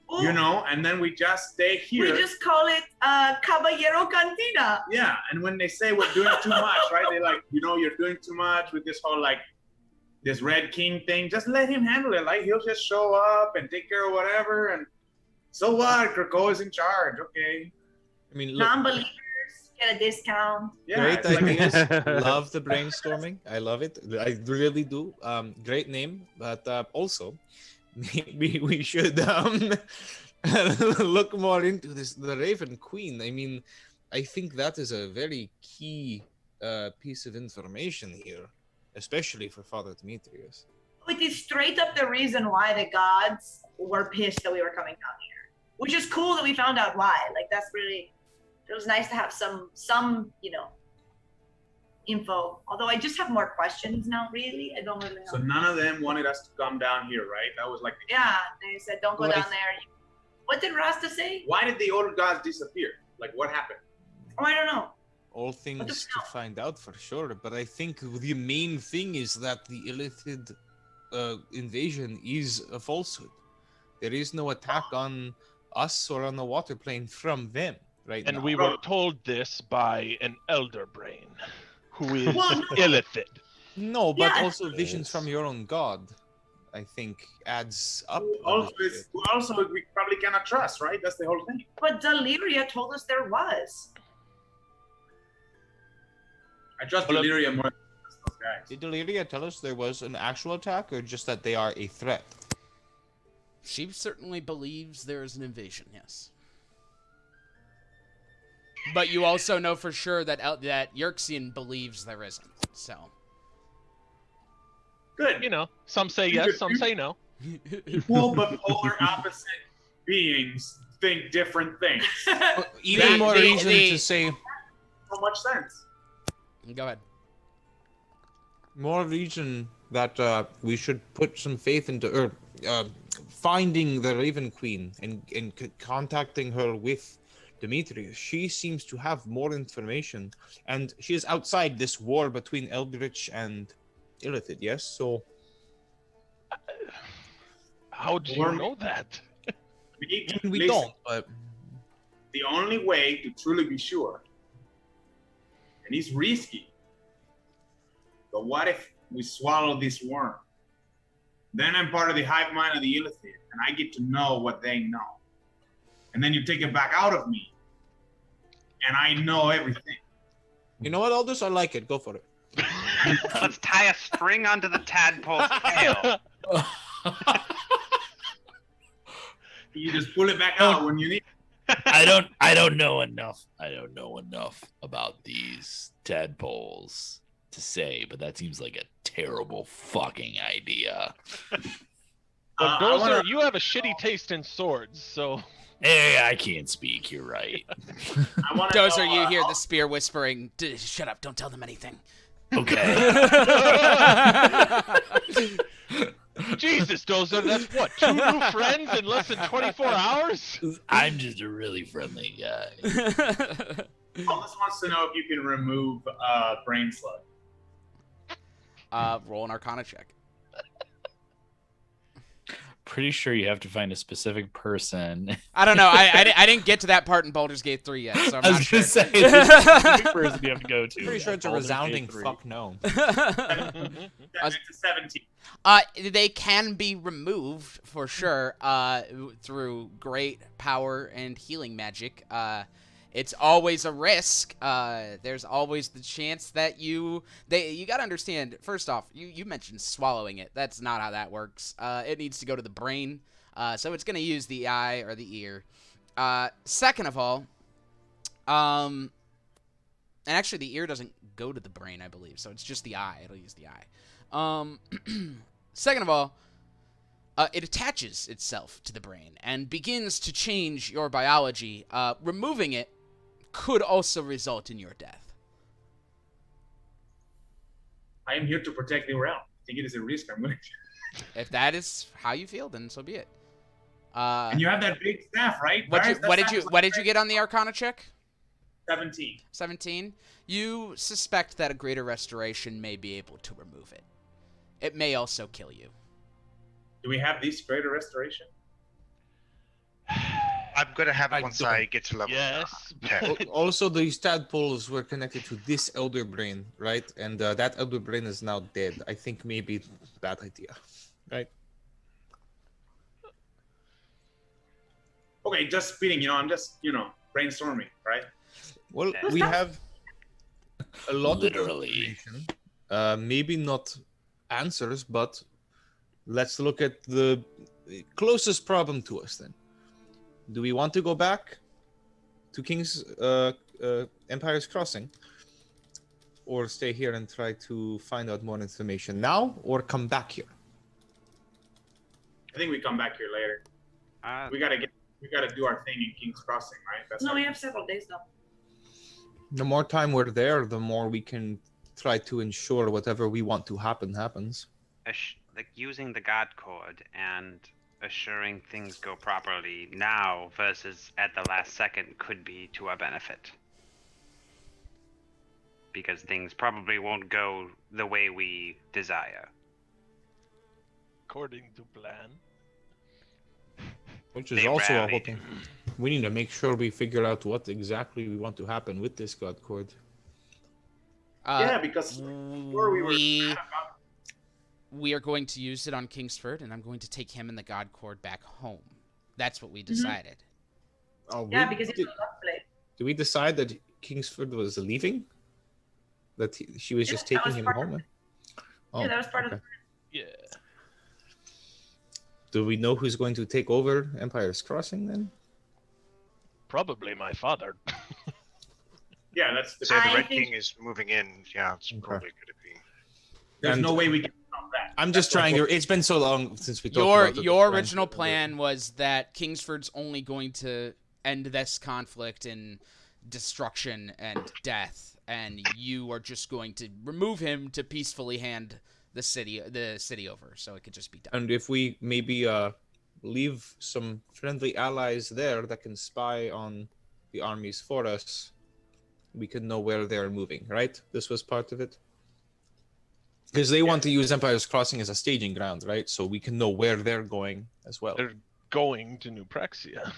Speaker 3: oh,
Speaker 4: you know, and then we just stay here.
Speaker 3: we just call it Caballero Cantina.
Speaker 4: Yeah, and when they say we're doing too much, right? They like, you know, you're doing too much with this whole like this Red King thing. Just let him handle it. Like he'll just show up and take care of whatever. And so what? Krakoa is in charge. Okay.
Speaker 11: I mean, look,
Speaker 3: Non-believers get a discount.
Speaker 4: Yeah.
Speaker 11: great
Speaker 4: it's like-
Speaker 11: ideas. Love the brainstorming. I love it. I really do. Great name, but also maybe we should look more into this. The Raven Queen. I mean, I think that is a very key piece of information here, especially for Father Demetrius.
Speaker 3: It is straight up the reason why the gods were pissed that we were coming down here, which is cool that we found out why. Like that's really, it was nice to have some info. Although I just have more questions now. Really, I don't really know.
Speaker 4: So none of them wanted us to come down here, right? That was like.
Speaker 3: Yeah, they said don't go
Speaker 11: Well, I
Speaker 3: down there. What did Rasta say?
Speaker 4: Why did the old gods disappear? Like what happened?
Speaker 3: Oh, I don't know.
Speaker 11: All things to find out for sure, but I think the main thing is that the Illithid invasion is a falsehood. There is no attack on us or on the water plane from them right
Speaker 9: And
Speaker 11: now.
Speaker 9: we were told this by an elder brain, who is
Speaker 3: Well, no.
Speaker 9: Illithid.
Speaker 11: No, but
Speaker 3: Yeah.
Speaker 11: also visions from your own god, I think, adds up.
Speaker 4: Also, we probably cannot trust, right? That's the whole thing.
Speaker 3: But Deliria told us there was.
Speaker 4: I trust
Speaker 9: Well,
Speaker 4: Delirium more than those guys.
Speaker 11: Did Deliria tell us there was an actual attack, or just that they are a threat?
Speaker 1: She certainly believes there is an invasion, yes. But you also know for sure that that Yerxian believes there isn't, so.
Speaker 4: Good.
Speaker 9: You know, some say yes, some say no.
Speaker 4: Equal but polar opposite beings think different things.
Speaker 11: Even
Speaker 1: The-
Speaker 11: more
Speaker 1: the-
Speaker 11: reason
Speaker 1: the-
Speaker 11: to say,
Speaker 4: So much sense.
Speaker 1: Go ahead.
Speaker 11: more reason that we should put some faith into finding the Raven Queen and contacting her with Demetrius. She seems to have more information, and she is outside this war between Eldritch and Illithid, yes? So
Speaker 9: How do you know that?
Speaker 11: we
Speaker 4: Listen,
Speaker 11: don't, but
Speaker 4: the only way to truly be sure, and it's risky, but what if we swallow this worm? Then I'm part of the hive mind of the Illithid, and I get to know what they know. And then you take it back out of me, and I know everything.
Speaker 11: you know what, Aldous? I like it. Go for it.
Speaker 5: Let's tie a string onto the tadpole's tail.
Speaker 4: You just pull it back out when you need.
Speaker 8: I don't know enough. I don't know enough about these tadpoles to say, but that seems like a terrible fucking idea.
Speaker 9: But Dozer, you have a shitty taste in swords, so
Speaker 8: Hey, I can't speak. You're right.
Speaker 1: Dozer, you hear the spear whispering, shut up, don't tell them anything.
Speaker 8: Okay.
Speaker 9: Jesus, Dozer, that's what, 2 new friends in less than 24 hours?
Speaker 8: I'm just a really friendly guy.
Speaker 4: Aldous wants to know if you can remove brain slug.
Speaker 1: Roll an Arcana check.
Speaker 8: pretty sure you have to find a specific person.
Speaker 1: I don't know. I didn't get to that part in Baldur's Gate 3 yet, so I'm
Speaker 8: I
Speaker 1: not
Speaker 8: was
Speaker 1: sure.
Speaker 8: gonna say there's a specific person you have to go to.
Speaker 11: Pretty sure it's a
Speaker 8: Baldur's Gate
Speaker 11: resounding
Speaker 8: 3.
Speaker 11: fuck no.
Speaker 4: It's a 17.
Speaker 1: They can be removed for sure through great power and healing magic. It's always a risk. There's always the chance that you got to understand, first off, you mentioned swallowing it. That's not how that works. It needs to go to the brain. So it's going to use the eye or the ear. Second of all, and actually the ear doesn't go to the brain, I believe. So it's just the eye. It'll use the eye. Second of all, it attaches itself to the brain and begins to change your biology. Removing it could also result in your death.
Speaker 4: I am here to protect the realm. I think it is a risk I'm willing to.
Speaker 1: If that is how you feel, then so be it.
Speaker 4: And you have that big staff, right?
Speaker 1: What did you get on the Arcana check?
Speaker 4: 17.
Speaker 1: 17. You suspect that a greater restoration may be able to remove it. It may also kill you.
Speaker 4: Do we have this greater restoration?
Speaker 6: I'm gonna have it once I get to level 10.
Speaker 7: Also, these tadpoles were connected to this elder brain, right? And that elder brain is now dead. I think maybe bad idea, right?
Speaker 4: Okay, just speeding. I'm just brainstorming, right?
Speaker 7: Well, we have a lot
Speaker 8: Literally.
Speaker 7: of information. Maybe not answers, but let's look at the closest problem to us then. Do we want to go back to King's Empire's Crossing, or stay here and try to find out more information now, or come back here?
Speaker 4: I think we come back here later. We gotta do our thing in King's Crossing, right?
Speaker 3: No, we have several days though.
Speaker 7: The more time we're there, the more we can try to ensure whatever we want to happen happens.
Speaker 5: Like using the God Cord and assuring things go properly now versus at the last second could be to our benefit. Because things probably won't go the way we desire.
Speaker 9: According to plan.
Speaker 7: Which is
Speaker 5: They
Speaker 7: also a whole
Speaker 5: rallied.
Speaker 7: thing. We need to make sure we figure out what exactly we want to happen with this God Cord.
Speaker 4: Yeah, because before
Speaker 1: we are going to use it on Kingsford, and I'm going to take him and the God Cord back home. That's what we decided.
Speaker 7: Oh,
Speaker 3: Yeah, because it's a love play.
Speaker 7: Did we decide that Kingsford was leaving? That she was just taking him home?
Speaker 3: Yeah, that was part of the.
Speaker 9: Yeah.
Speaker 7: Do we know who's going to take over Empire's Crossing then?
Speaker 9: Probably my father.
Speaker 4: Yeah, that's the.
Speaker 6: Say the Red King is moving in. Yeah, it's probably gonna be.
Speaker 4: There's no way we can stop that.
Speaker 7: I'm just trying to. It's been so long since we talked about
Speaker 1: Your original plan was that Kingsford's only going to end this conflict in destruction and death, and you are just going to remove him to peacefully hand the city over, so it could just be done.
Speaker 7: And if we maybe leave some friendly allies there that can spy on the armies for us, we could know where they're moving, right? This was part of it. Because they want to use Empire's Crossing as a staging ground, right? So we can know where they're going as well.
Speaker 9: They're going to New Praxia.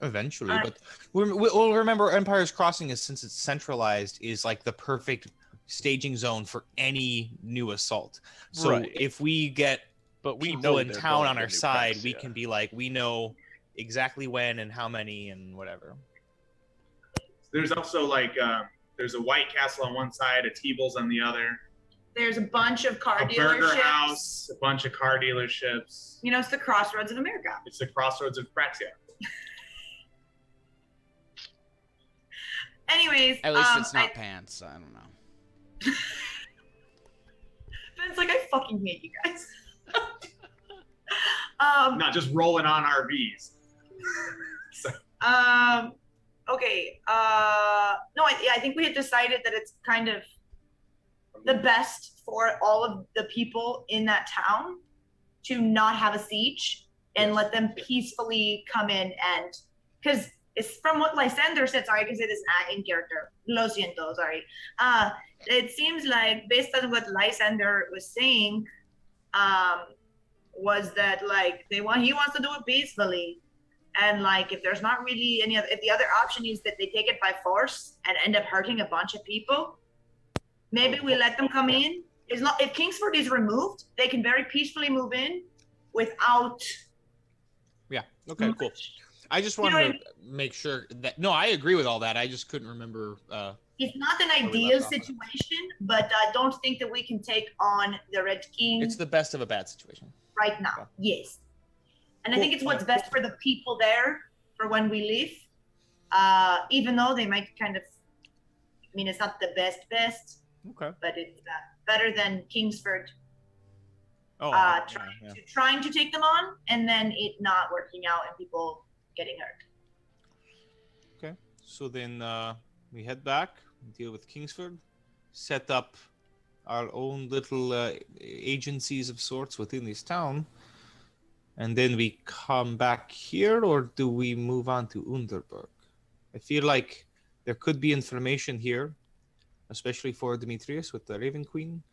Speaker 7: Eventually, but we'll remember Empire's Crossing is, since it's centralized, is like the perfect staging zone for any new assault. So
Speaker 9: Right.
Speaker 7: if we get
Speaker 9: we
Speaker 7: people
Speaker 9: know
Speaker 7: in
Speaker 9: they're
Speaker 7: town
Speaker 9: going
Speaker 7: on
Speaker 9: to
Speaker 7: our
Speaker 9: New
Speaker 7: side, we
Speaker 9: Praxia.
Speaker 7: can be like, we know exactly when and how many and whatever.
Speaker 4: There's also there's a White Castle on one side, a T-Bulls on the other,
Speaker 3: There's a bunch of car
Speaker 4: a burger
Speaker 3: dealerships.
Speaker 4: house, a bunch of car dealerships.
Speaker 3: It's the crossroads of America.
Speaker 4: It's the crossroads of Praxia.
Speaker 3: Anyways,
Speaker 1: At least it's not pants. I don't know.
Speaker 3: Ben's like, I fucking hate you guys.
Speaker 4: Not just rolling on RVs.
Speaker 3: Okay. No, I think we had decided that it's kind of the best for all of the people in that town to not have a siege and let them peacefully come in, and because it's from what Lysander said. Sorry, I can say this in character. Lo siento, sorry. It seems like based on what Lysander was saying, was that like he wants to do it peacefully, and like if there's not really any other, if the other option is that they take it by force and end up hurting a bunch of people, maybe we let them come in. If Kingsford is removed, they can very peacefully move in without.
Speaker 11: Yeah. Okay. Cool. I just wanted to make sure that I agree with all that. I just couldn't remember.
Speaker 3: It's not an ideal situation, but I don't think that we can take on the Red King.
Speaker 11: It's the best of a bad situation
Speaker 3: right now. Yes, and I think it's what's best for the people there for when we leave. Even though they might kind of, I mean, it's not the best,
Speaker 11: okay,
Speaker 3: but it's better than Kingsford. Trying to take them on and then it not working out and people getting hurt.
Speaker 11: Okay, so then we head back, deal with Kingsford, set up our own little agencies of sorts within this town, and then we come back here, or do we move on to Underberg? I feel like there could be information here, especially for Demetrius with the Raven Queen.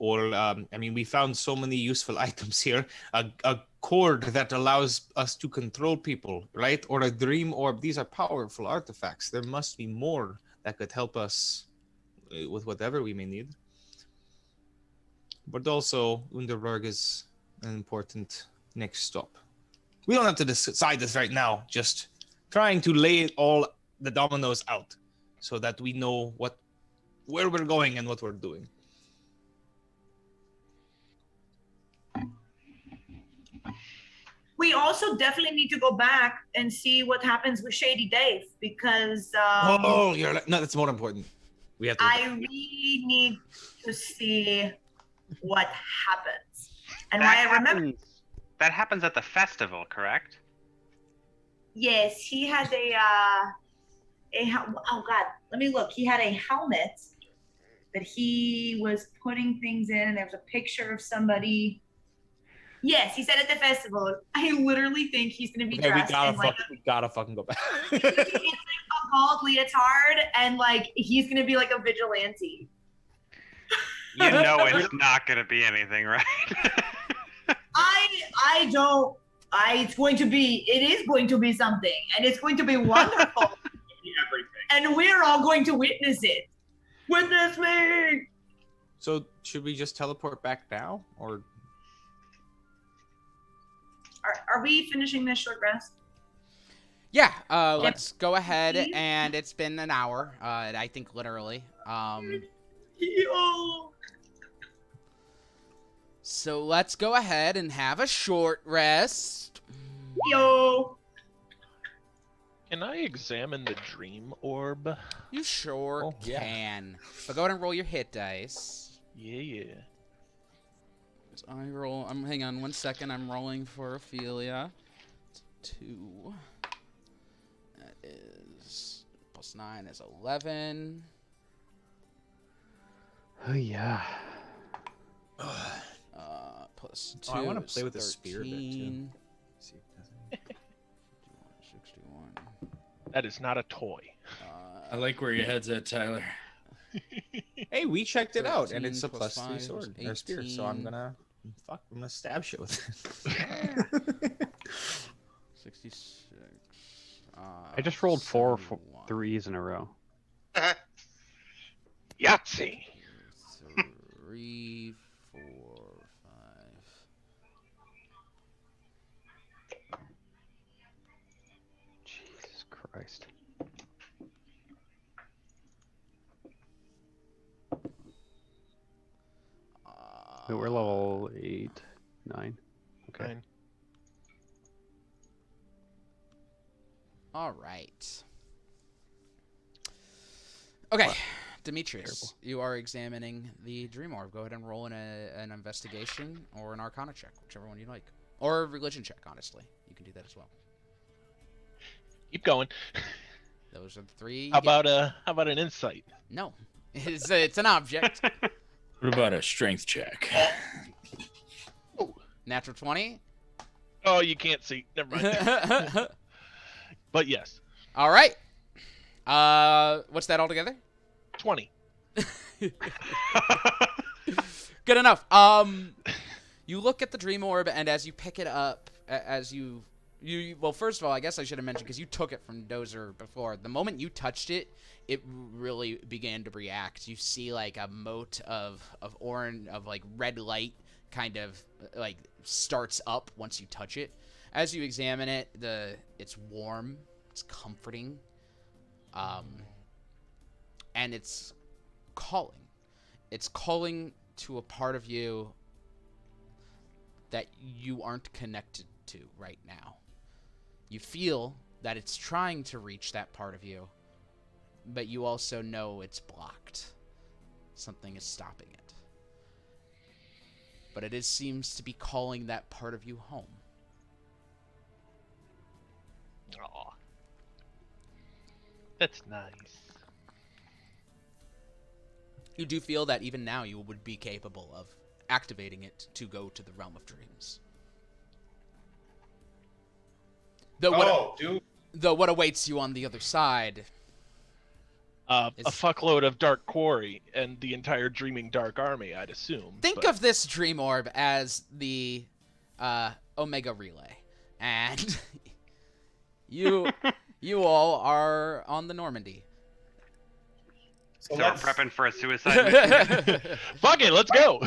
Speaker 11: Or, I mean, we found so many useful items here. A cord that allows us to control people, right? Or a dream orb. These are powerful artifacts. There must be more that could help us with whatever we may need. But also, Underberg is an important next stop. We don't have to decide this right now. Just trying to lay all the dominoes out so that we know where we're going and what we're doing.
Speaker 3: We also definitely need to go back and see what happens with Shady Dave because
Speaker 11: that's more important. We have to.
Speaker 3: I really need to see what happens. And why I remember
Speaker 5: that happens at the festival, correct?
Speaker 3: Yes, he had oh god, let me look. He had a helmet that he was putting things in, and there was a picture of somebody. Yes, he said at the festival. I literally think he's gonna be dressed in
Speaker 11: we gotta fucking go back.
Speaker 3: He's like a bald leotard, and like he's gonna be like a vigilante.
Speaker 5: You know it's not gonna be anything, right?
Speaker 3: I don't. It is going to be something, and it's going to be wonderful.
Speaker 4: Everything.
Speaker 3: And we're all going to witness it. Witness me.
Speaker 11: So should we just teleport back now, or?
Speaker 3: Are we finishing this short rest?
Speaker 1: Yeah, let's go ahead, and it's been an hour, I think literally.
Speaker 3: Yo.
Speaker 1: So let's go ahead and have a short rest.
Speaker 3: Yo.
Speaker 9: Can I examine the dream orb?
Speaker 1: You sure can. But go ahead and roll your hit dice.
Speaker 9: Yeah.
Speaker 1: Hang on 1 second. I'm rolling for Ophelia. 2. That is plus 9 is 11.
Speaker 2: Oh yeah.
Speaker 1: Plus 2.
Speaker 11: I want to play with
Speaker 1: 13.
Speaker 11: the spear bit too. See if it doesn't.
Speaker 1: 61.
Speaker 9: That is not a toy.
Speaker 8: I like where your head's at, Tyler.
Speaker 11: Hey, we checked it out, and it's a
Speaker 1: plus
Speaker 11: +3
Speaker 1: 5
Speaker 11: sword
Speaker 1: is
Speaker 11: or spear. So I'm gonna stab shit with it.
Speaker 1: 66.
Speaker 2: I just rolled 4 threes in a row.
Speaker 9: Yahtzee.
Speaker 1: 3, 4, 5.
Speaker 2: Jesus Christ. Wait, we're level 8, 9. Okay.
Speaker 9: 9.
Speaker 1: All right. Okay, Demetrius, you are examining the dream orb. Go ahead and roll in an investigation or an arcana check, whichever one you like. Or a religion check, honestly. You can do that as well.
Speaker 9: Keep going.
Speaker 1: Those are the 3.
Speaker 9: How about an insight?
Speaker 1: No. It's an object.
Speaker 8: What about a strength check?
Speaker 1: Natural 20.
Speaker 9: Oh, you can't see. Never mind. But yes.
Speaker 1: All right. What's that altogether?
Speaker 9: 20.
Speaker 1: Good enough. You look at the dream orb, and as you pick it up, as you well, first of all, I guess I should have mentioned, because you took it from Dozer before. The moment you touched it, it really began to react. You see like a mote of orange, of like red light, kind of like starts up once you touch it. As you examine it, it's warm, it's comforting, and it's calling. It's calling to a part of you that you aren't connected to right now. You feel that it's trying to reach that part of you, but you also know it's blocked. Something is stopping it. But it seems to be calling that part of you home.
Speaker 9: Aw. That's nice.
Speaker 1: You do feel that even now you would be capable of activating it to go to the realm of dreams. Though what awaits you on the other side
Speaker 9: a fuckload of Dark Quarry and the entire Dreaming Dark Army, I'd assume.
Speaker 1: Think of this dream orb as the Omega Relay, and you all are on the Normandy.
Speaker 5: So we're prepping for a suicide mission.
Speaker 9: Fuck it, let's go.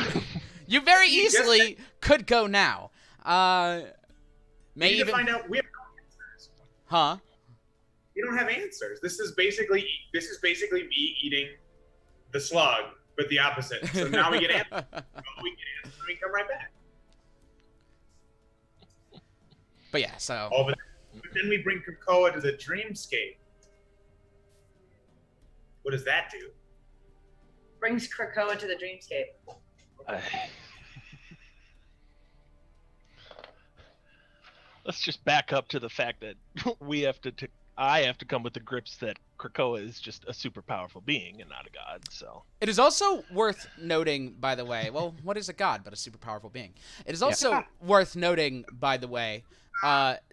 Speaker 1: You very easily could go now.
Speaker 4: We need to find out. We have no answers.
Speaker 1: Huh?
Speaker 4: We don't have answers. This is basically me eating the slug, but the opposite. So now we get answers. We get answers, and we come right back.
Speaker 1: But yeah, so.
Speaker 4: Oh, but then we bring Krakoa to the dreamscape. What does that do?
Speaker 3: Brings Krakoa to the dreamscape.
Speaker 9: Let's just back up to the fact that I have to come with the grips that Krakoa is just a super powerful being and not a god. So
Speaker 1: it is also worth noting, by the way. Well, what is a god but a super powerful being? It is also worth noting, by the way.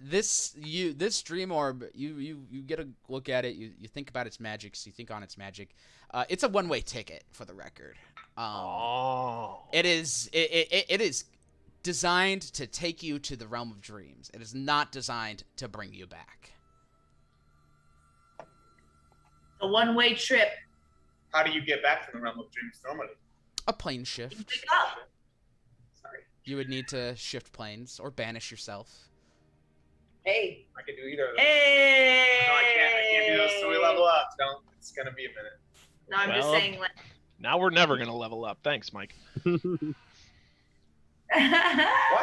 Speaker 1: This dream orb, you get a look at it. You think about its magic. So you think on its magic. It's a one-way ticket, for the record. It is designed to take you to the realm of dreams. It is not designed to bring you back.
Speaker 3: A one-way trip.
Speaker 4: How do you get back from the realm of dreams normally?
Speaker 1: A plane shift.
Speaker 3: You pick up.
Speaker 4: Sorry.
Speaker 1: You would need to shift planes or banish yourself.
Speaker 3: Hey.
Speaker 4: I can do either of those.
Speaker 3: Hey.
Speaker 4: No, I can't do those till we level up. Don't. It's gonna be a minute.
Speaker 3: No, I'm just saying. Like...
Speaker 9: Now we're never gonna level up. Thanks, Mike.
Speaker 4: Why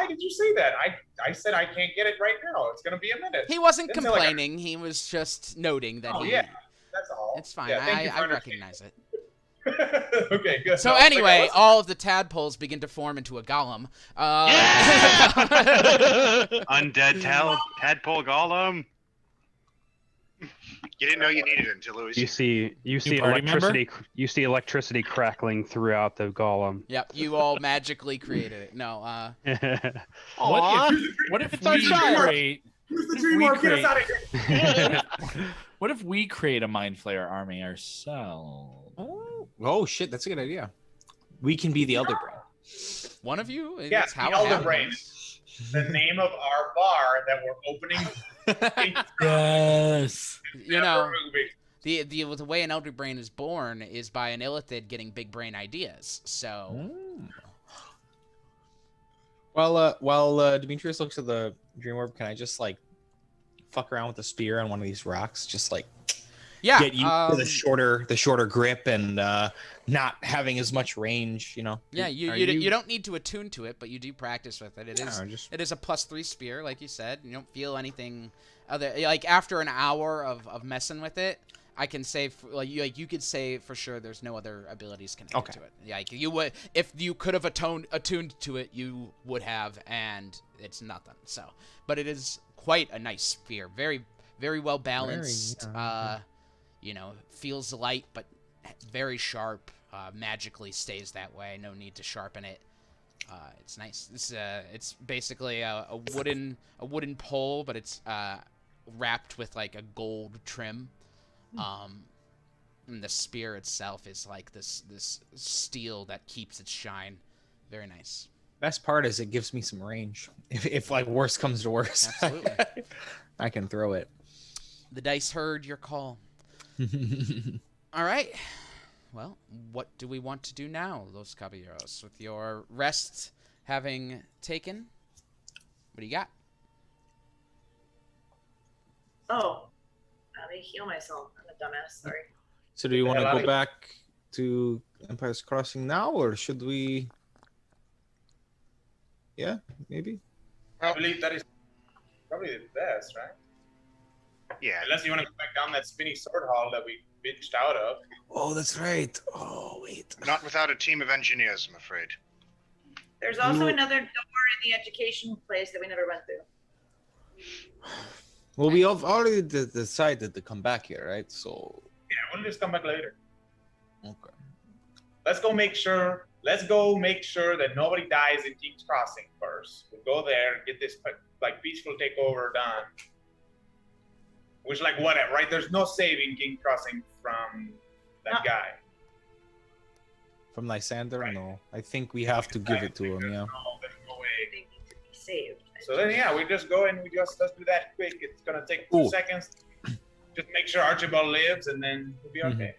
Speaker 4: did you say that? I said I can't get it right now. It's gonna be a minute.
Speaker 1: He wasn't complaining. He was just noting that
Speaker 4: yeah, that's all.
Speaker 1: It's fine.
Speaker 4: Yeah,
Speaker 1: I recognize it.
Speaker 4: Okay, good.
Speaker 1: So anyway, all of the tadpoles begin to form into a golem.
Speaker 5: Undead tadpole golem.
Speaker 6: You didn't know you needed it until it was.
Speaker 2: You see electricity. You see electricity crackling throughout the golem.
Speaker 1: Yep, you all magically created it. No.
Speaker 8: What if we create?
Speaker 4: Who's the dream orb? Get us out of here.
Speaker 8: What if we create a Mind Flayer army ourselves?
Speaker 7: Oh shit, that's a good idea. We can be the Elder Brain.
Speaker 1: One of you?
Speaker 4: Yeah, the Elder Brain. The name of our bar that we're opening.
Speaker 8: Yes.
Speaker 1: You know, the way an Elder Brain is born is by an Illithid getting big brain ideas. So.
Speaker 7: While Demetrius looks at the dream orb, can I just like fuck around with the spear on one of these rocks? Just like get you to the shorter grip and not having as much range, you know.
Speaker 1: Yeah, you don't need to attune to it, but you do practice with it. It is a +3 spear, like you said. You don't feel anything other, like after an hour of messing with it. I can say you could say for sure there's no other abilities connected to it. Like you would, if you could have attuned to it, you would have, and it's nothing. So, but it is quite a nice spear, very very well balanced. You know, feels light but very sharp. Magically stays that way. No need to sharpen it. It's nice. It's basically a wooden pole, but it's wrapped with like a gold trim. And the spear itself is like this steel that keeps its shine. Very nice.
Speaker 7: Best part is it gives me some range. If like worst comes to worst,
Speaker 1: Absolutely.
Speaker 7: I can throw it.
Speaker 1: The dice heard your call. All right. Well, what do we want to do now, Los Caballeros? With your rest having taken, what do you got?
Speaker 3: Oh, let me heal myself. I'm a dumbass. Sorry.
Speaker 7: So do you want to go back to Empire's Crossing now, or should we? Yeah, maybe.
Speaker 4: I believe that is probably the best, right?
Speaker 6: Yeah.
Speaker 4: Unless you want to go back down that spinny sword hall that we bitched out of.
Speaker 7: Oh, that's right. Oh, wait.
Speaker 6: Not without a team of engineers, I'm afraid.
Speaker 3: There's also another door in the education place that we never went through.
Speaker 7: Well, we have already decided to come back here, right? So.
Speaker 4: Yeah, we'll just come back later.
Speaker 7: Okay.
Speaker 4: Let's go make sure that nobody dies in King's Crossing first. We'll go there, get this like peaceful takeover done. Which, like, whatever, right? There's no saving King's Crossing from that guy.
Speaker 7: From Lysander? Right. No. I think we have to give it to him, yeah.
Speaker 4: There's no way.
Speaker 3: They need to be saved.
Speaker 4: So then, yeah, we just go and let's do that quick. It's gonna take 2 seconds. Just make sure Archibald lives, and then we'll be okay.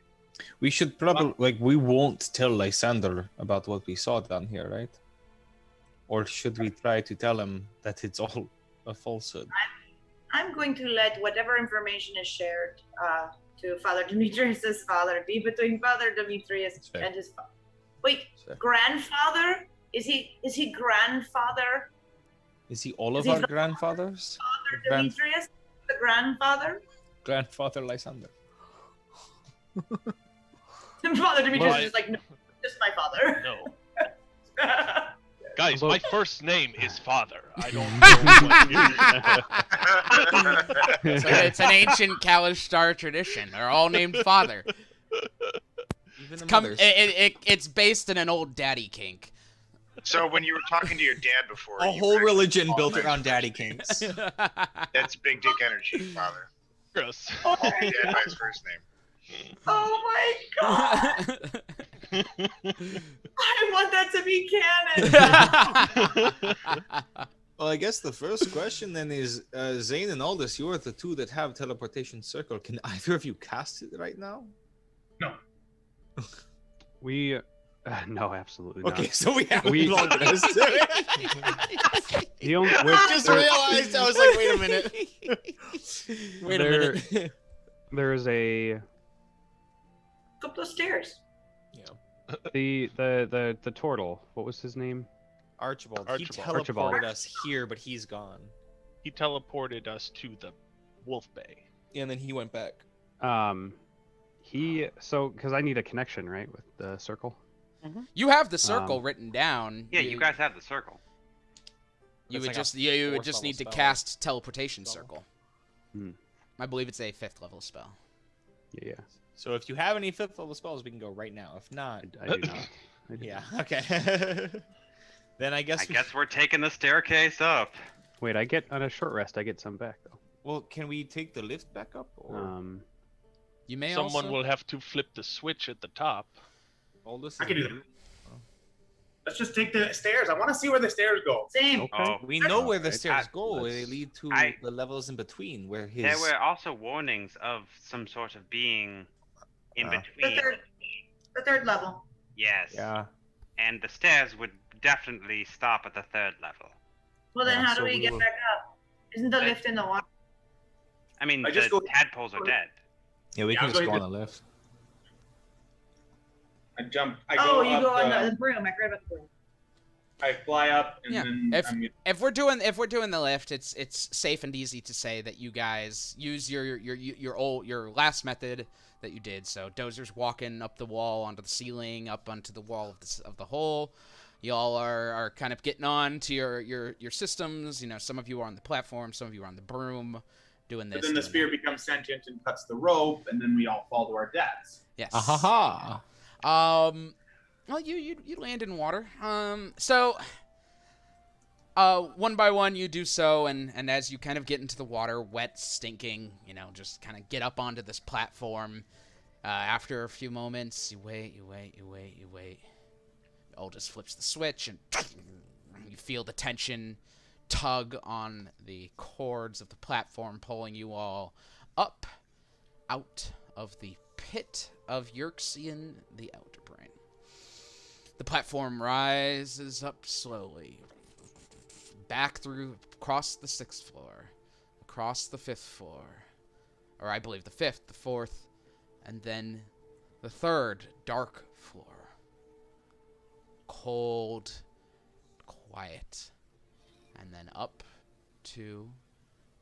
Speaker 7: We should probably, we won't tell Lysander about what we saw down here, right? Or should we try to tell him that it's all a falsehood?
Speaker 3: I'm going to let whatever information is shared to Father Demetrius' father be between Father Demetrius and his father. Wait, grandfather? Is he grandfather?
Speaker 7: Is he all of our grandfathers?
Speaker 3: Father Demetrius, the grandfather?
Speaker 7: Grandfather Lysander.
Speaker 3: Father Demetrius is just like, no, just my father.
Speaker 9: No. Guys, my first name is Father. I don't know.
Speaker 1: So it's an ancient Kalishtar tradition. They're all named Father.
Speaker 7: Even
Speaker 1: it's based in an old daddy kink.
Speaker 6: So when you were talking to your dad before,
Speaker 7: a whole religion built around daddy kinks.
Speaker 6: That's big dick energy, Father.
Speaker 9: Gross.
Speaker 6: Call your dad by his first name.
Speaker 3: Oh my god! I want that to be canon.
Speaker 7: Well, I guess the first question then is, Zane and Aldous, you are the two that have teleportation circle. Can either of you cast it right now?
Speaker 4: No.
Speaker 2: We, no, absolutely not.
Speaker 7: Okay, so we have progress.
Speaker 2: The only,
Speaker 7: just realized, I was like, wait a minute. Wait a minute.
Speaker 2: There is a.
Speaker 3: Go up those stairs.
Speaker 7: Yeah.
Speaker 2: The turtle. What was his name?
Speaker 7: Archibald. He
Speaker 9: Archibald.
Speaker 7: teleported us here, but he's gone.
Speaker 9: He teleported us to the Wolf Bay.
Speaker 7: And then he went back.
Speaker 2: Because I need a connection, right, with the circle.
Speaker 1: You have the circle written down.
Speaker 5: Yeah, you guys have the circle.
Speaker 1: You would just need to cast teleportation circle. I believe it's a 5th level spell.
Speaker 2: Yeah.
Speaker 7: So if you have any 5th level spells, we can go right now. If not,
Speaker 2: I do not.
Speaker 7: Yeah. Okay. Then I guess
Speaker 5: we're taking the staircase up.
Speaker 2: Wait, on a short rest, I get some back though.
Speaker 7: Well, can we take the lift back up? Or...
Speaker 1: You may
Speaker 9: Someone will have to flip the switch at the top.
Speaker 4: I can do that. Let's just take the stairs. I want to see where the stairs go.
Speaker 3: Same.
Speaker 2: Okay.
Speaker 5: Oh,
Speaker 7: we know where the stairs go. They lead to the levels in between where his...
Speaker 5: There were also warnings of some sort of being in between.
Speaker 3: The third level.
Speaker 5: Yes.
Speaker 7: Yeah.
Speaker 5: And the stairs would definitely stop at the 3rd level.
Speaker 3: Well, then how do we get back up? Isn't the lift in the water?
Speaker 5: I mean, the tadpoles are dead.
Speaker 7: Yeah, we can just go on the lift.
Speaker 4: I jump.
Speaker 3: You go on the broom. I forgot about the broom.
Speaker 4: I fly up, and then
Speaker 1: if we're doing the lift, it's safe and easy to say that you guys use your last method that you did. So Dozer's walking up the wall onto the ceiling, up onto the wall of the hole. Y'all are kind of getting on to your systems. You know, some of you are on the platform, some of you are on the broom, doing this.
Speaker 4: But then the spear becomes sentient and cuts the rope, and then we all fall to our deaths.
Speaker 1: Yes.
Speaker 7: Ahaha.
Speaker 1: Well, you land in water. So one by one you do so, and as you kind of get into the water, wet, stinking, just kind of get up onto this platform. After a few moments, you wait. Aldous flips the switch, and You feel the tension tug on the cords of the platform, pulling you all up out of the pit of Yerxian, the Elder Brain. The platform rises up slowly, back through, across the 6th floor, across the 5th floor, or I believe the 5th, the 4th, and then the 3rd dark floor. Cold, quiet, and then up to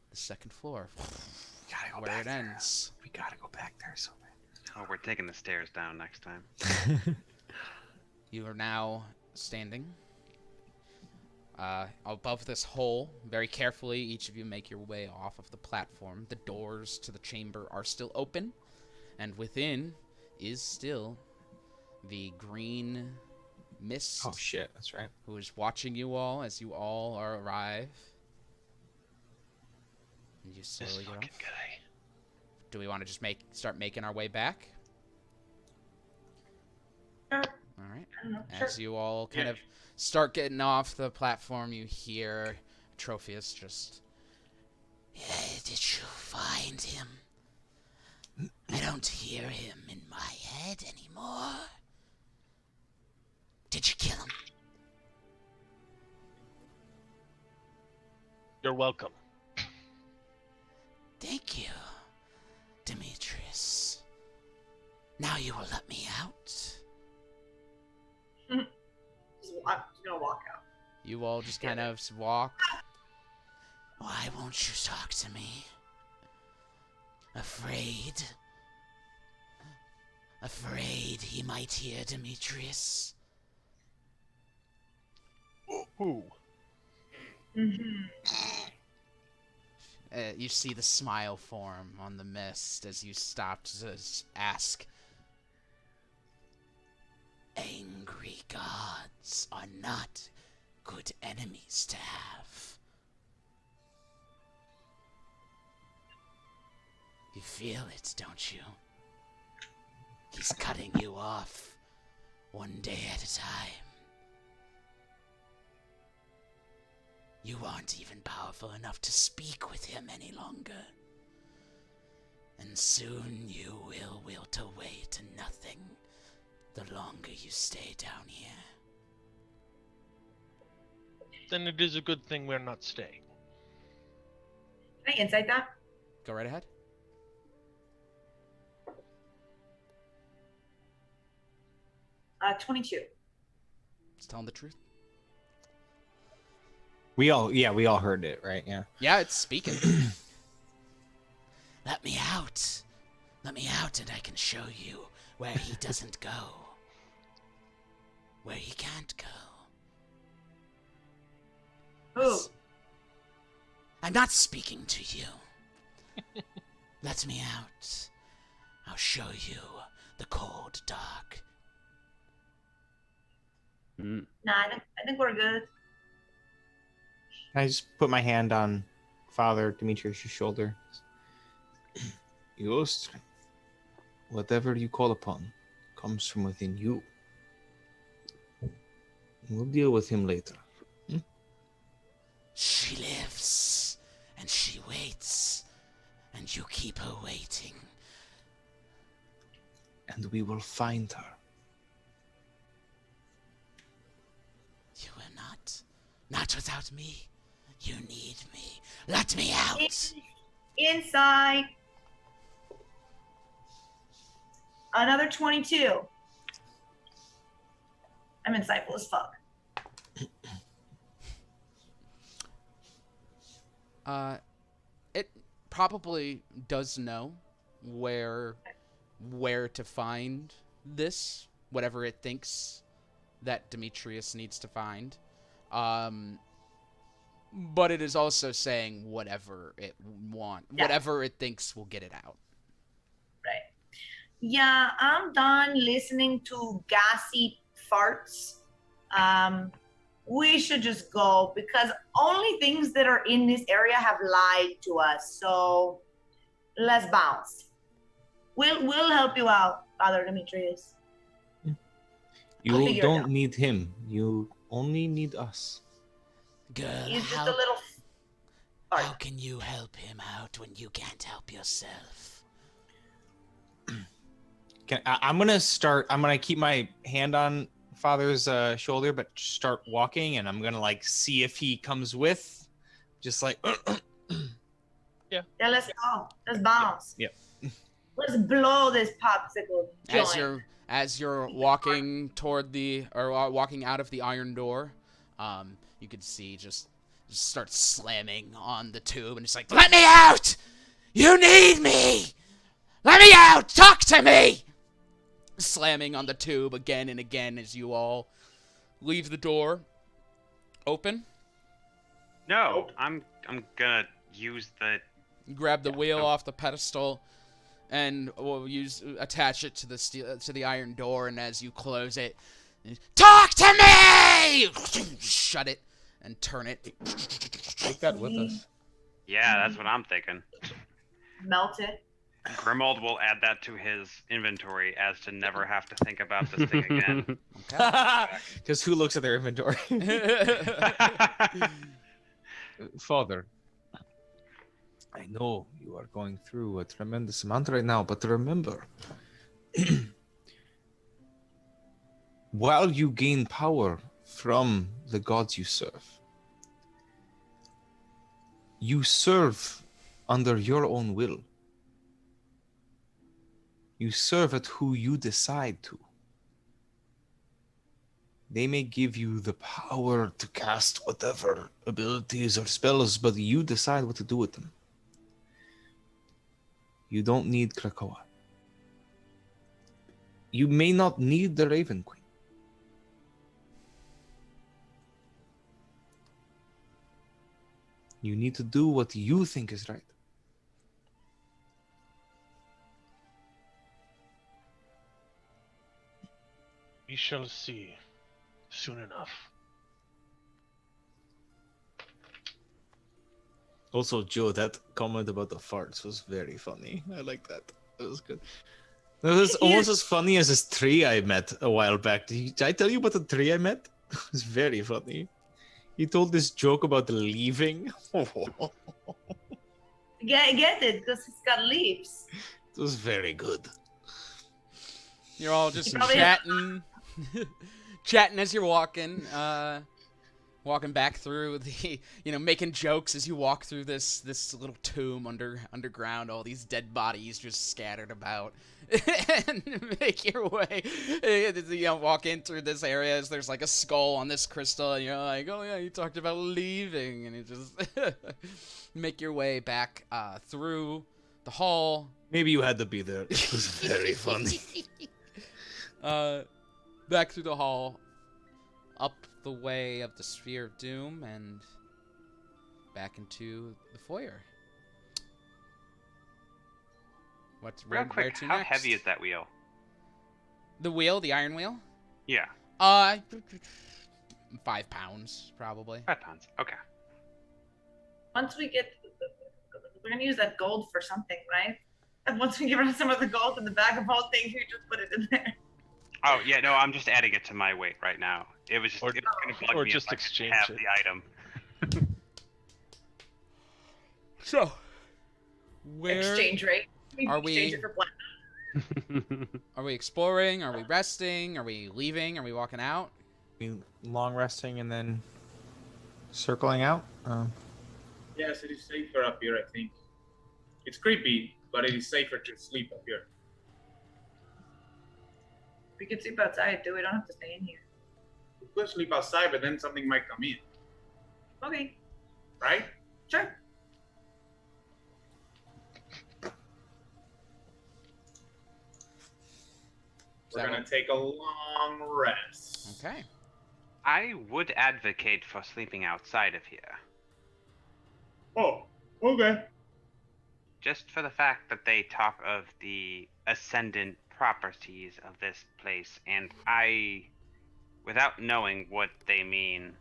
Speaker 1: the 2nd floor, where it ends.
Speaker 10: We gotta go back there so bad.
Speaker 5: Oh, we're taking the stairs down next time.
Speaker 1: You are now standing above this hole. Very carefully, each of you make your way off of the platform. The doors to the chamber are still open, and within is still the green mist.
Speaker 11: Oh shit, that's right.
Speaker 1: Who is watching you all as you all arrive. And you slowly get off.
Speaker 5: Guy.
Speaker 1: Do we want to just start making our way back?
Speaker 3: Sure.
Speaker 1: All right.
Speaker 3: I don't know.
Speaker 1: As you all kind of start getting off the platform, you hear Trophius just, did you find him? I don't hear him in my head anymore. Did you kill him?
Speaker 9: You're welcome.
Speaker 1: Thank you, Demetrius. Now you will let me out.
Speaker 3: I'm just gonna walk out.
Speaker 1: You all just kind of walk. Why won't you talk to me? Afraid? Afraid he might hear Demetrius?
Speaker 9: Who?
Speaker 1: You see the smile form on the mist as you stop to ask. Angry gods are not good enemies to have. You feel it, don't you? He's cutting you off, one day at a time. You aren't even powerful enough to speak with him any longer. And soon you will wilt away to nothing the longer you stay down here.
Speaker 9: Then it is a good thing we're not staying.
Speaker 3: Can I insight that?
Speaker 1: Go right ahead.
Speaker 3: Uh, 22.
Speaker 1: Just telling the truth.
Speaker 11: We all heard it, right? Yeah.
Speaker 1: Yeah, it's speaking. Let me out. Let me out and I can show you where he doesn't go. Where he can't go.
Speaker 3: Who?
Speaker 1: I'm not speaking to you. Let me out. I'll show you the cold dark.
Speaker 3: Nah, I think we're good.
Speaker 11: Can I just put my hand on Father Demetrius' shoulder? Ghost, whatever you call upon comes from within you. We'll deal with him later.
Speaker 1: She lives, and she waits, and you keep her waiting.
Speaker 11: And we will find her.
Speaker 1: You will not. Not without me. You need me. Let me out.
Speaker 3: Inside. Another 22. I'm insightful as fuck.
Speaker 1: It probably does know where to find this, whatever it thinks that Demetrius needs to find. But it is also saying whatever it whatever it thinks will get it out.
Speaker 3: Right. Yeah, I'm done listening to gassy farts. We should just go because only things that are in this area have lied to us. So let's bounce. We'll help you out, Father Demetrius.
Speaker 11: You don't need him. You only need us.
Speaker 1: Girl,
Speaker 3: He's just a little.
Speaker 1: how can you help him out when you can't help yourself?
Speaker 11: I'm gonna keep my hand on Father's shoulder, but start walking, and I'm gonna like see if he comes with, just like.
Speaker 3: Yeah, let's go. Let's bounce.
Speaker 11: Yep.
Speaker 3: Let's blow this popsicle joint.
Speaker 1: As you're walking walking out of the iron door, you could see just start slamming on the tube and it's like, let me out! You need me! Let me out! Talk to me! Slamming on the tube again and again as you all leave the door open.
Speaker 5: No, I'm gonna use the.
Speaker 1: You grab the wheel off the pedestal, and we'll attach it to the iron door. And as you close it, talk to me! Shut it and turn it.
Speaker 11: Take that with us.
Speaker 5: Yeah, that's what I'm thinking.
Speaker 3: Melt it.
Speaker 5: Grimold will add that to his inventory as to never have to think about this thing again.
Speaker 11: Because who looks at their inventory? Father, I know you are going through a tremendous amount right now, but remember, while you gain power from the gods you serve under your own will. You serve at who you decide to. They may give you the power to cast whatever abilities or spells, but you decide what to do with them. You don't need Krakoa. You may not need the Raven Queen. You need to do what you think is right.
Speaker 9: We shall see soon enough.
Speaker 7: Also, Joe, that comment about the farts was very funny. I like that. That was good. That was almost as funny as this tree I met a while back. Did I tell you about the tree I met? It was very funny. He told this joke about leaving.
Speaker 3: Get it, because it's got leaves.
Speaker 7: It was very good.
Speaker 1: You're all just chatting. Chatting as you're walking. Walking back through the, making jokes as you walk through this little tomb underground, all these dead bodies just scattered about, and make your way, walk in through this area as there's like a skull on this crystal, and you're like, oh yeah, you talked about leaving, and you just make your way back through the hall.
Speaker 7: Maybe you had to be there. It was very funny.
Speaker 1: Back through the hall, up the way of the Sphere of Doom, and back into the foyer.
Speaker 5: Real quick, how heavy is that wheel?
Speaker 1: The wheel, the iron wheel?
Speaker 5: Yeah.
Speaker 1: 5 pounds, probably.
Speaker 5: 5 pounds, okay.
Speaker 3: Once we get, we're gonna use that gold for something, right? And once we get rid of some of the gold in the bag of all things, we just put it in there.
Speaker 5: Oh yeah, no, I'm just adding it to my weight right now. It was just it was gonna bug me
Speaker 9: just
Speaker 5: if
Speaker 9: exchange
Speaker 5: I didn't have
Speaker 9: it.
Speaker 5: the item.
Speaker 1: So, where
Speaker 3: Exchange rate.
Speaker 1: are we?
Speaker 3: Exchange it for platinum.
Speaker 1: Are we exploring? Are we resting? Are we leaving? Are we walking out?
Speaker 11: Long resting and then circling out.
Speaker 4: Yes, it is safer up here, I think. It's creepy, but it is safer to sleep up here.
Speaker 3: We could sleep outside too. We don't have to stay in here.
Speaker 4: We could sleep outside, but then something might come in.
Speaker 3: Okay.
Speaker 4: Right?
Speaker 3: Sure.
Speaker 4: We're gonna take a long rest.
Speaker 1: Okay.
Speaker 5: I would advocate for sleeping outside of here.
Speaker 4: Oh, okay.
Speaker 5: Just for the fact that they talk of the ascendant properties of this place, and I, without knowing what they mean,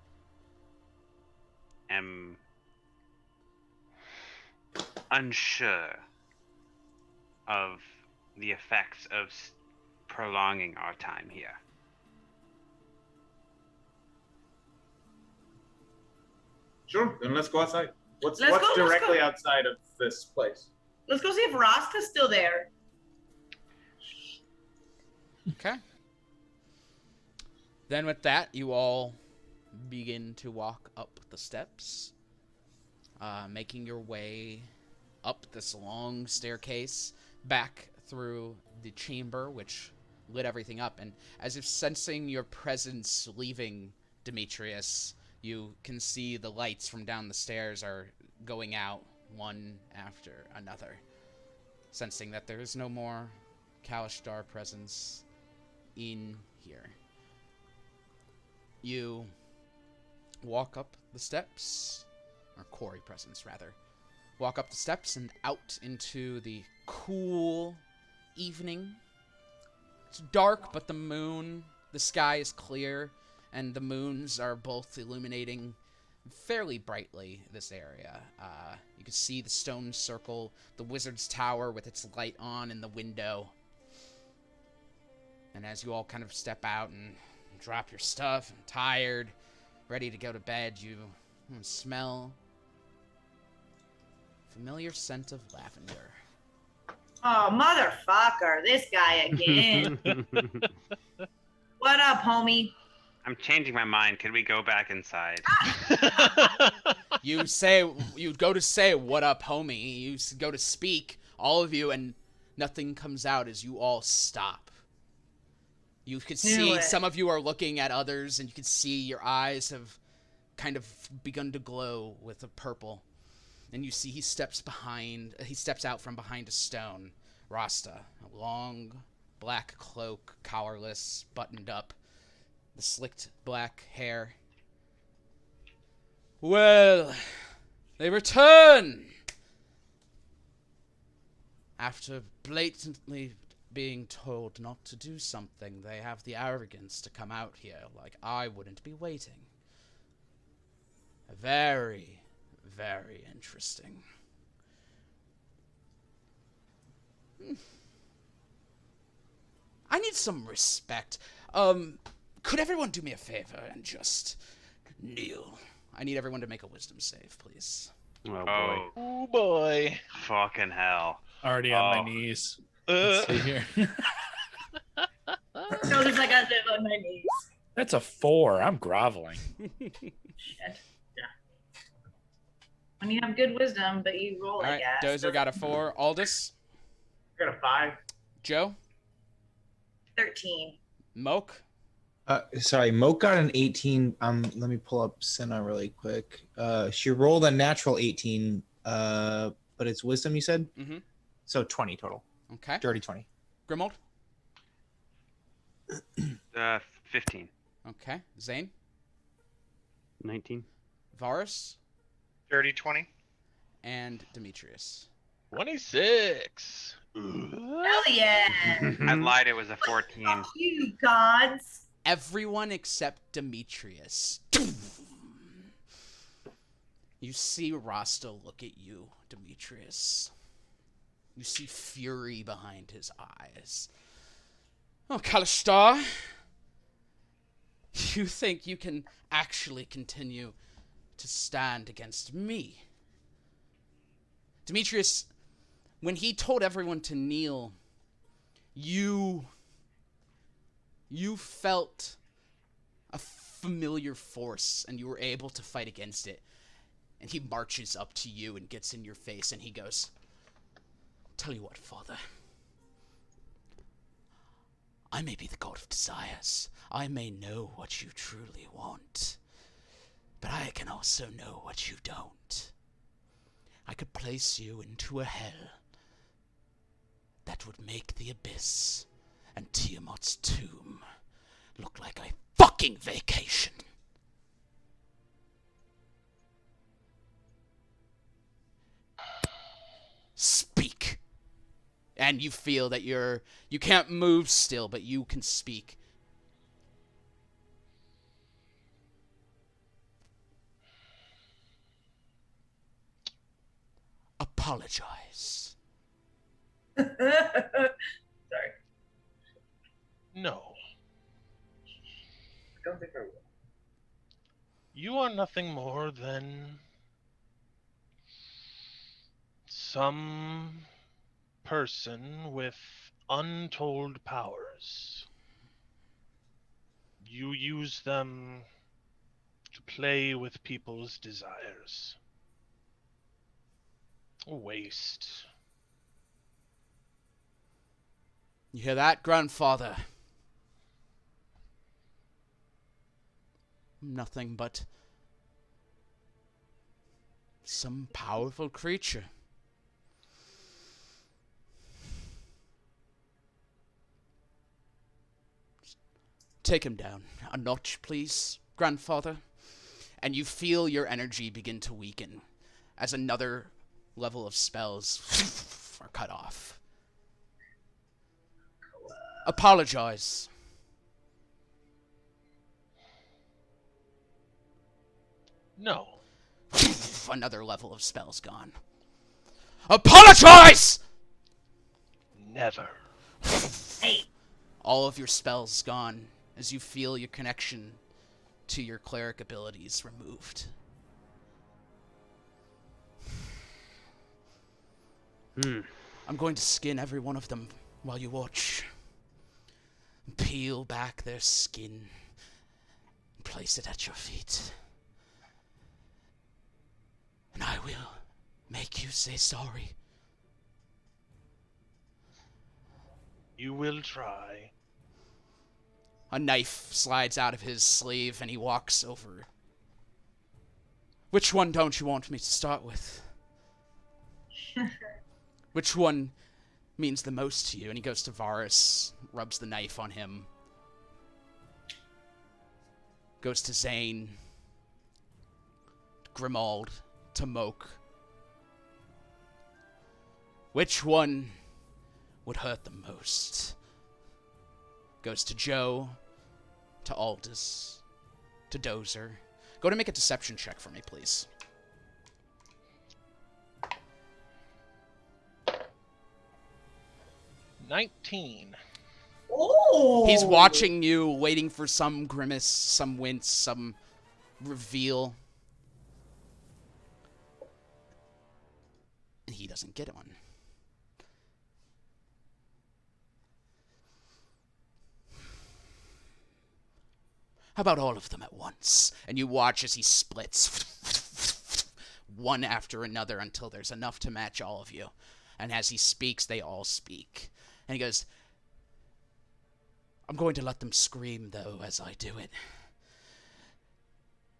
Speaker 5: am unsure of the effects of prolonging our time here.
Speaker 4: Sure. Then let's go outside. What's
Speaker 3: Let's go,
Speaker 4: directly outside of this place?
Speaker 3: Let's go see if Rasta's still there.
Speaker 1: Okay. Then with that, you all begin to walk up the steps, making your way up this long staircase back through the chamber, which lit everything up. And as if sensing your presence leaving, Demetrius, you can see the lights from down the stairs are going out one after another, sensing that there is no more Kalishtar presence in here. You walk up the steps, or Quarry presence rather, walk up the steps and out into the cool evening. It's dark, but the sky is clear, and the moons are both illuminating fairly brightly this area. You can see the stone circle, the wizard's tower with its light on in the window. And as you all kind of step out and drop your stuff, and tired, ready to go to bed, you smell familiar scent of lavender.
Speaker 3: Oh, motherfucker, this guy again. What up, homie?
Speaker 5: I'm changing my mind. Can we go back inside?
Speaker 1: You go to say, what up, homie? You go to speak, all of you, and nothing comes out as you all stop. You could see some of you are looking at others, and you can see your eyes have kind of begun to glow with a purple. And you see he steps out from behind a stone. Rasta, a long black cloak, collarless, buttoned up, the slicked black hair. Well, they return! After blatantly being told not to do something, they have the arrogance to come out here like I wouldn't be waiting. Very, very interesting. I need some respect. Could everyone do me a favor and just kneel? I need everyone to make a wisdom save, please.
Speaker 2: Oh boy.
Speaker 9: Oh boy.
Speaker 5: Fucking hell.
Speaker 8: Already on my knees. Let's see here.
Speaker 3: No, there's like I live on my knees.
Speaker 8: That's a 4. I'm groveling.
Speaker 3: Shit. Yeah. When you have good wisdom, but you roll,
Speaker 1: All right,
Speaker 3: I guess.
Speaker 1: Dozer got a 4. Aldous?
Speaker 4: I got a 5.
Speaker 1: Joe?
Speaker 3: 13.
Speaker 1: Moke?
Speaker 7: Sorry, Moke got an 18. Let me pull up Senna really quick. She rolled a natural 18, but it's wisdom, you said?
Speaker 1: Mm-hmm.
Speaker 7: So 20 total.
Speaker 1: Okay.
Speaker 7: Dirty 20.
Speaker 1: Grimold?
Speaker 5: 15.
Speaker 1: Okay. Zane?
Speaker 2: 19.
Speaker 1: Varus?
Speaker 6: Dirty 20.
Speaker 1: And Demetrius.
Speaker 9: 26.
Speaker 3: Hell yeah.
Speaker 5: I lied, it was a 14.
Speaker 3: Fuck you, gods.
Speaker 1: Everyone except Demetrius. You see Rasta look at you, Demetrius. You see fury behind his eyes. Oh, Kalishtar. You think you can actually continue to stand against me? Demetrius, when he told everyone to kneel, you felt a familiar force, and you were able to fight against it. And he marches up to you and gets in your face, and he goes, "Tell you what, Father. I may be the god of desires. I may know what you truly want. But I can also know what you don't. I could place you into a hell that would make the abyss and Tiamat's tomb look like a fucking vacation." Speak. And you feel that you can't move still, but you can speak. Apologize.
Speaker 3: Sorry.
Speaker 9: No.
Speaker 3: I don't think I will.
Speaker 9: You are nothing more than some person with untold powers. You use them to play with people's desires. A waste.
Speaker 1: You hear that, grandfather? Nothing but some powerful creature. Take him down a notch, please, grandfather. And you feel your energy begin to weaken as another level of spells are cut off. Apologize.
Speaker 9: No.
Speaker 1: Another level of spells gone. Apologize!
Speaker 9: Never.
Speaker 3: Hey.
Speaker 1: All of your spells gone as you feel your connection to your cleric abilities removed. I'm going to skin every one of them while you watch. Peel back their skin and place it at your feet. And I will make you say sorry.
Speaker 9: You will try.
Speaker 1: A knife slides out of his sleeve and he walks over. Which one don't you want me to start with? Which one means the most to you? And he goes to Varus, rubs the knife on him. Goes to Zane, Grimald, to Moke. Which one would hurt the most? Goes to Joe, to Aldous, to Dozer. Go to make a deception check for me, please.
Speaker 9: $19.
Speaker 3: Oh!
Speaker 1: He's watching you, waiting for some grimace, some wince, some reveal. And he doesn't get one. How about all of them at once? And you watch as he splits one after another until there's enough to match all of you. And as he speaks, they all speak. And he goes, I'm going to let them scream, though, as I do it.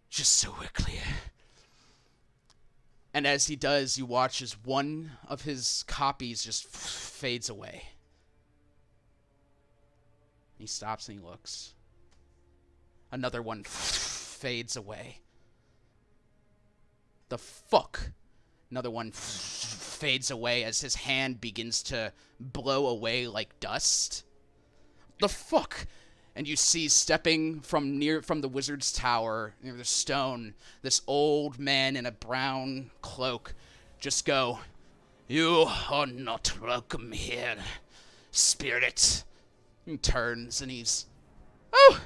Speaker 1: Just so we're clear. And as he does, you watch as one of his copies just fades away. He stops and he looks. Another one fades away. The fuck? Another one fades away as his hand begins to blow away like dust. The fuck? And you see stepping from the wizard's tower near the stone, this old man in a brown cloak just go, "You are not welcome here, spirit." He turns and he's, "Oh,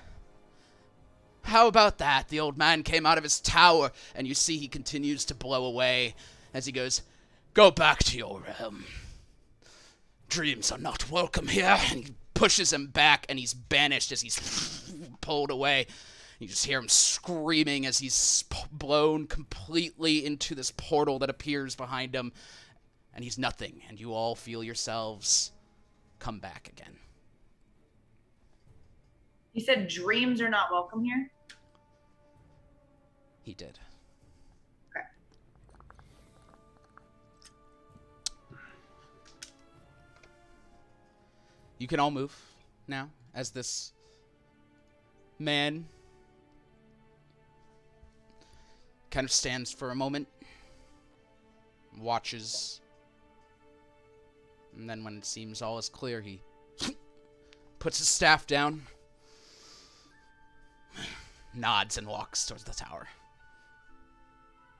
Speaker 1: how about that?" The old man came out of his tower, and you see he continues to blow away as he goes, "Go back to your realm. Dreams are not welcome here." And he pushes him back, and he's banished as he's pulled away. You just hear him screaming as he's blown completely into this portal that appears behind him, and he's nothing, and you all feel yourselves come back again.
Speaker 3: You said dreams are not welcome here?
Speaker 1: He did.
Speaker 3: Okay.
Speaker 1: You can all move now as this man kind of stands for a moment, watches, and then when it seems all is clear, he puts his staff down, nods, and walks towards the tower.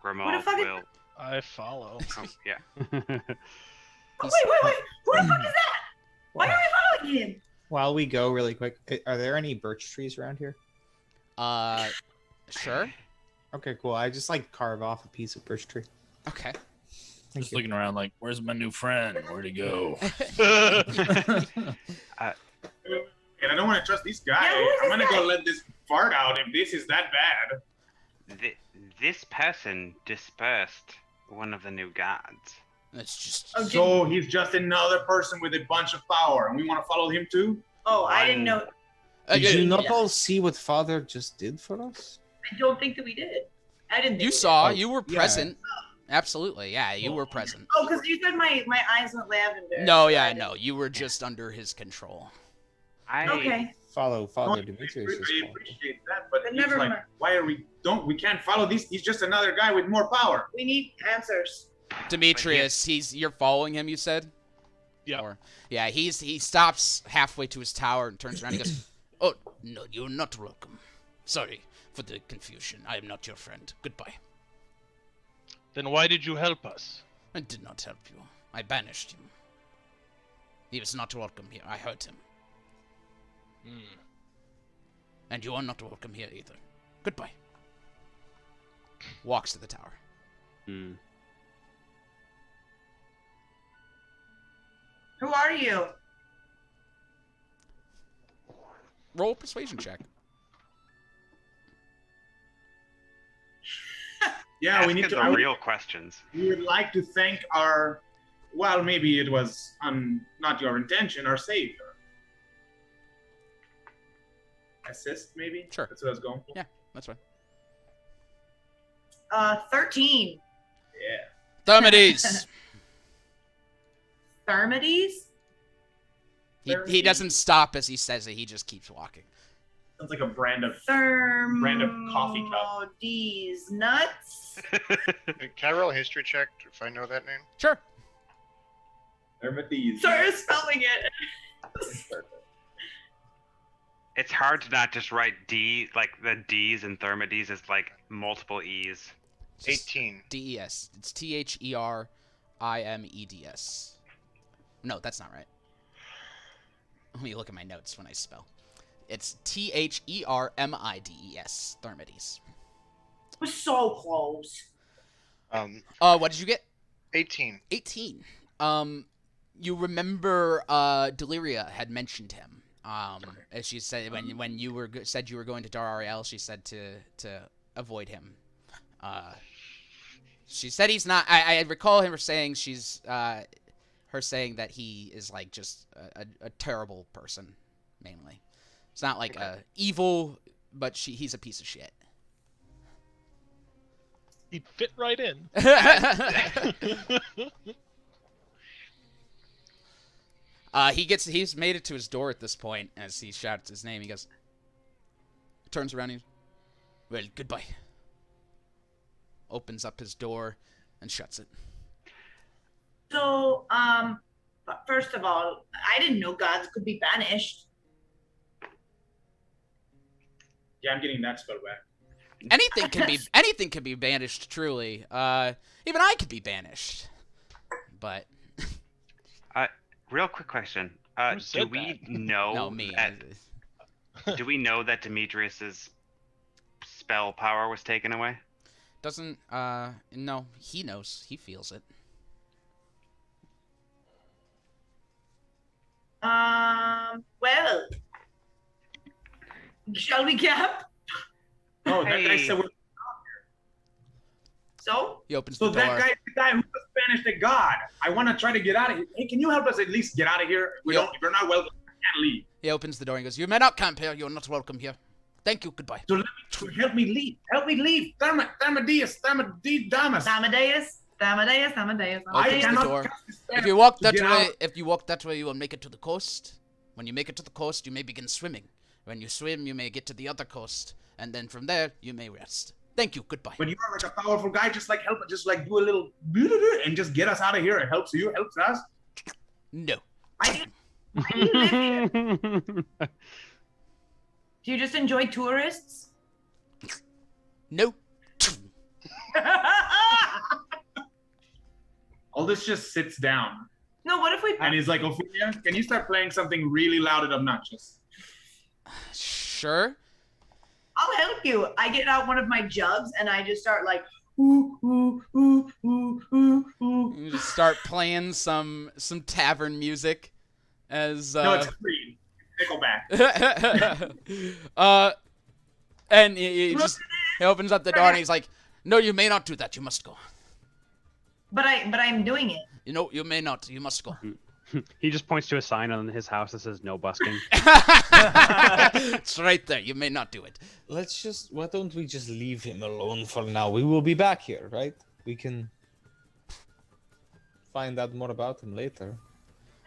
Speaker 5: Grimald will.
Speaker 9: I follow.
Speaker 5: Oh, yeah.
Speaker 3: Oh, wait. Who the fuck is that? Why are we following him?
Speaker 10: While we go really quick, are there any birch trees around here?
Speaker 1: Sure.
Speaker 11: Okay, cool. I just like carve off a piece of birch tree.
Speaker 1: Okay.
Speaker 8: Just looking around like, where's my new friend? Where'd he go?
Speaker 4: And I don't want to trust these guys. I'm gonna go let this fart out if this is that bad.
Speaker 5: This person dispersed one of the new gods.
Speaker 1: That's just.
Speaker 3: Oh,
Speaker 4: So he's just another person with a bunch of power, and we want to follow him too?
Speaker 3: Oh, I didn't know.
Speaker 7: Did you not all see what Father just did for us?
Speaker 3: I don't think that we did. I didn't. Think
Speaker 1: You
Speaker 3: we
Speaker 1: saw.
Speaker 3: did.
Speaker 1: You were present. Absolutely. Yeah, you were present.
Speaker 3: Oh, because you said my eyes went lavender.
Speaker 1: No, yeah, no. You were just under his control.
Speaker 3: Okay.
Speaker 7: Follow Father
Speaker 4: I
Speaker 7: Demetrius.
Speaker 4: appreciate that, but
Speaker 3: But
Speaker 4: it's
Speaker 3: never
Speaker 4: like,
Speaker 3: mind.
Speaker 4: why are we can't follow these? He's just another guy with more power.
Speaker 3: We need answers.
Speaker 1: Demetrius, you're following him, you said?
Speaker 9: Yeah.
Speaker 1: Yeah, he stops halfway to his tower and turns around and goes, "Oh, no, you're not welcome. Sorry for the confusion. I am not your friend. Goodbye."
Speaker 9: Then why did you help us?
Speaker 1: I did not help you. I banished him. He was not welcome here. I hurt him. And you are not welcome here either. Goodbye. Walks to the tower.
Speaker 2: Hmm.
Speaker 3: Who are you?
Speaker 1: Roll a persuasion check.
Speaker 4: Yeah, we need
Speaker 5: Asking
Speaker 4: to.
Speaker 5: the real questions.
Speaker 4: We would like to thank our. Well, maybe it was not your intention. Our savior. Assist, maybe.
Speaker 1: Sure.
Speaker 4: That's what I was going for.
Speaker 1: Yeah, that's fine.
Speaker 3: 13.
Speaker 4: Yeah.
Speaker 1: Thermides.
Speaker 3: Thermides?
Speaker 1: He doesn't stop as he says it. He just keeps walking.
Speaker 4: Sounds like a brand of coffee cup.
Speaker 3: These nuts.
Speaker 6: Can I roll a history check if I know that name?
Speaker 1: Sure.
Speaker 4: Thermides.
Speaker 3: Sorry, spelling it.
Speaker 5: It's hard to not just write D, like the D's in Thermides is like multiple E's.
Speaker 6: 18.
Speaker 1: DES. It's THERIMEDS. No, that's not right. Let me look at my notes when I spell. It's THERMIDES. Thermides.
Speaker 3: We're so close.
Speaker 1: What did you get?
Speaker 6: 18.
Speaker 1: 18. You remember Deliria had mentioned him. As she said when you said you were going to Dar Ariel, she said to avoid him. She said he's not. I recall her saying that he is like just a terrible person, mainly. It's not like evil, but he's a piece of shit.
Speaker 9: He'd fit right in.
Speaker 1: He's made it to his door at this point as he shouts his name. He goes, turns around and well, goodbye. Opens up his door and shuts it.
Speaker 3: So, first of all, I didn't know gods could be banished.
Speaker 4: Yeah, I'm getting that spell back.
Speaker 1: Anything can be banished. Truly, even I could be banished. But
Speaker 5: Real quick question. Do we know
Speaker 1: no, me.
Speaker 5: do we know that Demetrius's spell power was taken away?
Speaker 1: Doesn't no, he knows. He feels it.
Speaker 3: Well, shall we camp?
Speaker 4: Oh, that guy said we're.
Speaker 3: So?
Speaker 1: He opens
Speaker 4: So
Speaker 1: the door.
Speaker 4: that guy, the guy who was banished a god. I want to try to get out of here. Hey, can you help us at least get out of here? If we're not welcome, we can't leave.
Speaker 1: He opens the door and goes, "You may not camp here. You're not welcome here. Thank you. Goodbye."
Speaker 4: So help me leave. Help me leave. Thamadeus.
Speaker 1: Opens the door. If you walk that way, you will make it to the coast. When you make it to the coast, you may begin swimming. When you swim, you may get to the other coast, and then from there, you may rest. Thank you. Goodbye.
Speaker 4: When you are like a powerful guy, just like do a little and just get us out of here. It helps you. Helps us.
Speaker 1: No.
Speaker 3: Why do you live here? Do you just enjoy tourists?
Speaker 1: No.
Speaker 4: Aldous just sits down.
Speaker 3: No, what if we...
Speaker 4: And he's like, Ophelia, can you start playing something really loud and obnoxious?
Speaker 1: Sure.
Speaker 3: I'll help you. I get out one of my jugs and I just start like, ooh, ooh, ooh, ooh, ooh, ooh.
Speaker 1: You just start playing some tavern music as
Speaker 4: No, it's Creed. Nickelback.
Speaker 1: and he opens up the door and he's like, "No, you may not do that. You must go."
Speaker 3: But I'm doing it.
Speaker 1: No, you may not. You must go.
Speaker 2: He just points to a sign on his house that says "No busking."
Speaker 1: It's right there. You may not do it.
Speaker 7: Why don't we just leave him alone for now? We will be back here, right? We can find out more about him later.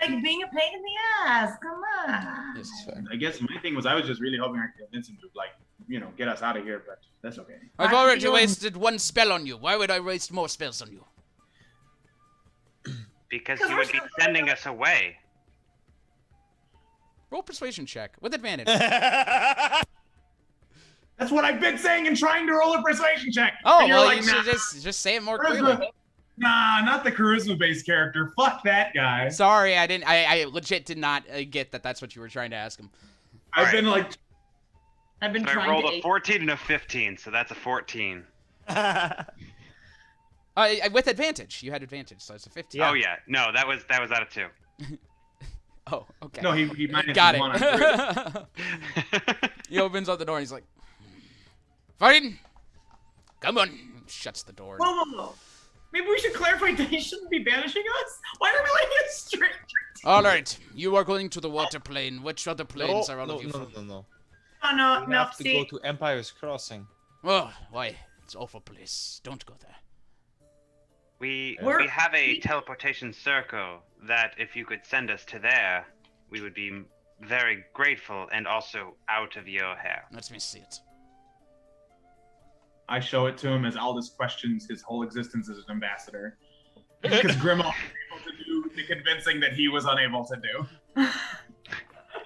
Speaker 3: Like being a pain in the ass. Come on.
Speaker 1: Yes.
Speaker 4: I guess my thing was I was just really hoping I could convince him to, like, get us out of here, but that's okay.
Speaker 1: I've already wasted one spell on you. Why would I waste more spells on you?
Speaker 5: Because you would be sending us away.
Speaker 1: Roll persuasion check with advantage.
Speaker 4: That's what I've been saying and trying to roll a persuasion check.
Speaker 1: Oh,
Speaker 4: and you're
Speaker 1: well,
Speaker 4: like,
Speaker 1: you should just say it more
Speaker 4: charisma.
Speaker 1: clearly.
Speaker 4: Nah, not the charisma-based character. Fuck that guy.
Speaker 1: Sorry, I didn't. I legit did not get that. That's what you were trying to ask him.
Speaker 4: I've been
Speaker 5: so
Speaker 3: trying
Speaker 5: I rolled
Speaker 3: to
Speaker 5: a 14 and a 15, so that's a 14.
Speaker 1: With advantage, you had advantage, so it's a 15.
Speaker 5: Oh yeah, no, that was out of 2.
Speaker 1: Oh, okay.
Speaker 4: No, he minus
Speaker 1: Got
Speaker 4: one.
Speaker 1: it. He opens up the door and he's like, "Fine, come on." Shuts the door.
Speaker 3: Whoa. Maybe we should clarify that he shouldn't be banishing us. Why are we letting a stranger?
Speaker 1: All right, you are going to the water plane. Which other planes are all of you from?
Speaker 7: No.
Speaker 3: No.
Speaker 7: We have to go to Empire's Crossing.
Speaker 1: Oh, why? It's an awful place. Don't go there.
Speaker 5: We have a teleportation circle that if you could send us to there, we would be very grateful and also out of your hair.
Speaker 1: Let me see it.
Speaker 4: I show it to him as Aldous questions his whole existence as an ambassador. Because Grimmauld was able to do the convincing that he was unable to do.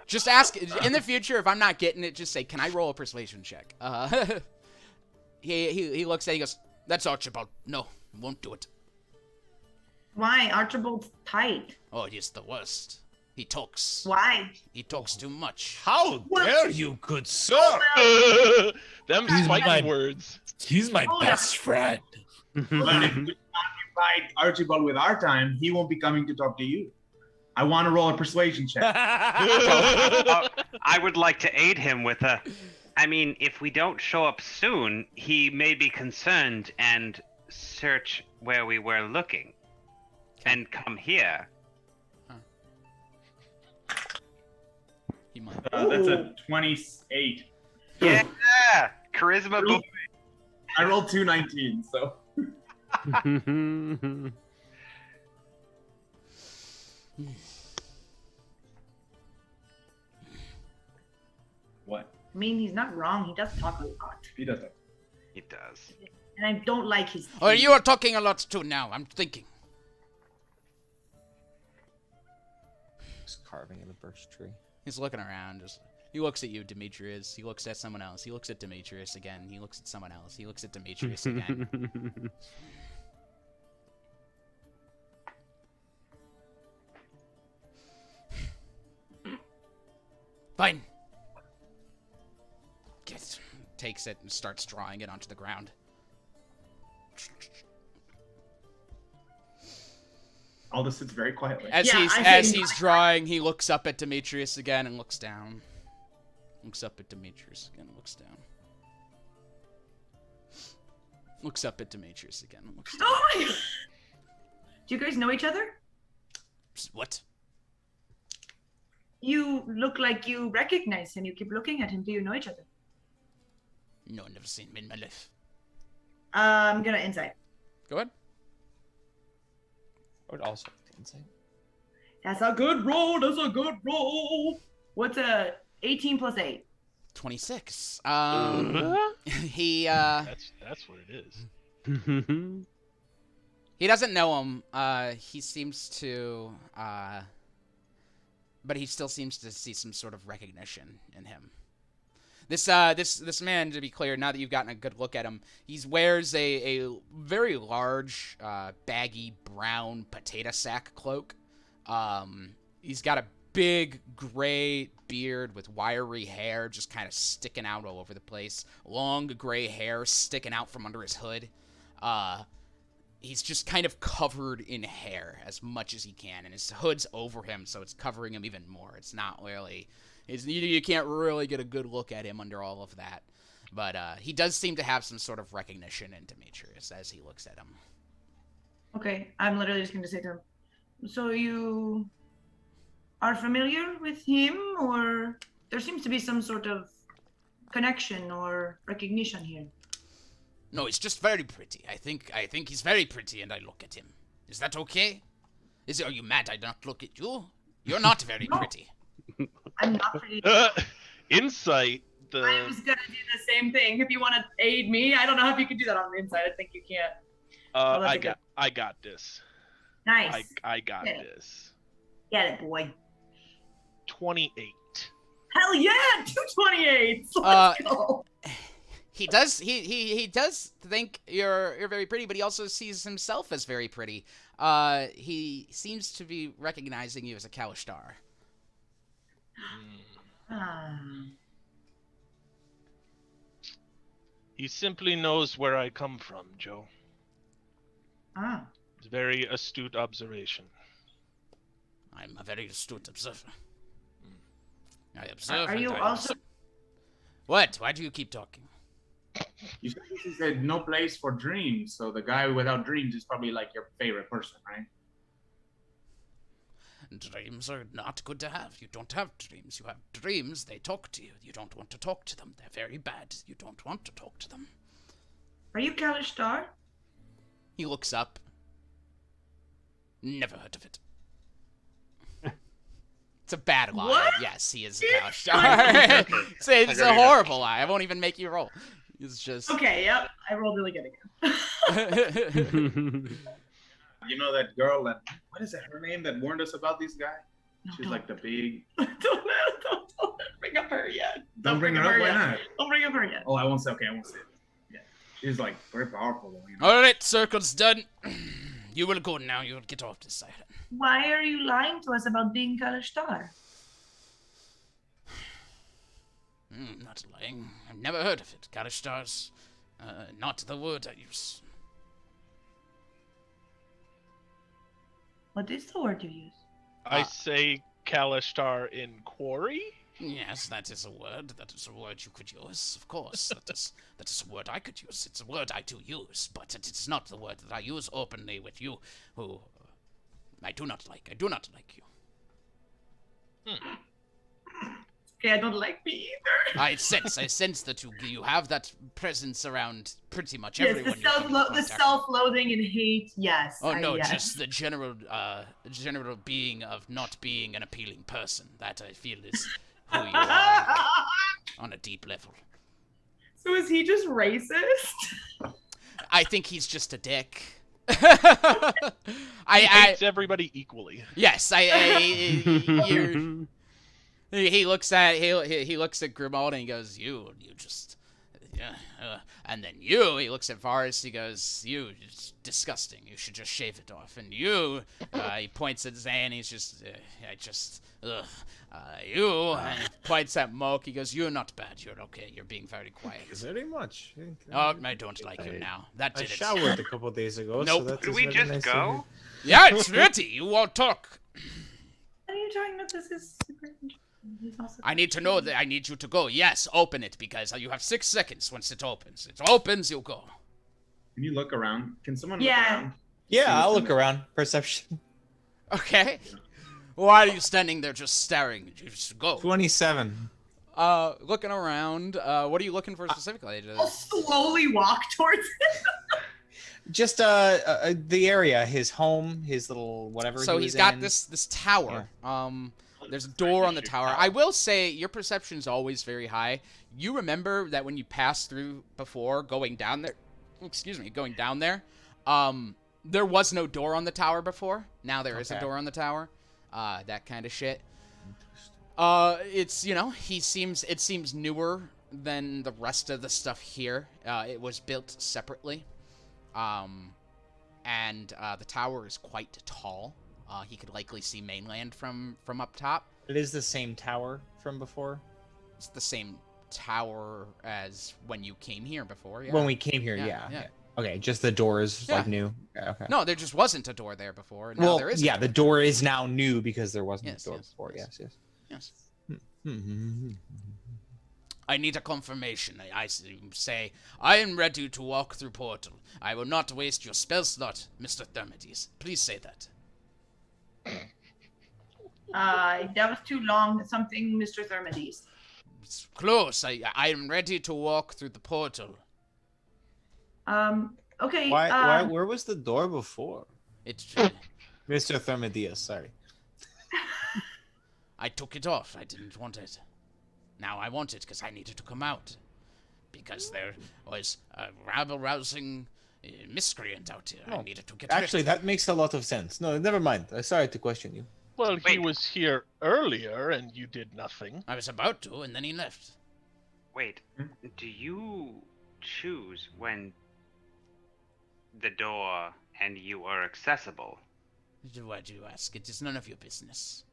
Speaker 1: Just ask, in the future, if I'm not getting it, just say, "Can I roll a persuasion check?" He looks at it, he goes, "That's Archibald. No, won't do it."
Speaker 3: Why? Archibald's tight.
Speaker 1: Oh, he's the worst. He talks.
Speaker 3: Why?
Speaker 1: He talks too much.
Speaker 7: How dare you, good sir?
Speaker 9: Them spiky words.
Speaker 8: He's my best friend.
Speaker 4: But if we occupy Archibald with our time, he won't be coming to talk to you. I want to roll a persuasion check.
Speaker 5: I would like to aid him with a... I mean, if we don't show up soon, he may be concerned and search where we were looking. And come here.
Speaker 1: He might.
Speaker 4: That's a 28.
Speaker 5: Yeah! Charisma boom.
Speaker 4: I rolled 2 19, so... What?
Speaker 3: I mean, he's not wrong. He does talk a lot.
Speaker 4: He does that.
Speaker 5: He does.
Speaker 3: And I don't like his
Speaker 1: Oh, you are talking a lot too now. I'm thinking.
Speaker 7: He's carving in a birch tree.
Speaker 1: He's looking around. He looks at you, Demetrius. He looks at someone else. He looks at Demetrius again. He looks at someone else. He looks at Demetrius again. Fine. Takes it and starts drawing it onto the ground.
Speaker 4: Aldous sits very quietly.
Speaker 1: As he's drawing, he looks up at Demetrius again and looks down. Looks up at Demetrius again and looks down. Looks up at Demetrius again and looks down.
Speaker 3: Oh my God. Do you guys know each other?
Speaker 1: What?
Speaker 3: You look like you recognize him. You keep looking at him. Do you know each other?
Speaker 1: No, I've never seen him in my life.
Speaker 3: I'm gonna insight.
Speaker 1: Go ahead.
Speaker 7: I would also like to insight.
Speaker 3: That's a good roll. That's a good roll. What's a 18 plus 8?
Speaker 1: 26. He
Speaker 9: That's what it is.
Speaker 1: He doesn't know him. He seems to but he still seems to see some sort of recognition in him. This man, to be clear, now that you've gotten a good look at him, he wears a very large, baggy brown potato sack cloak. He's got a big gray beard with wiry hair just kind of sticking out all over the place. Long gray hair sticking out from under his hood. He's just kind of covered in hair as much as he can, and his hood's over him, so it's covering him even more. It's not really... you can't really get a good look at him under all of that. But he does seem to have some sort of recognition in Demetrius as he looks at him.
Speaker 3: Okay, I'm literally just going to say to him, so you are familiar with him, or there seems to be some sort of connection or recognition here?
Speaker 1: No, he's just very pretty. I think he's very pretty, and I look at him. Is that okay? Are you mad I don't look at you? You're not very pretty.
Speaker 3: I'm not pretty.
Speaker 9: Insight.
Speaker 3: I was gonna do the same thing. If you want to aid me, I don't know if you can do that on the inside. I think you can't.
Speaker 9: I got this.
Speaker 3: Nice.
Speaker 9: I got this.
Speaker 3: Get it, boy.
Speaker 9: 28.
Speaker 3: Hell yeah, 228. Let's go.
Speaker 1: He does think you're very pretty, but he also sees himself as very pretty. He seems to be recognizing you as a Kalishtar.
Speaker 9: He simply knows where I come from, Joe. It's a very astute observation.
Speaker 1: I'm a very astute observer. I observe.
Speaker 3: Are you also?
Speaker 1: What? Why do you keep talking?
Speaker 4: You said no place for dreams, so the guy without dreams is probably like your favorite person, right?
Speaker 1: Dreams are not good to have. You don't have dreams. You have dreams, they talk to you. You don't want to talk to them. They're very bad. You don't want to talk to them.
Speaker 3: Are you Kalishtar?
Speaker 1: He looks up. Never heard of it. It's a bad lie.
Speaker 3: What?
Speaker 1: Yes, he is a Kalishtar. it's a horrible lie. I won't even make you roll. It's just...
Speaker 3: Okay, yep. I rolled really good again.
Speaker 4: You know that girl that, what is that, her name that warned us about this guy? She's like the big...
Speaker 3: Don't bring up her yet.
Speaker 4: Don't bring her up, why not?
Speaker 3: Don't bring up her yet.
Speaker 4: Oh, I won't say it. Yeah. She's like very powerful. Though, you know?
Speaker 1: Alright, circle's done. You will go now. You'll get off this side.
Speaker 3: Why are you lying to us about being Kalishtar?
Speaker 1: Not lying. I've never heard of it. Kalishtar's not the word I use.
Speaker 3: What is the word you use?
Speaker 9: I say Kalishtar in quarry?
Speaker 1: Yes, that is a word. That is a word you could use, of course. that is a word I could use. It's a word I do use, but it is not the word that I use openly with you, who I do not like. I do not like you.
Speaker 3: Okay, I don't like me either.
Speaker 1: I sense that you have that presence around pretty much everyone.
Speaker 3: Yes, the self-loathing and hate. Yes.
Speaker 1: Oh no, just the general being of not being an appealing person. That I feel is who you are on a deep level.
Speaker 3: So is he just racist?
Speaker 1: I think he's just a dick.
Speaker 9: He hates everybody equally.
Speaker 1: Yes, he looks at Grimald and he goes, you just, yeah, and then he looks at Varus, he goes, you, it's disgusting, you should just shave it off, and you, he points at Zan, he's just, you, and he points at Moke, he goes, you're not bad, you're okay, you're being very quiet.
Speaker 11: Very much.
Speaker 1: Oh, I don't like you now. That did
Speaker 11: I showered a couple days ago.
Speaker 1: Nope.
Speaker 11: So that
Speaker 5: Could
Speaker 11: is
Speaker 5: we
Speaker 11: very
Speaker 5: just
Speaker 11: nice
Speaker 5: go?
Speaker 1: Yeah, it's dirty, you won't talk.
Speaker 3: What are you talking about? This is super interesting.
Speaker 1: I need to know that I need you to go. Yes, open it, because you have 6 seconds once it opens. It opens, you go.
Speaker 4: Can you look around? Can someone look around?
Speaker 10: Yeah, I'll look around. Perception.
Speaker 1: Okay. Why are you standing there just staring? You just go.
Speaker 11: 27.
Speaker 1: Looking around. What are you looking for specifically?
Speaker 3: I'll slowly walk towards it.
Speaker 10: Just the area, his home, his little whatever.
Speaker 1: So
Speaker 10: he
Speaker 1: he's
Speaker 10: was
Speaker 1: got
Speaker 10: in.
Speaker 1: this tower.
Speaker 10: Yeah.
Speaker 1: There's a door on the tower. I will say your perception's always very high. You remember that when you passed through before, going down there, there was no door on the tower before. Now there is a door on the tower. That kind of shit. It's, it seems newer than the rest of the stuff here. It was built separately. And the tower is quite tall. He could likely see mainland from up top.
Speaker 10: It is the same tower from before?
Speaker 1: It's the same tower as when you came here before, yeah.
Speaker 10: When we came here, yeah. Okay, just the door is like new. Okay.
Speaker 1: No, there just wasn't a door there before. And now there is.
Speaker 10: Yeah, the door is now new because there wasn't a door before.
Speaker 1: Yes.
Speaker 10: Hmm.
Speaker 1: I need a confirmation. I say, I am ready to walk through portal. I will not waste your spell slot, Mr. Thermides. Please say that.
Speaker 3: That was too long. Something, Mr. Thermides.
Speaker 1: It's close. I am ready to walk through the portal.
Speaker 3: Okay.
Speaker 10: Why? Where was the door before?
Speaker 1: It's
Speaker 10: Mr. Thermidius, sorry.
Speaker 1: I took it off. I didn't want it. Now I want it because I needed to come out. Because there was a rabble-rousing miscreant out here. I needed to get rid of.
Speaker 10: Actually, that makes a lot of sense. No, never mind. I'm sorry to question you.
Speaker 9: Well, he was here earlier and you did nothing.
Speaker 1: I was about to, and then he left.
Speaker 5: Wait, do you choose when the door and you are accessible?
Speaker 1: Why do you ask? It is none of your business.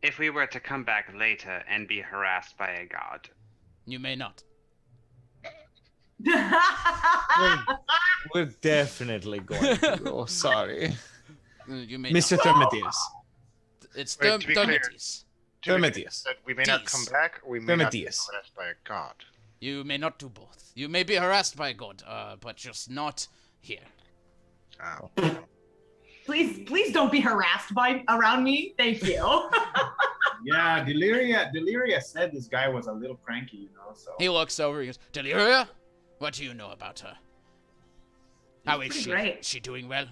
Speaker 5: If we were to come back later and be harassed by a god.
Speaker 1: You may not.
Speaker 10: We're definitely going to. Oh, sorry.
Speaker 1: You may
Speaker 10: Mr.
Speaker 1: not.
Speaker 10: Thermidius.
Speaker 1: It's
Speaker 6: Wait, to be clear,
Speaker 1: Thermides.
Speaker 10: Thermidius.
Speaker 6: We may not come back, or we may not be
Speaker 10: Thermidius.
Speaker 6: harassed by a god.
Speaker 1: You may not do both. You may be harassed by a god, but just not here.
Speaker 6: Oh.
Speaker 3: Please don't be harassed around me. Thank you.
Speaker 4: Yeah, Deliria said this guy was a little cranky, you know, so.
Speaker 1: He looks over, he goes, Deliria? What do you know about her? How is she?
Speaker 3: Great.
Speaker 1: Is she doing well?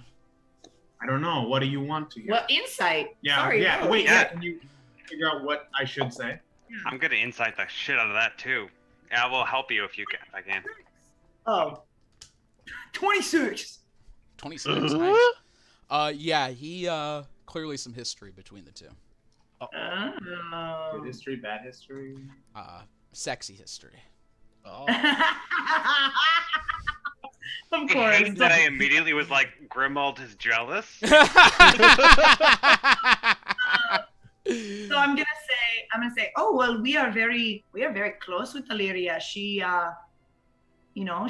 Speaker 4: I don't know. What do you want to hear?
Speaker 3: Well, insight.
Speaker 4: Yeah,
Speaker 3: Sorry,
Speaker 4: yeah.
Speaker 3: no.
Speaker 4: Wait, yeah. Can you figure out what I should say?
Speaker 5: I'm gonna insight the shit out of that too. Yeah, I will help you if I can.
Speaker 3: Oh. 26.
Speaker 1: 26. Nice. Yeah, he clearly some history between the two.
Speaker 4: Good history, bad history.
Speaker 1: Sexy history.
Speaker 9: Oh.
Speaker 3: Of
Speaker 5: I
Speaker 3: course.
Speaker 5: hate that I immediately was like, Grimald is jealous.
Speaker 3: So I'm gonna say, oh well, we are very close with Deliria. She,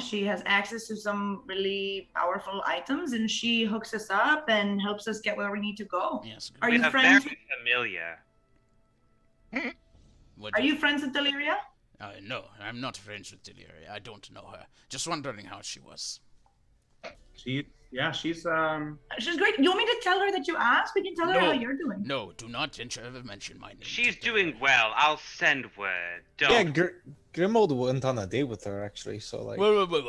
Speaker 3: she has access to some really powerful items, and she hooks us up and helps us get where we need to go.
Speaker 1: Yes.
Speaker 3: Are
Speaker 5: We
Speaker 3: you
Speaker 5: have
Speaker 3: friends?
Speaker 5: very familiar.
Speaker 3: Are you friends with Deliria?
Speaker 1: No, I'm not friends with Deliria. I don't know her. Just wondering how she was.
Speaker 4: She's
Speaker 3: She's great. You want me to tell her that you asked? We can tell her
Speaker 1: No.
Speaker 3: how you're doing.
Speaker 1: No, do not ever mention my name.
Speaker 5: She's doing well. I'll send word. Don't.
Speaker 10: Yeah, Grimold went on a date with her, actually, so, like...
Speaker 1: Whoa, no.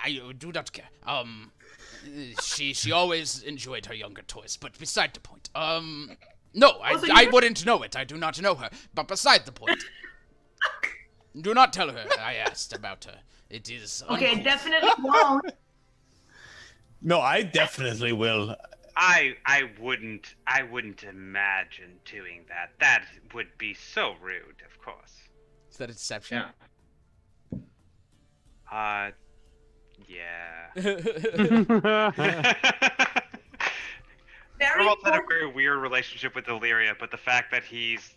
Speaker 1: I do not care. She always enjoyed her younger toys, but beside the point. No, I wouldn't know it. I do not know her, but beside the point. Do not tell her I asked about her. It is
Speaker 3: Okay,
Speaker 1: uncouth.
Speaker 3: definitely won't.
Speaker 8: No, I definitely will.
Speaker 5: I wouldn't imagine doing that. That would be so rude, of course.
Speaker 1: Is that a deception?
Speaker 5: Yeah. Yeah.
Speaker 3: Very
Speaker 5: Grimald's had a
Speaker 3: important.
Speaker 5: very weird relationship with Illyria, but the fact that he's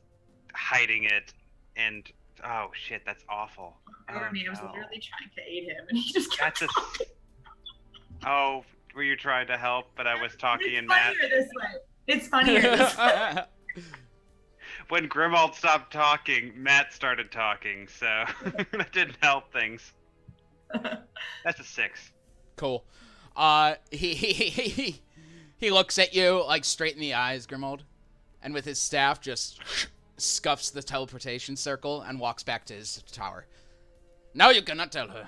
Speaker 5: hiding it and oh shit, that's awful.
Speaker 3: I mean, I was
Speaker 5: no.
Speaker 3: literally trying to aid him, and he just kept
Speaker 5: That's
Speaker 3: talking.
Speaker 5: Oh, were you trying to help? But I was talking
Speaker 3: It's
Speaker 5: in Matt.
Speaker 3: funnier this way. It's funnier this way.
Speaker 5: When Grimald stopped talking, Matt started talking, so that didn't help things. That's a 6.
Speaker 1: Cool. He looks at you like straight in the eyes, Grimold, and with his staff just scuffs the teleportation circle and walks back to his tower. Now you cannot tell her.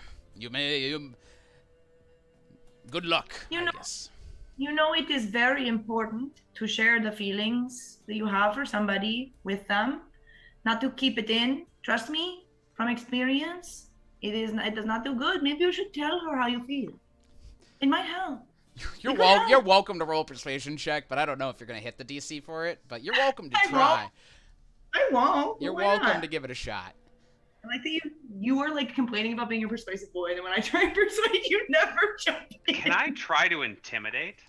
Speaker 1: Good luck, I guess.
Speaker 3: You know, it is very important to share the feelings that you have for somebody with them, not to keep it in. Trust me, from experience, it does not do good. Maybe you should tell her how you feel. It might help.
Speaker 1: You're welcome to roll a persuasion check, but I don't know if you're gonna hit the DC for it. But you're welcome to try.
Speaker 3: I won't.
Speaker 1: You're
Speaker 3: Why
Speaker 1: welcome
Speaker 3: not?
Speaker 1: to give it a shot.
Speaker 3: I like that you were like complaining about being a persuasive boy, and then when I try and persuade you, never jump in.
Speaker 5: Can I try to intimidate?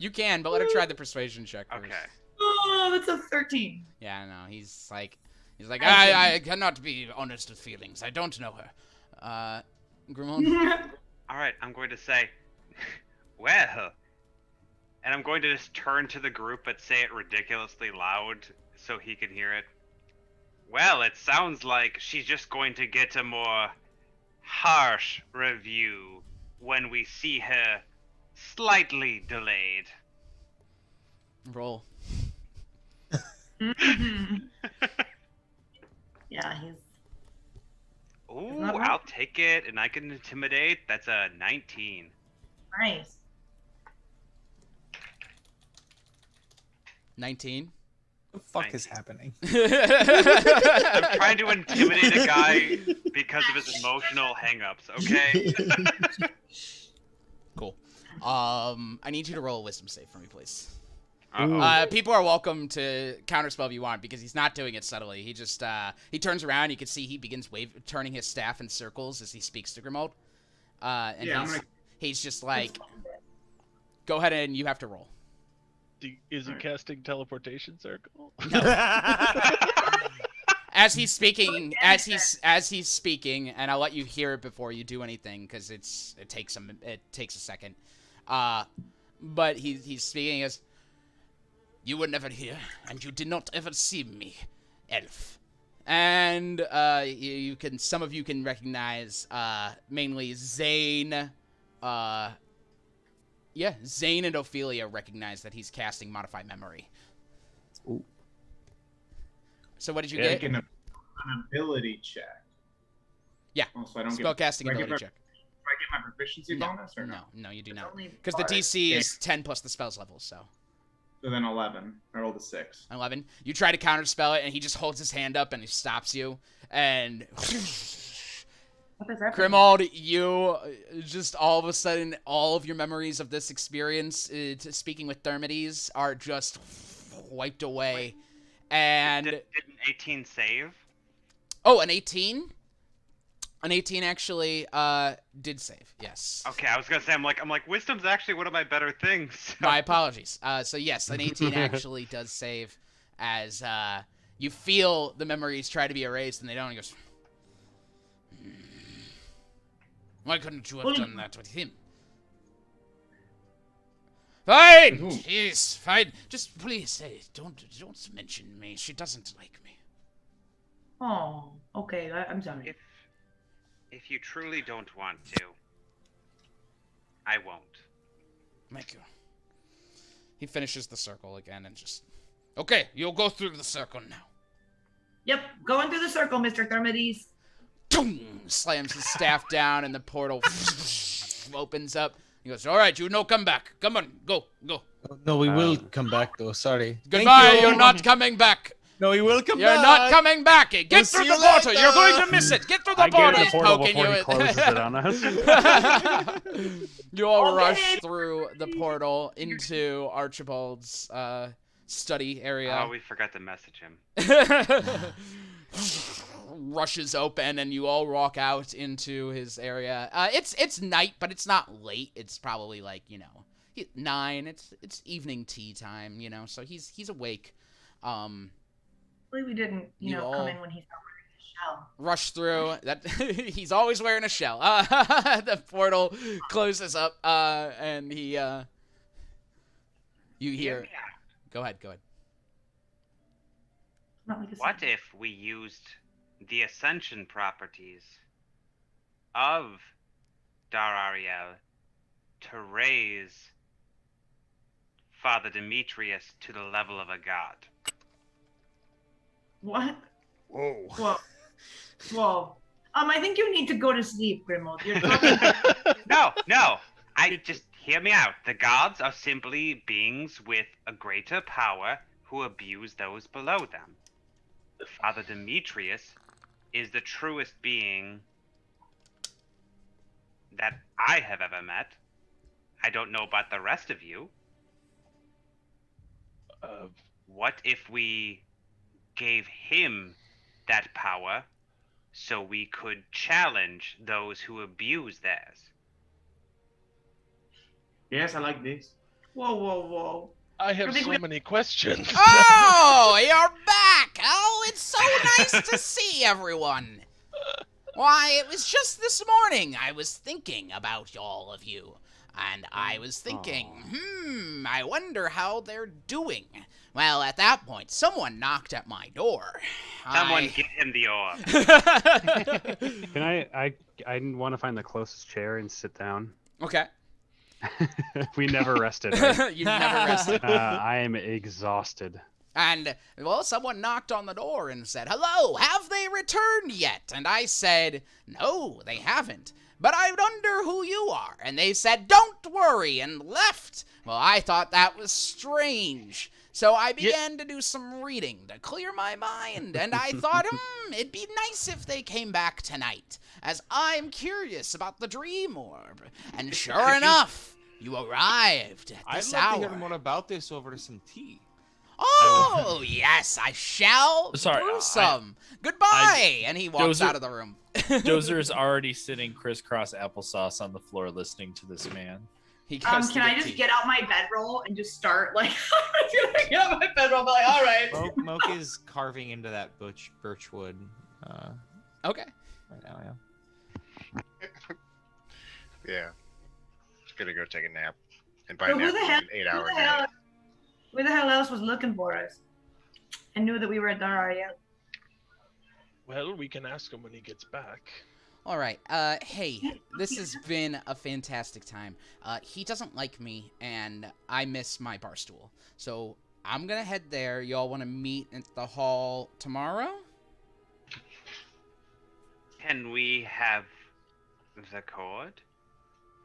Speaker 1: You can, but let her try the persuasion check first.
Speaker 5: Okay.
Speaker 3: Oh, that's a 13.
Speaker 1: Yeah, no, he's like, I cannot be honest with feelings. I don't know her. Grimald?
Speaker 5: All right, I'm going to say, well, and I'm going to just turn to the group but say it ridiculously loud so he can hear it. Well, it sounds like she's just going to get a more harsh review when we see her slightly delayed.
Speaker 1: Roll.
Speaker 3: Yeah, he's...
Speaker 5: Ooh,
Speaker 3: not right.
Speaker 5: I'll take it, and I can intimidate. That's a 19.
Speaker 3: Nice.
Speaker 1: 19.
Speaker 10: What the fuck is happening?
Speaker 5: I'm trying to intimidate a guy because of his emotional hang-ups, okay?
Speaker 1: Cool. I need you to roll a wisdom save for me, please.
Speaker 5: Uh-oh.
Speaker 1: People are welcome to counterspell if you want, because he's not doing it subtly. He just, he turns around, you can see he begins turning his staff in circles as he speaks to Grimald. And
Speaker 4: Yeah,
Speaker 1: he's just like, go ahead and you have to roll.
Speaker 9: Is he casting teleportation circle?
Speaker 1: As he's speaking, and I'll let you hear it before you do anything, because it takes a second. But he's speaking as, you were never here, and you did not ever see me, elf. And some of you can recognize mainly Zane. Yeah, Zane and Ophelia recognize that he's casting Modify Memory.
Speaker 10: Ooh.
Speaker 1: So what did you
Speaker 4: Like
Speaker 1: get?
Speaker 4: an ability check.
Speaker 1: Yeah.
Speaker 4: Oh, so I don't
Speaker 1: Spellcasting
Speaker 4: do I
Speaker 1: ability
Speaker 4: get
Speaker 1: check.
Speaker 4: Do I get my proficiency bonus or no?
Speaker 1: No, you do
Speaker 3: It's
Speaker 1: not.
Speaker 3: only
Speaker 1: Because the
Speaker 3: 5.
Speaker 1: DC is 10 plus the spell's level, so.
Speaker 4: So then 11. I rolled a 6.
Speaker 1: 11. You try to counterspell it, and he just holds his hand up, and he stops you. And
Speaker 3: What does that mean?
Speaker 1: Grimald, you just all of a sudden, all of your memories of this experience, speaking with Thermides, are just wiped away. And
Speaker 5: Did an 18 save?
Speaker 1: oh, an 18? An 18 actually did save. Yes.
Speaker 5: Okay, I was gonna say I'm like wisdom's actually one of my better things.
Speaker 1: My apologies. So yes, an 18 actually does save, as you feel the memories try to be erased, and they don't. He goes, why couldn't you have done that with him? Fine! Yes, fine. Just please say, don't mention me. She doesn't like me.
Speaker 3: Oh, okay. I'm sorry.
Speaker 5: If you truly don't want to, I won't.
Speaker 1: Thank you. He finishes the circle again and just... Okay, you'll go through the circle now.
Speaker 3: Yep, going through the circle, Mr. Thermides.
Speaker 1: Boom! Slams his staff down and the portal opens up. He goes, all right, you know, come back. Come on, go.
Speaker 10: No, we will come back though. Sorry.
Speaker 1: Goodbye, you're not coming back.
Speaker 10: No, he will come
Speaker 1: You're
Speaker 10: back.
Speaker 1: not coming back. Get
Speaker 10: We'll
Speaker 1: through
Speaker 10: see
Speaker 1: the
Speaker 10: you
Speaker 1: portal.
Speaker 10: later.
Speaker 1: You're going to miss it. Get through the
Speaker 2: I
Speaker 1: portal.
Speaker 2: get in the portal
Speaker 1: Poking
Speaker 2: before
Speaker 1: you
Speaker 2: he
Speaker 1: with-
Speaker 2: closes it on us.
Speaker 1: You all
Speaker 3: Okay.
Speaker 1: rush through the portal into Archibald's study area.
Speaker 5: Oh, we forgot to message him.
Speaker 1: Rushes open and you all walk out into his area. It's night, but it's not late. It's probably like 9. It's evening tea time, so he's awake.
Speaker 3: Hopefully we didn't,
Speaker 1: You
Speaker 3: come
Speaker 1: all-
Speaker 3: in when he's not wearing his shell.
Speaker 1: Rush through that. He's always wearing a shell. The portal closes up, and he you hear. Go ahead.
Speaker 3: Not like a
Speaker 5: What if we used the ascension properties of Dar Ariel to raise Father Demetrius to the level of a god?
Speaker 3: What?
Speaker 10: Whoa.
Speaker 3: Whoa. I think you need to go to sleep, Grimald. You're talking...
Speaker 5: No. I just hear me out. The gods are simply beings with a greater power who abuse those below them. Father Demetrius is the truest being that I have ever met. I don't know about the rest of you. What if we gave him that power so we could challenge those who abuse theirs?
Speaker 4: Yes, I like this.
Speaker 3: Whoa, whoa, whoa.
Speaker 9: I have so many questions.
Speaker 1: Oh, you're back! Oh, it's so nice to see everyone. Why, it was just this morning I was thinking about all of you. And I was thinking, I wonder how they're doing. Well, at that point, someone knocked at my door.
Speaker 5: Someone get him the orb.
Speaker 2: Can I want to find the closest chair and sit down.
Speaker 1: Okay.
Speaker 2: We never rested. Right?
Speaker 1: You never rested.
Speaker 2: I am exhausted.
Speaker 1: And, well, someone knocked on the door and said, "Hello, have they returned yet?" And I said, "No, they haven't. But I wonder who you are." And they said, "Don't worry," and left. Well, I thought that was strange. So I began to do some reading to clear my mind, and I thought, it'd be nice if they came back tonight, as I'm curious about the dream orb. And sure enough, you arrived at
Speaker 11: I'd
Speaker 1: this
Speaker 11: love to
Speaker 1: hour.
Speaker 11: hear more about this over some tea.
Speaker 1: Oh, yes, I shall brew some. Goodbye! And he walks out of the room.
Speaker 8: Dozer is already sitting crisscross applesauce on the floor listening to this man.
Speaker 1: He goes
Speaker 3: can I just get out my bedroll and just start, like, I'm gonna get out my bedroll and be like, all right.
Speaker 10: Moke is carving into that birch wood.
Speaker 1: Okay.
Speaker 10: Right now, yeah.
Speaker 6: Yeah. Just gonna go take a nap. And by
Speaker 3: So
Speaker 6: nap,
Speaker 3: who the hell?
Speaker 6: an 8-hour nap.
Speaker 3: Who the hell else was looking for us and knew that we were at Dararia?
Speaker 9: Well, we can ask him when he gets back.
Speaker 1: All right. Hey, this has been a fantastic time. He doesn't like me, and I miss my bar stool. So I'm gonna head there. Y'all want to meet at the hall tomorrow?
Speaker 5: Can we have the cord?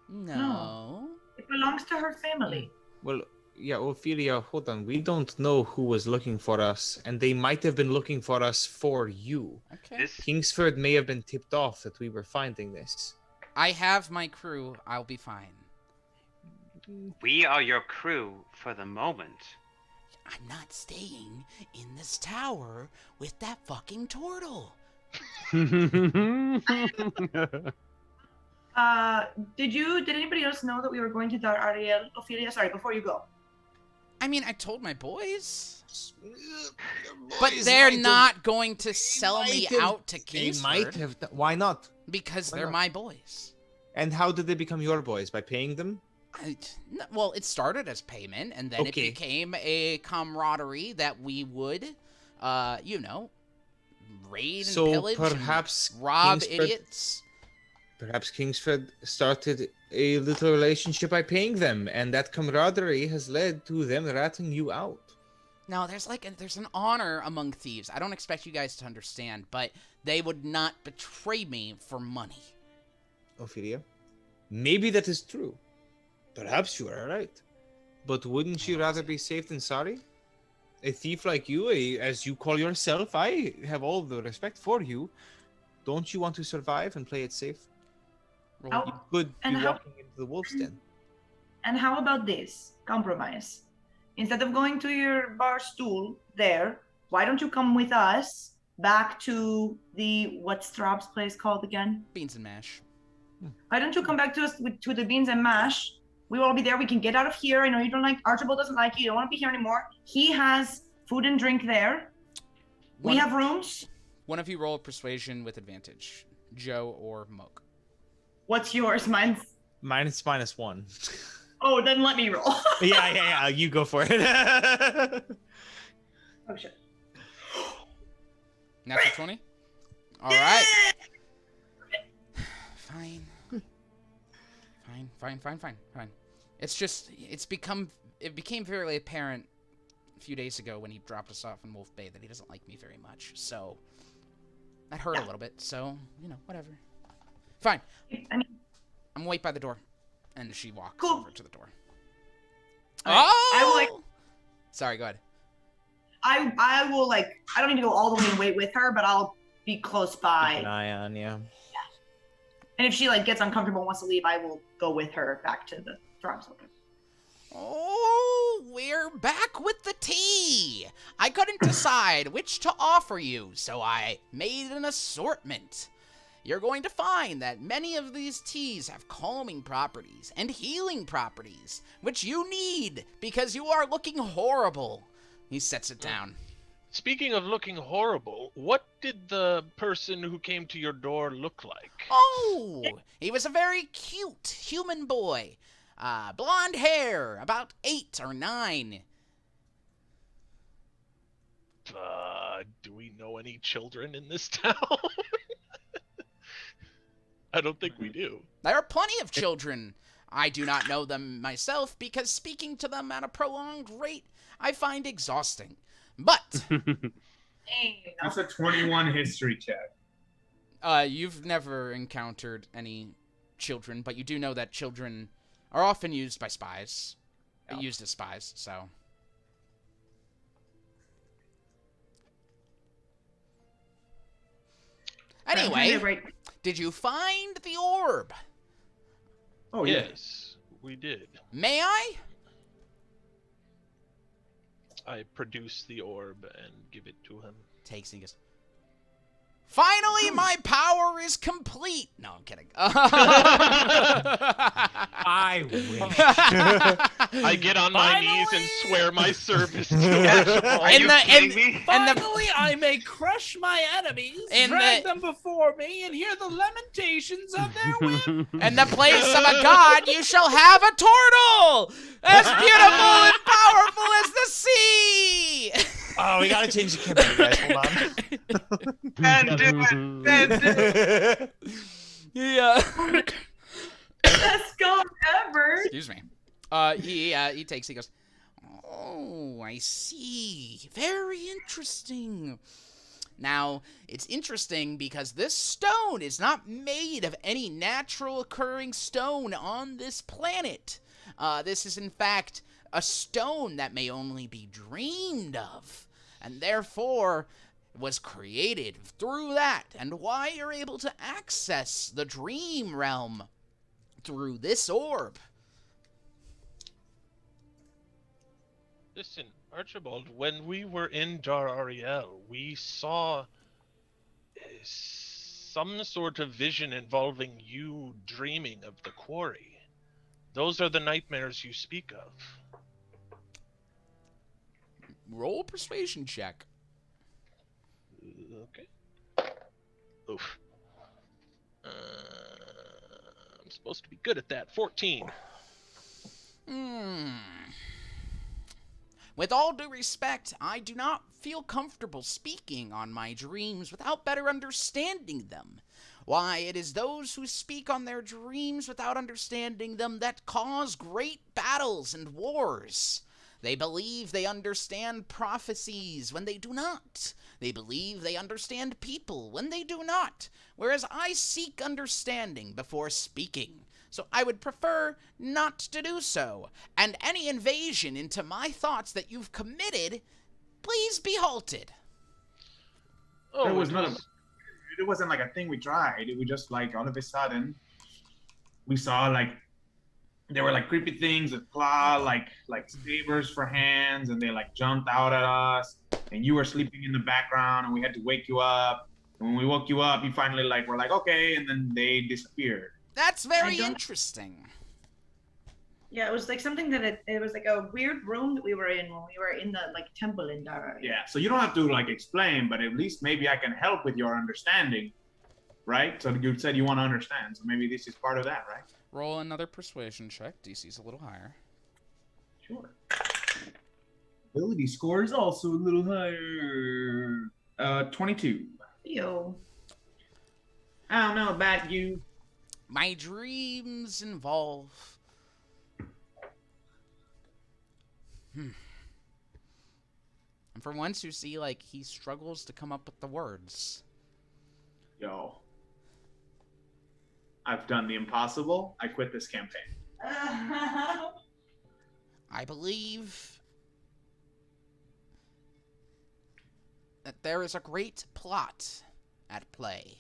Speaker 1: No.
Speaker 3: It belongs to her family.
Speaker 11: Well, yeah, Ophelia, hold on. We don't know who was looking for us, and they might have been looking for us for you.
Speaker 1: Okay.
Speaker 11: Kingsford may have been tipped off that we were finding this.
Speaker 1: I have my crew. I'll be fine.
Speaker 5: We are your crew for the moment.
Speaker 1: I'm not staying in this tower with that fucking turtle.
Speaker 3: Did anybody else know that we were going to Dararia, Ophelia? Sorry, before you go.
Speaker 1: I mean, I told my boys. But they're not going to sell me out to Kingsford.
Speaker 11: They might have. Why not?
Speaker 1: Because they're my boys.
Speaker 11: And how did they become your boys? By paying them?
Speaker 1: Well, it started as payment, and then it became a camaraderie that we would, raid and pillage
Speaker 11: perhaps
Speaker 1: and rob
Speaker 11: Kingsford,
Speaker 1: idiots.
Speaker 11: Perhaps Kingsford started a little relationship by paying them, and that camaraderie has led to them ratting you out.
Speaker 1: No, there's an honor among thieves. I don't expect you guys to understand, but they would not betray me for money.
Speaker 11: Ophelia, maybe that is true. Perhaps you are right. But wouldn't you rather be safe than sorry? A thief like you, as you call yourself, I have all the respect for you. Don't you want to survive and play it safe? You could be walking into the wolf's den.
Speaker 3: And how about this compromise? Instead of going to your bar stool there, why don't you come with us back to what's Throb's place called again?
Speaker 1: Beans and mash.
Speaker 3: Why don't you come back to us to the beans and mash? We will all be there. We can get out of here. I know you don't like Archibald doesn't like you. You don't want to be here anymore. He has food and drink there. We have rooms.
Speaker 1: One of you roll persuasion with advantage, Joe or Moke.
Speaker 3: What's yours? Mine's
Speaker 10: -1.
Speaker 3: Oh, then let me roll.
Speaker 10: Yeah. You go for it.
Speaker 3: Oh shit.
Speaker 1: Natural 20. All right. Fine. It became fairly apparent a few days ago when he dropped us off in Wolf Bay that he doesn't like me very much. So that hurt a little bit. So, whatever. Fine. I'm gonna wait by the door. And she walks over to the door. Oh! Sorry, go ahead.
Speaker 3: I will I don't need to go all the way and wait with her, but I'll be close by.
Speaker 10: Keep an eye on you.
Speaker 3: And if she gets uncomfortable and wants to leave, I will go with her back to the Throb's location.
Speaker 1: Oh, we're back with the tea. I couldn't decide which to offer you, so I made an assortment. you're going to find that many of these teas have calming properties and healing properties, which you need because you are looking horrible. He sets it down.
Speaker 9: Speaking of looking horrible, what did the person who came to your door look like?
Speaker 1: Oh, he was a very cute human boy. Blonde hair, about 8 or 9.
Speaker 9: Do we know any children in this town? I don't think we do.
Speaker 1: There are plenty of children. I do not know them myself because speaking to them at a prolonged rate I find exhausting. But
Speaker 4: that's a 21 history check.
Speaker 1: You've never encountered any children, but you do know that children are often used by spies. Used as spies, so. Anyway, did you find the orb?
Speaker 4: Oh,
Speaker 9: yes, we did.
Speaker 1: May I?
Speaker 9: I produce the orb and give it to him.
Speaker 1: Takes and goes, finally, my power is complete. No, I'm kidding.
Speaker 11: I wish.
Speaker 9: I get on my knees and swear my service to Archibald.
Speaker 5: Are you kidding me?
Speaker 8: Finally, I may crush my enemies, drag them before me, and hear the lamentations of their women.
Speaker 1: In the place of a god, you shall have a turtle, as beautiful and powerful as the sea.
Speaker 10: Oh, we gotta change the campaign, guys. Hold on.
Speaker 1: Yeah.
Speaker 3: Best god ever.
Speaker 1: Excuse me. He goes, oh, I see. Very interesting. Now, it's interesting because this stone is not made of any natural occurring stone on this planet. This is, in fact, a stone that may only be dreamed of, and therefore was created through that, and why you're able to access the dream realm through this orb.
Speaker 9: Listen, Archibald, when we were in Dar Ariel, we saw some sort of vision involving you dreaming of the quarry. Those are the nightmares you speak of.
Speaker 1: Roll a persuasion check.
Speaker 9: Okay. Oof. I'm supposed to be good at that. 14.
Speaker 1: With all due respect, I do not feel comfortable speaking on my dreams without better understanding them. Why, it is those who speak on their dreams without understanding them that cause great battles and wars. They believe they understand prophecies when they do not. They believe they understand people when they do not. Whereas I seek understanding before speaking. So I would prefer not to do so. And any invasion into my thoughts that you've committed, please be halted.
Speaker 9: Oh,
Speaker 4: it wasn't like a thing we tried. It was just like all of a sudden we saw like there were like creepy things with claw, like sabers for hands, and they like jumped out at us. And you were sleeping in the background, and we had to wake you up. And when we woke you up, you finally were like, okay, and then they disappeared.
Speaker 1: That's very interesting.
Speaker 3: Yeah, it was like something that it was like a weird room that we were in when we were in the like temple in Dara.
Speaker 4: Yeah, so you don't have to like explain, but at least maybe I can help with your understanding, right? So you said you want to understand, so maybe this is part of that, right?
Speaker 1: Roll another persuasion check. DC's a little higher.
Speaker 4: Sure. Ability score is also a little higher. 22.
Speaker 3: Yo.
Speaker 4: I don't know about you.
Speaker 1: My dreams involve... And for once, you see, like, he struggles to come up with the words.
Speaker 4: Yo. I've done the impossible. I quit this campaign.
Speaker 1: I believe that there is a great plot at play.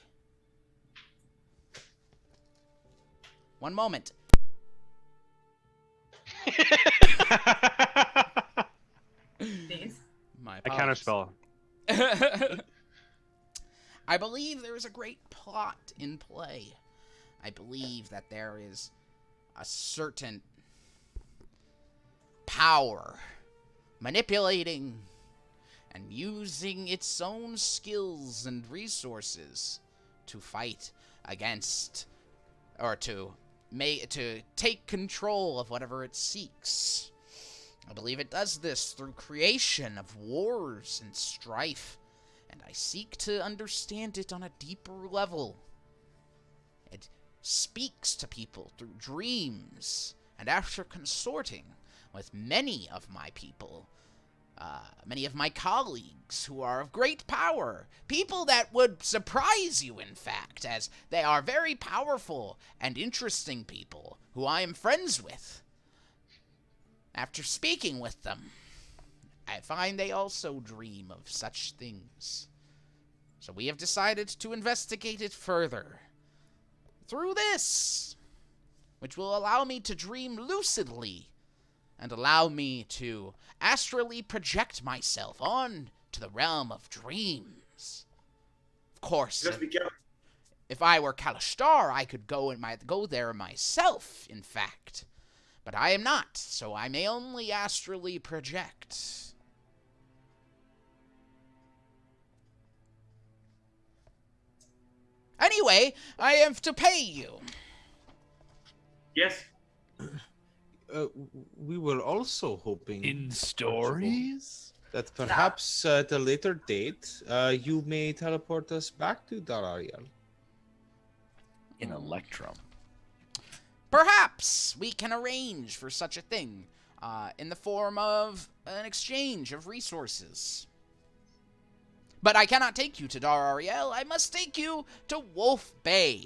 Speaker 1: One moment.
Speaker 3: Please.
Speaker 1: My
Speaker 2: I counterspell.
Speaker 1: I believe there is a great plot in play. I believe that there is a certain power manipulating and using its own skills and resources to fight against, or to take control of whatever it seeks. I believe it does this through creation of wars and strife, and I seek to understand it on a deeper level. It speaks to people through dreams, and after consorting with many of my people, many of my colleagues who are of great power, people that would surprise you, in fact, as they are very powerful and interesting people who I am friends with. After speaking with them, I find they also dream of such things. So we have decided to investigate it further through this, which will allow me to dream lucidly and allow me to astrally project myself on to the realm of dreams. Of course, if I were Kalashtar, I could go there myself, in fact. But I am not, so I may only astrally project. Anyway, I have to pay you.
Speaker 4: Yes.
Speaker 11: We were also hoping
Speaker 8: In stories?
Speaker 11: that perhaps at a later date, you may teleport us back to Darariel.
Speaker 8: In Electrum.
Speaker 1: Perhaps we can arrange for such a thing in the form of an exchange of resources. But I cannot take you to Dar Ariel. I must take you to Wolf Bay.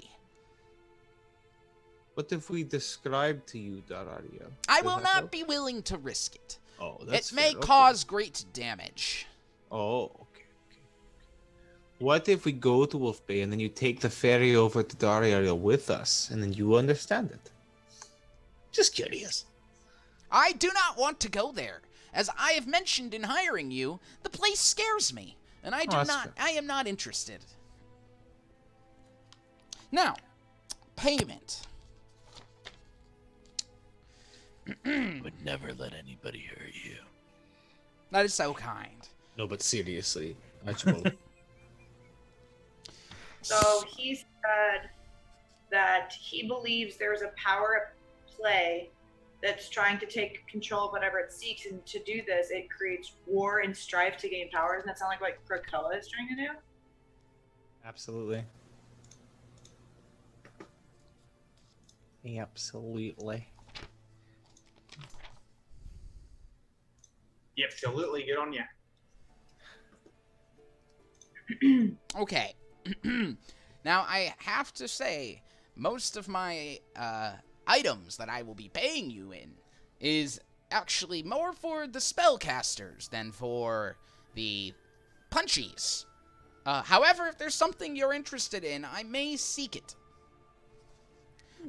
Speaker 11: What if we describe to you Darariel?
Speaker 1: I will not be willing to risk it.
Speaker 11: Oh, that's
Speaker 1: It may
Speaker 11: fair. Okay.
Speaker 1: cause great damage.
Speaker 11: Oh, okay. What if we go to Wolf Bay and then you take the ferry over to Darariel with us, and then you understand it? Just curious.
Speaker 1: I do not want to go there. As I have mentioned in hiring you, the place scares me, and I am not interested. Now, payment.
Speaker 8: Would never let anybody hurt you.
Speaker 1: That is so kind.
Speaker 11: No, but seriously, Archibald.
Speaker 3: So he said that he believes there's a power at play that's trying to take control of whatever it seeks, and to do this, it creates war and strife to gain power. Doesn't that sound like what Krakoa is trying to do?
Speaker 10: Absolutely. Absolutely.
Speaker 4: Yep, absolutely. Good on you.
Speaker 1: Okay. Now, I have to say, most of my items that I will be paying you in is actually more for the spellcasters than for the punchies. However, if there's something you're interested in, I may seek it.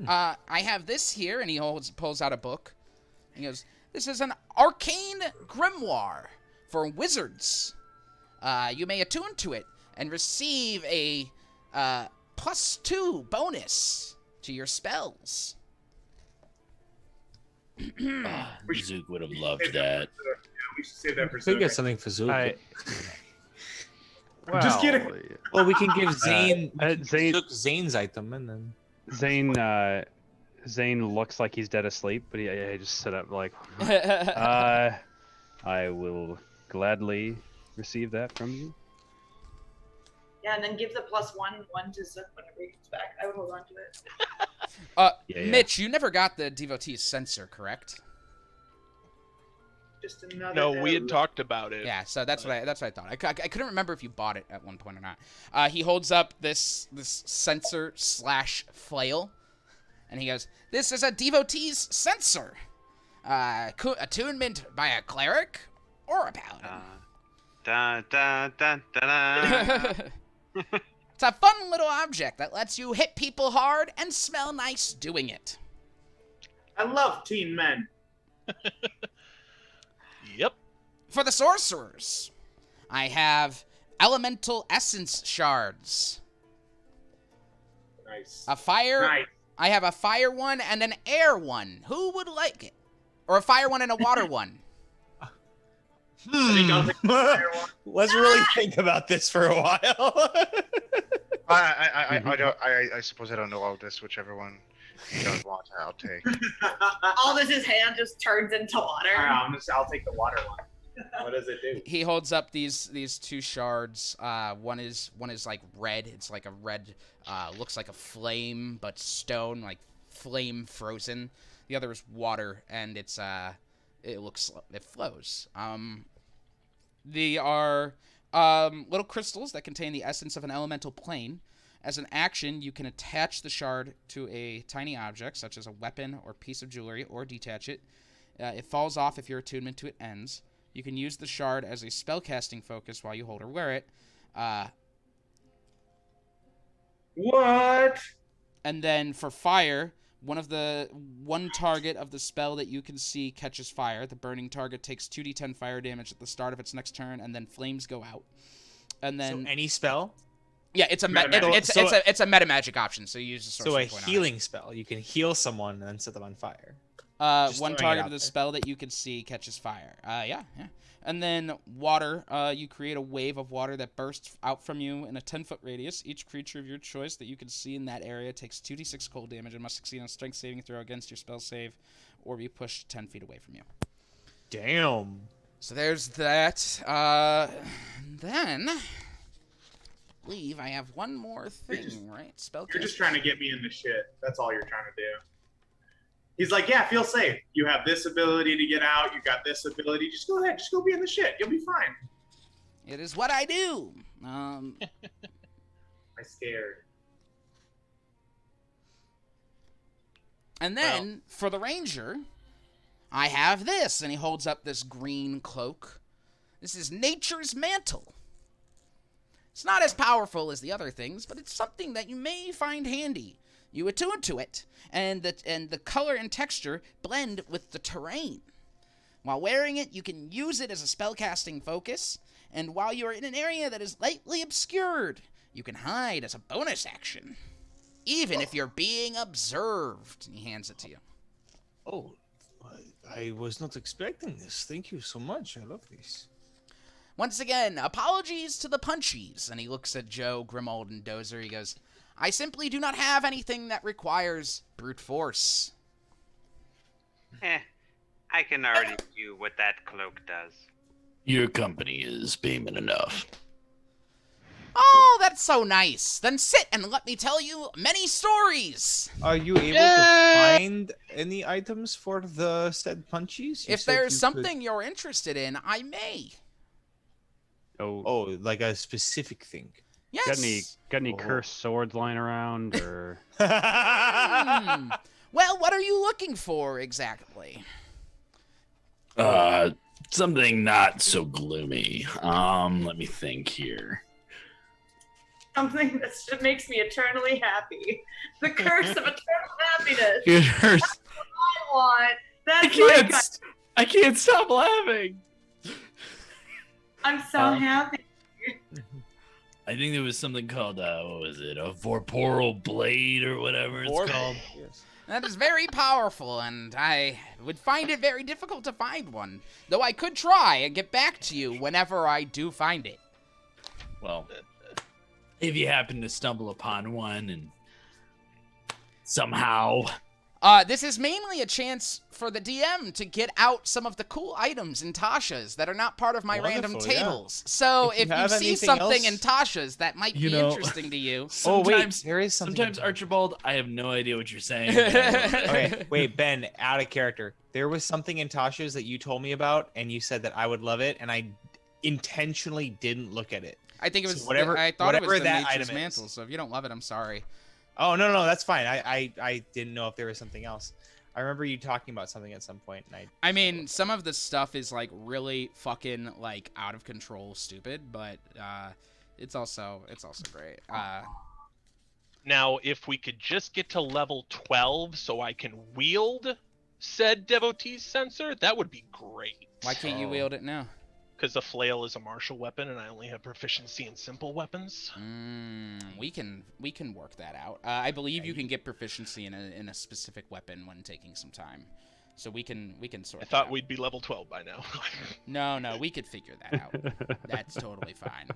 Speaker 1: I have this here, and he pulls out a book. He goes, "This is an arcane grimoire for wizards. You may attune to it and receive a +2 bonus to your spells."
Speaker 8: Zook would have loved that.
Speaker 4: We should save that for
Speaker 11: We get
Speaker 4: Zook.
Speaker 11: something for Zook.
Speaker 2: Well,
Speaker 4: Just kidding.
Speaker 11: Well, we can give Zane
Speaker 2: Zane-
Speaker 11: Zook Zane's item, and then
Speaker 2: Zane looks like he's dead asleep, but he just sit up like, I will gladly receive that from you.
Speaker 3: Yeah, and then give the +1 to Zook whenever he comes back. I would hold on to it.
Speaker 2: Yeah.
Speaker 1: Mitch, you never got the devotee's censer, correct?
Speaker 3: Just another.
Speaker 9: No, we had talked about it.
Speaker 1: Yeah, so that's what I thought. I couldn't remember if you bought it at one point or not. He holds up this censer / flail, and he goes, "This is a devotee's censer. Attunement by a cleric or a paladin."
Speaker 5: Da da da da da.
Speaker 1: It's a fun little object that lets you hit people hard and smell nice doing it.
Speaker 4: I love teen men.
Speaker 9: Yep.
Speaker 1: For the sorcerers, I have elemental essence shards.
Speaker 4: Nice.
Speaker 1: A fire.
Speaker 4: Nice.
Speaker 1: I have a fire one and an air one. Who would like it? Or a fire one and a water one.
Speaker 4: I think I'll take the fire one.
Speaker 10: Let's really think about this for a while.
Speaker 6: I suppose I don't know all this. Whichever one you don't want, I'll take.
Speaker 3: Aldous' hand just turns into water.
Speaker 4: I'll take the water one. What does it do?
Speaker 1: He holds up these two shards. One is like red. It's like a red, looks like a flame, but stone, like flame frozen. The other is water, and it flows. They are little crystals that contain the essence of an elemental plane. As an action, you can attach the shard to a tiny object, such as a weapon or piece of jewelry, or detach it. It falls off if your attunement to it ends. You can use the shard as a spellcasting focus while you hold or wear it.
Speaker 4: What?
Speaker 1: And then for fire, one target of the spell that you can see catches fire. The burning target takes 2d10 fire damage at the start of its next turn, and then flames go out. And then
Speaker 10: So any spell?
Speaker 1: Yeah, it's a it's a meta magic option, so you use the sorcery point on it.
Speaker 10: Healing spell. You can heal someone and then set them on fire.
Speaker 1: One target of the spell that you can see catches fire. Yeah. And then water, you create a wave of water that bursts out from you in a 10-foot radius. Each creature of your choice that you can see in that area takes 2d6 cold damage and must succeed on a strength saving throw against your spell save or be pushed 10 feet away from you.
Speaker 10: Damn.
Speaker 1: So there's that. Then, I believe I have one more thing, right? Spell.
Speaker 4: You're just trying to get me in the shit. That's all you're trying to do. He's like, yeah, feel safe. You have this ability to get out. You got this ability. Just go ahead. Just go be in the shit. You'll be fine.
Speaker 1: It is what I do.
Speaker 4: I'm scared.
Speaker 1: And then, for the ranger, I have this. And he holds up this green cloak. This is Nature's Mantle. It's not as powerful as the other things, but it's something that you may find handy. You attune to it, and the color and texture blend with the terrain. While wearing it, you can use it as a spellcasting focus, and while you are in an area that is lightly obscured, you can hide as a bonus action, even if you're being observed. He hands it to you.
Speaker 7: Oh, I was not expecting this. Thank you so much. I love this.
Speaker 1: Once again, apologies to the punchies. And he looks at Joe, Grimold, and Dozer. He goes, I simply do not have anything that requires brute force.
Speaker 5: I can already do what that cloak does.
Speaker 8: Your company is payment enough.
Speaker 1: Oh, that's so nice. Then sit and let me tell you many stories.
Speaker 7: Are you able to find any items for the said punchies?
Speaker 1: If there's something you're interested in, I may.
Speaker 2: Oh,
Speaker 7: like a specific thing.
Speaker 1: Yes.
Speaker 2: Got any cursed swords lying around, or?
Speaker 1: Well, what are you looking for exactly?
Speaker 8: Something not so gloomy. Let me think here.
Speaker 3: Something that makes me eternally happy. The curse of eternal happiness.
Speaker 8: Curse.
Speaker 3: That's what I want. That's
Speaker 8: I can't stop laughing.
Speaker 3: I'm so happy.
Speaker 8: I think there was something called, what was it? A Vorporal Blade or whatever it's called.
Speaker 1: Yes. That is very powerful, and I would find it very difficult to find one. Though I could try and get back to you whenever I do find it.
Speaker 8: Well, if you happen to stumble upon one and somehow...
Speaker 1: This is mainly a chance for the DM to get out some of the cool items in Tasha's that are not part of my random tables. Yeah. So if you see something in Tasha's that might be interesting to you.
Speaker 10: There is something.
Speaker 8: Sometimes, Archibald, I have no idea what you're saying.
Speaker 10: Okay, wait, Ben, out of character. There was something in Tasha's that you told me about, and you said that I would love it, and I intentionally didn't look at it.
Speaker 1: I think it was
Speaker 10: whatever.
Speaker 1: I thought it was the
Speaker 10: that
Speaker 1: Nature's
Speaker 10: item
Speaker 1: Mantle. So if you don't love it, I'm sorry.
Speaker 10: Oh no, that's fine. I didn't know if there was something else. I remember you talking about something at some point, and
Speaker 1: I mean, some of the stuff is like really fucking like out of control, stupid, but it's also great.
Speaker 9: Now, if we could just get to level 12 so I can wield said devotee's sensor, that would be great.
Speaker 1: Why can't you wield it now?
Speaker 9: as a flail is a martial weapon, and I only have proficiency in simple weapons?
Speaker 1: We can work that out. I believe you can get proficiency in a specific weapon when taking some time, so we can sort.
Speaker 9: I thought
Speaker 1: out.
Speaker 9: we'd be level 12 by now.
Speaker 1: No, we could figure that out. That's totally fine.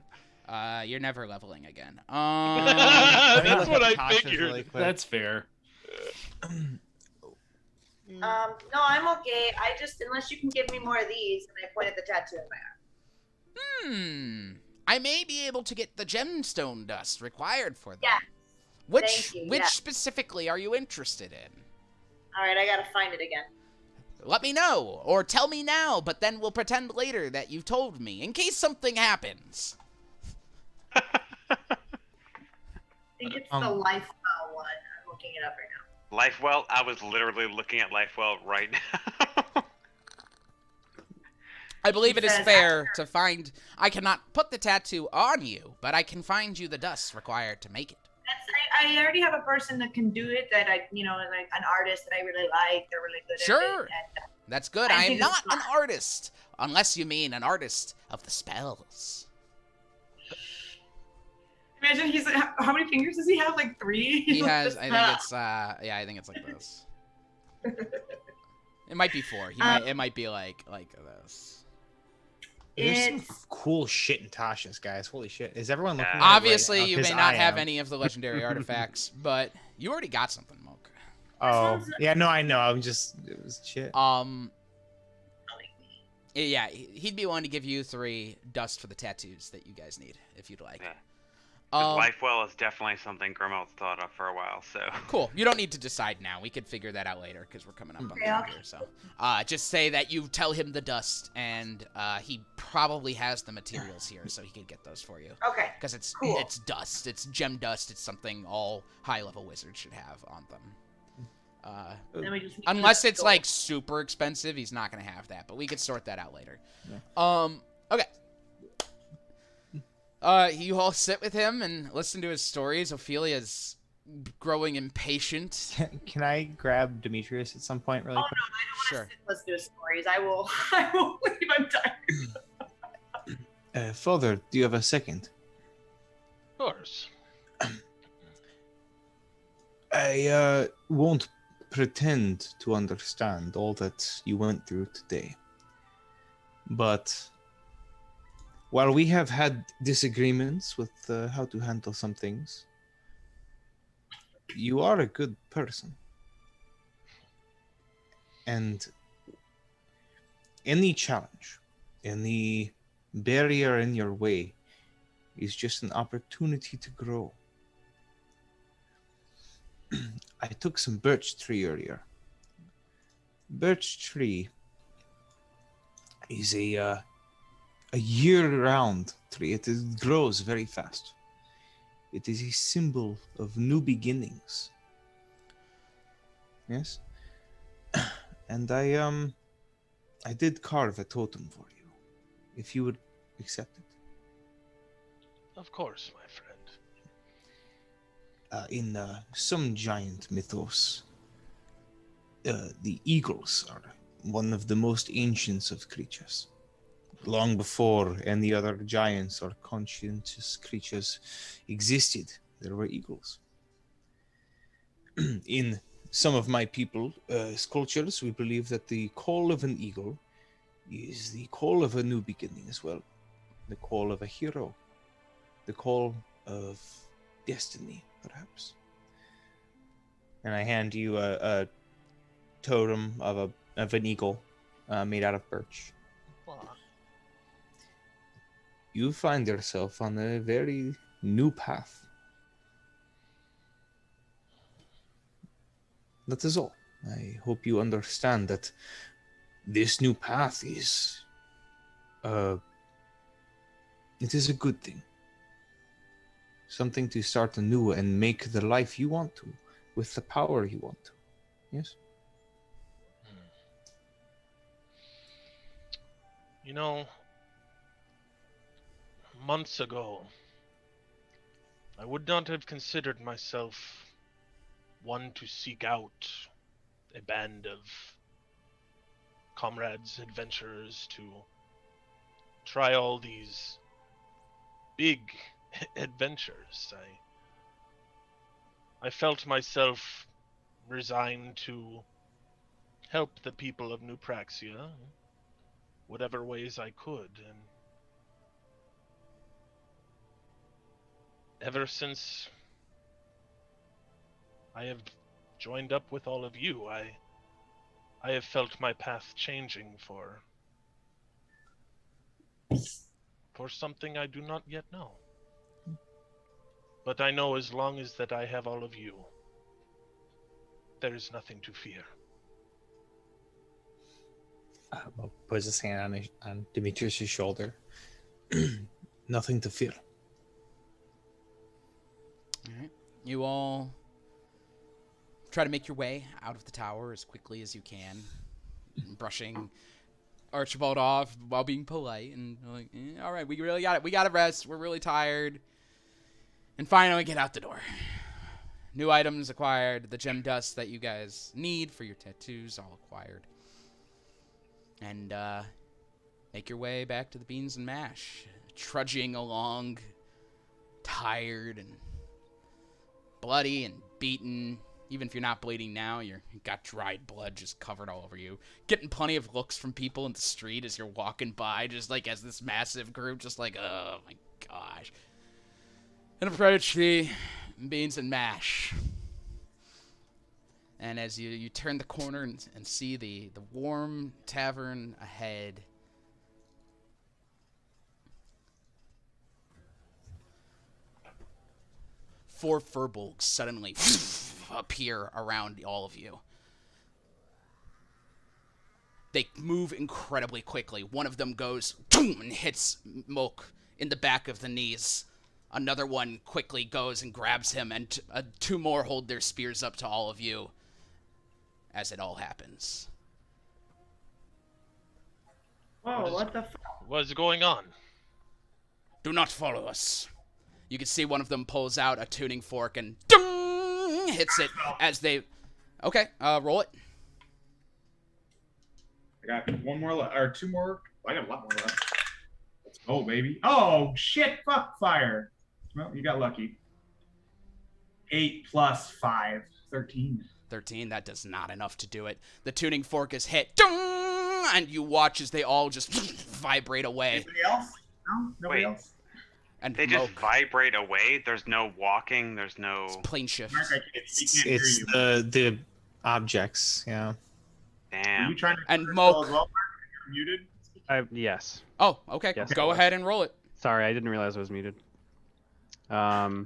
Speaker 1: You're never leveling again.
Speaker 9: That's what I figured.
Speaker 10: Really
Speaker 8: That's fair.
Speaker 3: No, I'm okay. I just, unless you can give me more of these, and I point at the tattoo in my arm.
Speaker 1: I may be able to get the gemstone dust required for them.
Speaker 3: Yeah.
Speaker 1: Which
Speaker 3: yeah.
Speaker 1: specifically are you interested in?
Speaker 3: All right, I gotta find it again.
Speaker 1: Let me know, or tell me now, but then we'll pretend later that you've told me, in case something happens.
Speaker 3: I think it's the Lifewell one. I'm looking it up right now.
Speaker 5: Lifewell? I was literally looking at Lifewell right now.
Speaker 1: I believe it is fair to find... I cannot put the tattoo on you, but I can find you the dust required to make it.
Speaker 3: I already have a person that can do it, that like an artist that I really like. They're really good at it.
Speaker 1: Sure. That's good. I am not an artist, unless you mean an artist of the spells.
Speaker 3: Imagine how many fingers does he have? Like 3?
Speaker 1: He has, I think it's like this. It might be 4. It might be like this.
Speaker 10: There's some cool shit in Tasha's, guys. Holy shit. Is everyone looking at it
Speaker 1: Obviously,
Speaker 10: right now?
Speaker 1: you may not have any of the legendary artifacts, but you already got something, Moke.
Speaker 10: Oh, yeah, no, I know. I'm just, it was shit.
Speaker 1: Yeah, he'd be willing to give you 3 dust for the tattoos that you guys need, if you'd like.
Speaker 5: Yeah. Lifewell is definitely something Grimmel's thought of for a while, so...
Speaker 1: Cool. You don't need to decide now. We could figure that out later, because we're coming up on the end here, so... just say that you tell him the dust, and he probably has the materials here, so he can get those for you.
Speaker 3: Okay.
Speaker 1: Because it's
Speaker 3: cool.
Speaker 1: It's dust. It's gem dust. It's something all high-level wizards should have on them. Unless it's, like, super expensive, he's not going to have that, but we could sort that out later. Yeah. Okay. You all sit with him and listen to his stories. Ophelia's growing impatient.
Speaker 10: Can I grab Demetrius at some point, really quick?
Speaker 3: No, I don't want to let's do his stories. I will leave. I'm tired.
Speaker 7: Father, do you have a second?
Speaker 9: Of course.
Speaker 7: I won't pretend to understand all that you went through today. But while we have had disagreements with how to handle some things, you are a good person. And any challenge, any barrier in your way is just an opportunity to grow. I took some birch tree earlier. Birch tree is a year-round tree. It grows very fast. It is a symbol of new beginnings. Yes? And I did carve a totem for you, if you would accept it.
Speaker 9: Of course, my friend.
Speaker 7: In some giant mythos, the eagles are one of the most ancient of creatures. Long before any other giants or conscientious creatures existed, there were eagles. In some of my people's cultures, we believe that the call of an eagle is the call of a new beginning as well. The call of a hero. The call of destiny, perhaps. And I hand you a totem of an eagle made out of birch. You find yourself on a very new path. That is all. I hope you understand that this new path is it is a good thing. Something to start anew and make the life you want to, with the power you want to. Yes?
Speaker 9: You know, months ago, I would not have considered myself one to seek out a band of comrades, adventurers, to try all these big adventures. I felt myself resigned to help the people of New Praxia, whatever ways I could, and ever since I have joined up with all of you, I have felt my path changing for something I do not yet know. But I know as long as that I have all of you, there is nothing to fear.
Speaker 10: Mo puts his hand on Demetrius' shoulder. Nothing to fear.
Speaker 1: All right. You all try to make your way out of the tower as quickly as you can, brushing Archibald off while being polite and like, all right, we really got it. We got to rest. We're really tired. And finally get out the door. New items acquired. The gem dust that you guys need for your tattoos all acquired. And make your way back to the Beans and Mash. Trudging along, tired and bloody and beaten. Even if you're not bleeding now, you've got dried blood just covered all over you. Getting plenty of looks from people in the street as you're walking by, just like as this massive group, just like, oh my gosh. And approach the Beans and Mash. And as you turn the corner and see the warm tavern ahead, four furbolgs suddenly appear around all of you. They move incredibly quickly. One of them goes and hits Moke in the back of the knees. Another one quickly goes and grabs him, and two more hold their spears up to all of you as it all happens.
Speaker 3: Whoa, what the fuck?
Speaker 9: What's going on?
Speaker 1: Do not follow us. You can see one of them pulls out a tuning fork and ding, hits it as they... Okay, roll it.
Speaker 4: I got one more left, or two more. I got a lot more left. Let's go, baby. Oh, shit. Fuck fire. Well, you got lucky. 8 plus 5. 13.
Speaker 1: 13, that does not enough to do it. The tuning fork is hit. Ding, and you watch as they all just vibrate away.
Speaker 4: Anybody else? No? Nobody else?
Speaker 5: And they just vibrate away? There's no walking? There's no...
Speaker 1: It's plane shift.
Speaker 4: Mark,
Speaker 10: It's the objects, yeah.
Speaker 5: Damn.
Speaker 4: Are you trying to
Speaker 1: and
Speaker 4: Moke. As well, Mark? You're muted?
Speaker 2: Yes.
Speaker 1: Oh, okay.
Speaker 2: Yes,
Speaker 1: Go ahead and roll it.
Speaker 2: Sorry, I didn't realize I was muted. I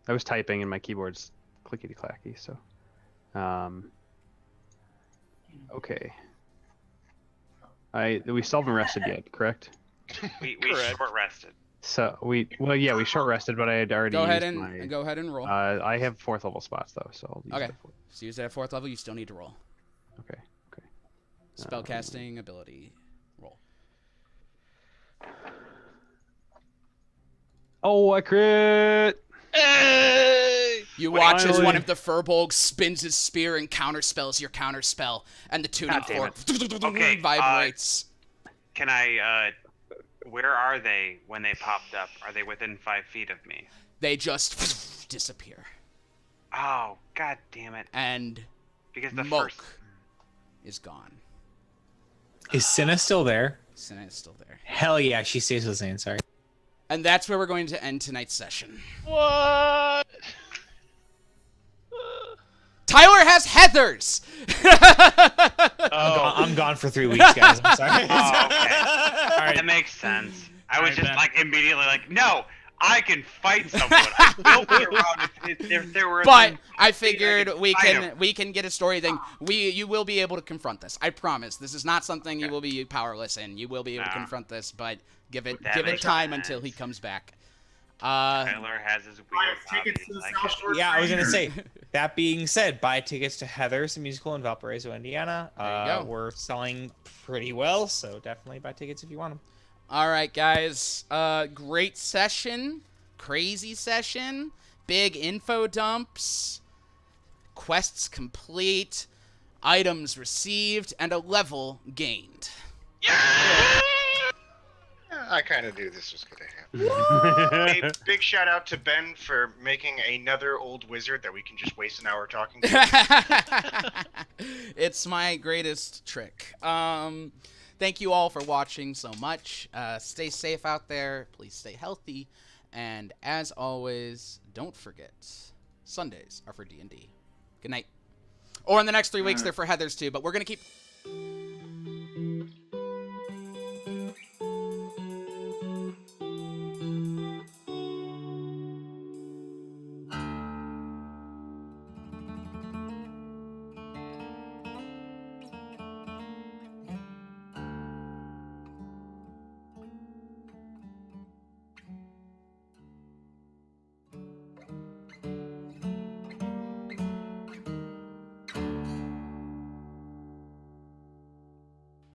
Speaker 2: was typing and my keyboard's clickety-clacky, so... Okay. We still haven't rested yet, correct?
Speaker 5: We short rested.
Speaker 2: So we short rested, but I had already
Speaker 1: go ahead and roll.
Speaker 2: I have 4th level spots though, so I'll use
Speaker 1: okay.
Speaker 2: it.
Speaker 1: So use it at 4th level. You still need to roll.
Speaker 2: Okay.
Speaker 1: Spellcasting ability. Roll.
Speaker 2: Oh, I crit!
Speaker 9: Hey!
Speaker 1: You watch as one of the furbolgs spins his spear and counterspells your counterspell, and the tuning fork vibrates.
Speaker 5: Can I, where are they when they popped up? Are they within 5 feet of me?
Speaker 1: They just disappear.
Speaker 5: Oh, god damn it.
Speaker 1: And
Speaker 5: because the
Speaker 1: Moke
Speaker 5: first
Speaker 1: is gone.
Speaker 10: Is Cinna still there?
Speaker 1: Cinna is still there.
Speaker 10: Hell yeah, she stays listening, sorry.
Speaker 1: And that's where we're going to end tonight's session.
Speaker 9: What?
Speaker 1: Tyler has Heathers!
Speaker 10: I'm gone for 3 weeks, guys. I'm sorry.
Speaker 5: Oh, okay. All right. That makes sense. I was just like immediately like, no, I can fight someone. I will be around if there were.
Speaker 1: But I figured we can get a story thing. You will be able to confront this. I promise. This is not something you will be powerless in. You will be able to confront this, but give it time until he comes back.
Speaker 5: Tyler has his weird
Speaker 4: tickets to the South Shore.
Speaker 10: Yeah, I was gonna say. That being said, buy tickets to Heathers, the musical in Valparaiso, Indiana.
Speaker 1: There you go.
Speaker 10: We're selling pretty well, so definitely buy tickets if you want them.
Speaker 1: All right, guys. Great session. Crazy session. Big info dumps. Quests complete. Items received. And a level gained.
Speaker 9: Yeah!
Speaker 6: I kind of knew this was going to happen. A big shout out to Ben for making another old wizard that we can just waste an hour talking to.
Speaker 1: It's my greatest trick. Thank you all for watching so much. Stay safe out there. Please stay healthy. And as always, don't forget, Sundays are for D&D. Good night. Or in the next 3 weeks, they're for Heather's too, but we're going to keep...